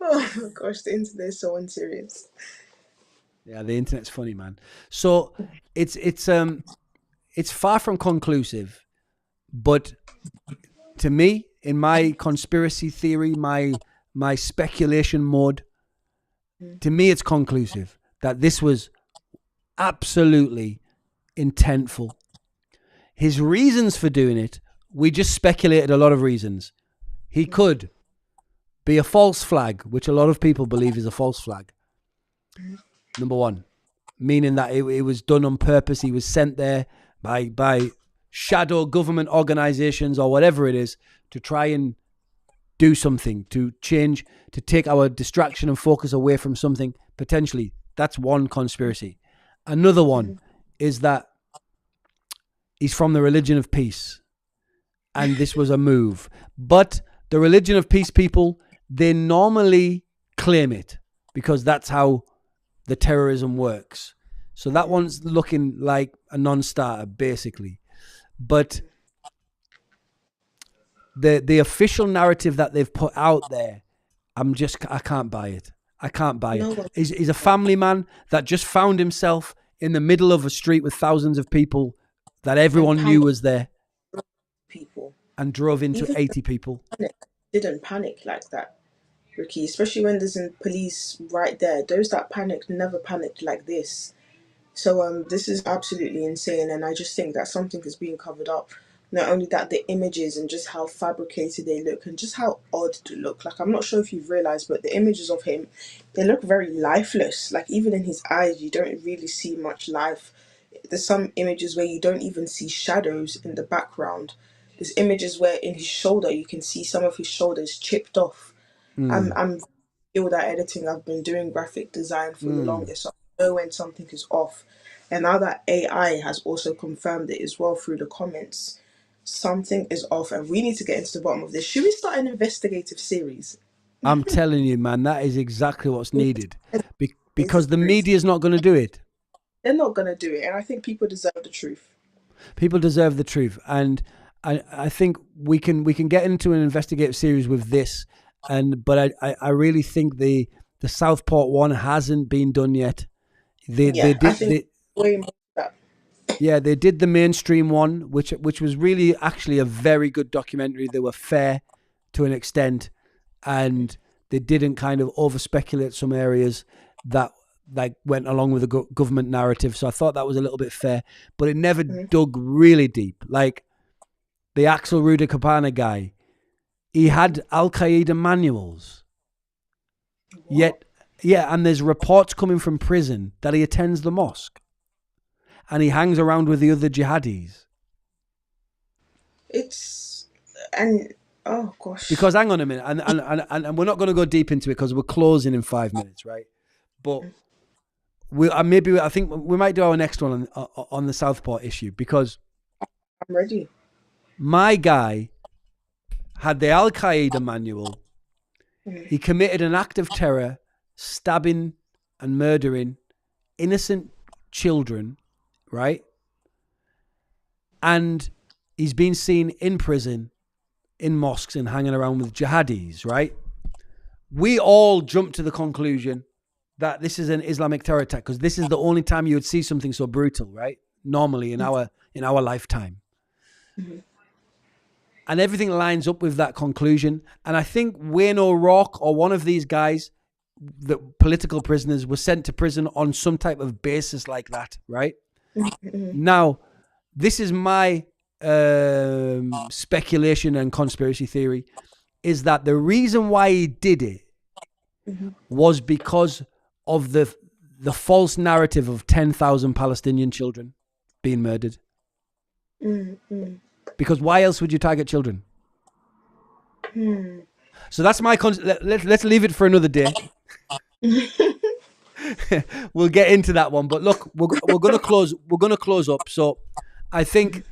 Oh my gosh, the internet is so unserious. Yeah, the internet's funny, man. So it's far from conclusive, but to me, in my conspiracy theory, my speculation mode, to me it's conclusive that this was absolutely intentful. His reasons for doing it, we just speculated a lot of reasons. He could be a false flag, which a lot of people believe is a false flag. Number one, meaning that it was done on purpose. He was sent there by shadow government organizations or whatever it is to try and do something, to change, to take our distraction and focus away from something, potentially. That's one conspiracy. Another one is that he's from the religion of peace and this was a move. But the religion of peace people, they normally claim it because that's how the terrorism works. So that one's looking like a non-starter, basically. But the official narrative that they've put out there, I can't buy it. I can't buy it. He's a family man that just found himself in the middle of a street with thousands of people that everyone knew was there. People. And drove into 80 people. Didn't panic like that, Ricky, especially when there's police right there. Those that panicked never panicked like this. So this is absolutely insane, and I just think that something is being covered up. Not only that, the images and just how fabricated they look and just how odd they look. Like, I'm not sure if you've realized, but the images of him, they look very lifeless. Like, even in his eyes, you don't really see much life. There's some images where you don't even see shadows in the background. There's images where in his shoulder, you can see some of his shoulders chipped off. I'm skilled at editing. I've been doing graphic design for the longest. So I know when something is off. And now that AI has also confirmed it as well through the comments, something is off and we need to get into the bottom of this. Should we start an investigative series? I'm telling you, man, that is exactly what's needed. Because the media is not going to do it. They're not going to do it. And I think people deserve the truth. People deserve the truth. And I think we can get into an investigative series with this. But I really think the Southport one hasn't been done yet. They did the mainstream one, which was really actually a very good documentary. They were fair to an extent, and they didn't kind of over speculate some areas that like went along with the government narrative. So I thought that was a little bit fair, but it never dug really deep. Like the Axel Rudikapana guy, he had Al Qaeda manuals. Yet, and there's reports coming from prison that he attends the mosque. And he hangs around with the other jihadis. Oh gosh. Because hang on a minute, and we're not going to go deep into it because we're closing in 5 minutes, right? But I think we might do our next one on the Southport issue because I'm ready. My guy had the Al Qaeda manual. He committed an act of terror, stabbing and murdering innocent children. Right? And he's been seen in prison, in mosques and hanging around with jihadis, right? We all jumped to the conclusion that this is an Islamic terror attack because this is the only time you would see something so brutal, right? Normally in our lifetime. Mm-hmm. And everything lines up with that conclusion. And I think Wayne O'Rourke or one of these guys, the political prisoners, were sent to prison on some type of basis like that, right? Now, this is my speculation and conspiracy theory, is that the reason why he did it was because of the false narrative of 10,000 Palestinian children being murdered. Because why else would you target children? So that's my let's leave it for another day. We'll get into that one, but look, we're going to close up. So I think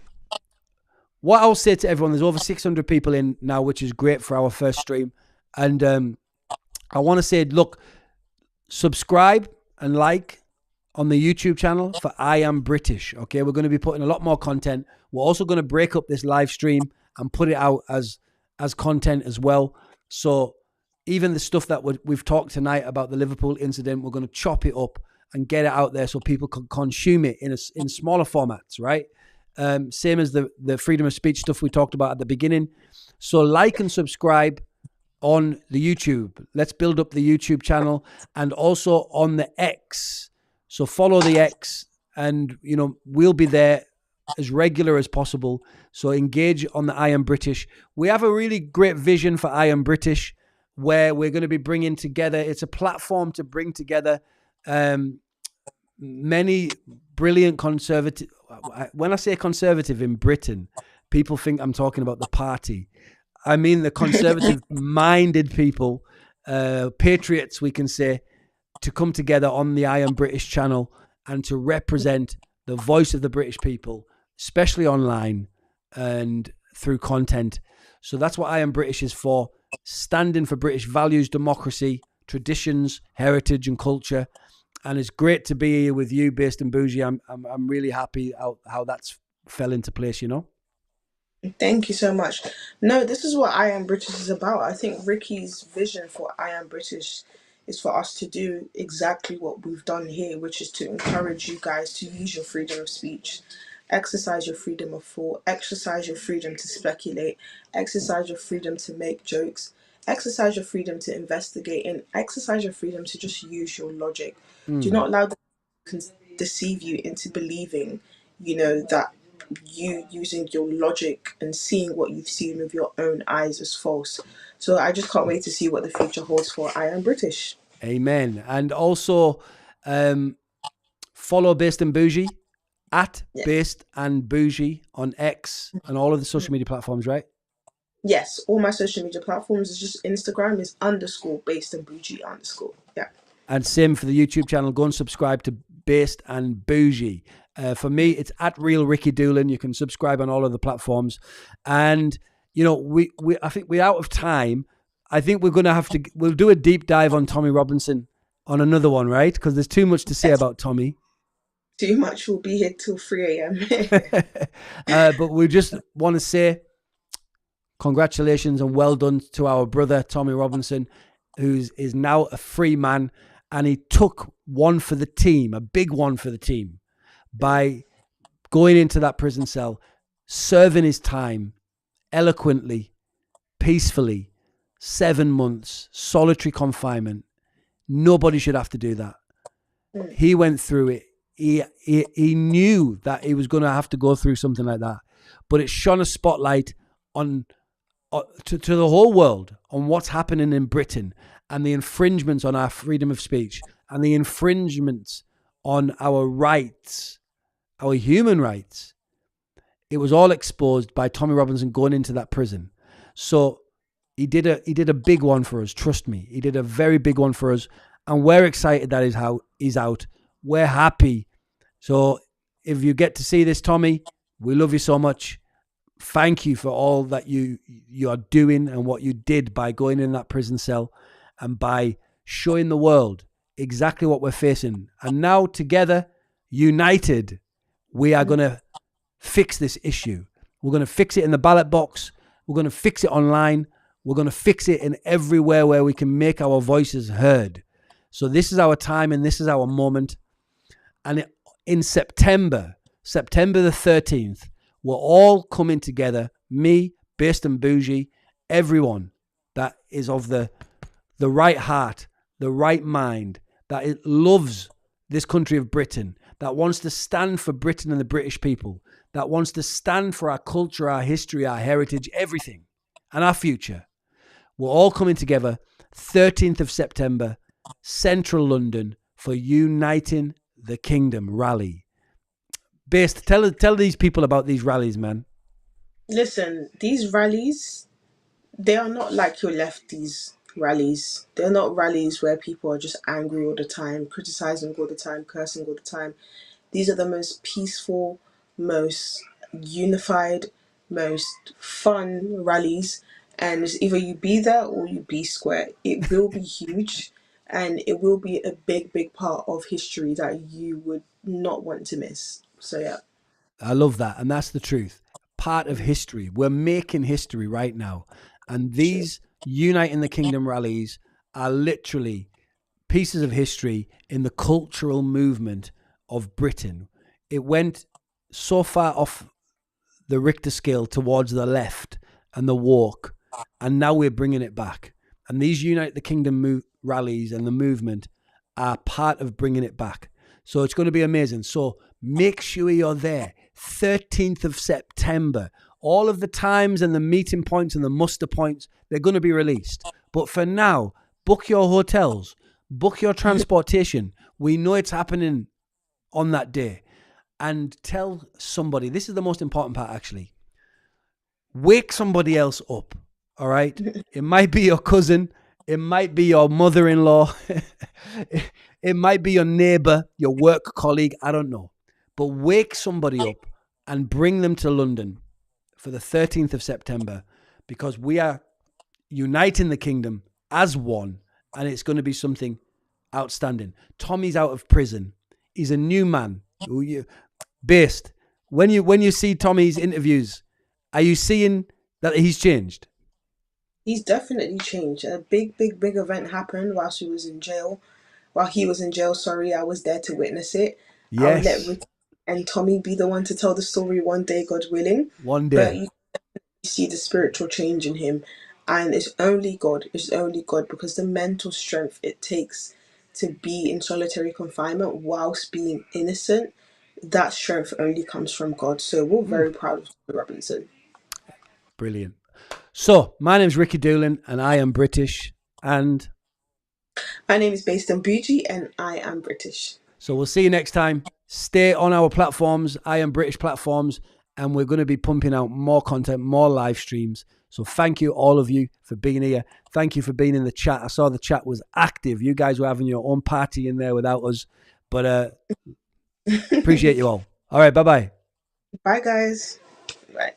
what I'll say to everyone, there's over 600 people in now, which is great for our first stream. And I want to say, look, subscribe and like on the YouTube channel for I Am British. Okay, we're going to be putting a lot more content. We're also going to break up this live stream and put it out as content as well. So even the stuff that we've talked tonight about the Liverpool incident, we're going to chop it up and get it out there so people can consume it in smaller formats, right? Same as the freedom of speech stuff we talked about at the beginning. So like and subscribe on the YouTube. Let's build up the YouTube channel, and also on the X. So follow the X, and we'll be there as regular as possible. So engage on the I Am British. We have a really great vision for I Am British, where we're going to be bringing together. It's a platform to bring together many brilliant conservative. When I say conservative in Britain, people think I'm talking about the party. I mean the conservative-minded people, patriots, we can say, to come together on the I Am British channel and to represent the voice of the British people, especially online and through content. So that's what I Am British is for, standing for British values, democracy, traditions, heritage and culture. And it's great to be here with you, Based and Bougie. I'm really happy how that's fell into place, Thank you so much. No, this is what I Am British is about. I think Ricky's vision for I Am British is for us to do exactly what we've done here, which is to encourage you guys to use your freedom of speech, exercise your freedom of thought, exercise your freedom to speculate, exercise your freedom to make jokes, exercise your freedom to investigate, and exercise your freedom to just use your logic. Do not allow them to deceive you into believing, that you using your logic and seeing what you've seen with your own eyes is false. So I just can't wait to see what the future holds for I Am British. Amen. And also follow Based and Bougie at Based and Bougie on X and all of the social media platforms, right? Yes, all my social media platforms is just Instagram is _Based and Bougie _ Yeah. And same for the YouTube channel. Go and subscribe to Based and Bougie. For me, it's at Real Ricky Doolan. You can subscribe on all of the platforms. And, I think we're out of time. I think we're going to we'll do a deep dive on Tommy Robinson on another one, right? Because there's too much to say about Tommy. Too much. We'll be here till 3 a.m. But we just want to say congratulations and well done to our brother, Tommy Robinson, who is now a free man. And he took one for the team, a big one for the team, by going into that prison cell, serving his time eloquently, peacefully, 7 months, solitary confinement. Nobody should have to do that. He went through it. He knew that he was going to have to go through something like that, but it shone a spotlight on to the whole world on what's happening in Britain and the infringements on our freedom of speech and the infringements on our rights, our human rights. It was all exposed by Tommy Robinson going into that prison. So he did a big one for us. Trust me, he did a very big one for us, and we're excited that he's out. We're happy. So if you get to see this, Tommy, we love you so much. Thank you for all that you are doing and what you did by going in that prison cell and by showing the world exactly what we're facing. And now together, united, we are going to fix this issue. We're going to fix it in the ballot box. We're going to fix it online. We're going to fix it in everywhere where we can make our voices heard. So this is our time and this is our moment. And in September the 13th, we're all coming together, me, Based and Bougie, everyone that is of the right heart, the right mind, that it loves this country of Britain, that wants to stand for Britain and the British people, that wants to stand for our culture, our history, our heritage, everything, and our future. We're all coming together 13th of September, Central London, for Uniting the Kingdom rally. Based, tell these people about these rallies, man. Listen, these rallies, they are not like your lefties rallies. They're not rallies where people are just angry all the time, criticizing all the time, cursing all the time. These are the most peaceful, most unified, most fun rallies. And it's either you be there or you be square. It will be huge, and it will be a big, big part of history that you would not want to miss. So, yeah. I love that. And that's the truth. Part of history. We're making history right now. And these Uniting the Kingdom rallies are literally pieces of history in the cultural movement of Britain. It went so far off the Richter scale towards the left and the walk, and now we're bringing it back. And these Unite the Kingdom rallies and the movement are part of bringing it back. So it's going to be amazing. So make sure you're there. 13th of September. All of the times and the meeting points and the muster points, they're going to be released. But for now, book your hotels, book your transportation. We know it's happening on that day. And tell somebody, this is the most important part actually, wake somebody else up, all right? It might be your cousin, it might be your mother-in-law, it might be your neighbor, your work colleague, I don't know. But wake somebody up and bring them to London for the 13th of September, because we are uniting the kingdom as one, and it's going to be something outstanding. Tommy's out of prison. He's a new man. Based, when you see Tommy's interviews, are you seeing that he's changed? He's definitely changed. A big, big, big event happened whilst he was in jail. While he was in jail, sorry, I was there to witness it. I'll let Yes. Rick and Tommy be the one to tell the story one day, God willing. One But day. you see the spiritual change in him. And it's only God. It's only God, because the mental strength it takes to be in solitary confinement whilst being innocent, that strength only comes from God. So we're very proud of Tommy Robinson. Brilliant. So, my name's Ricky Doolin, and I am British. And My name is Based on Bougie, and I am British. so we'll see you next time. Stay on our platforms, I Am British platforms, and we're going to be pumping out more content, more live streams. So thank you, all of you, for being here. Thank you for being in the chat. I saw the chat was active. You guys were having your own party in there without us. But appreciate you all. All right, bye-bye. Bye, guys. Bye.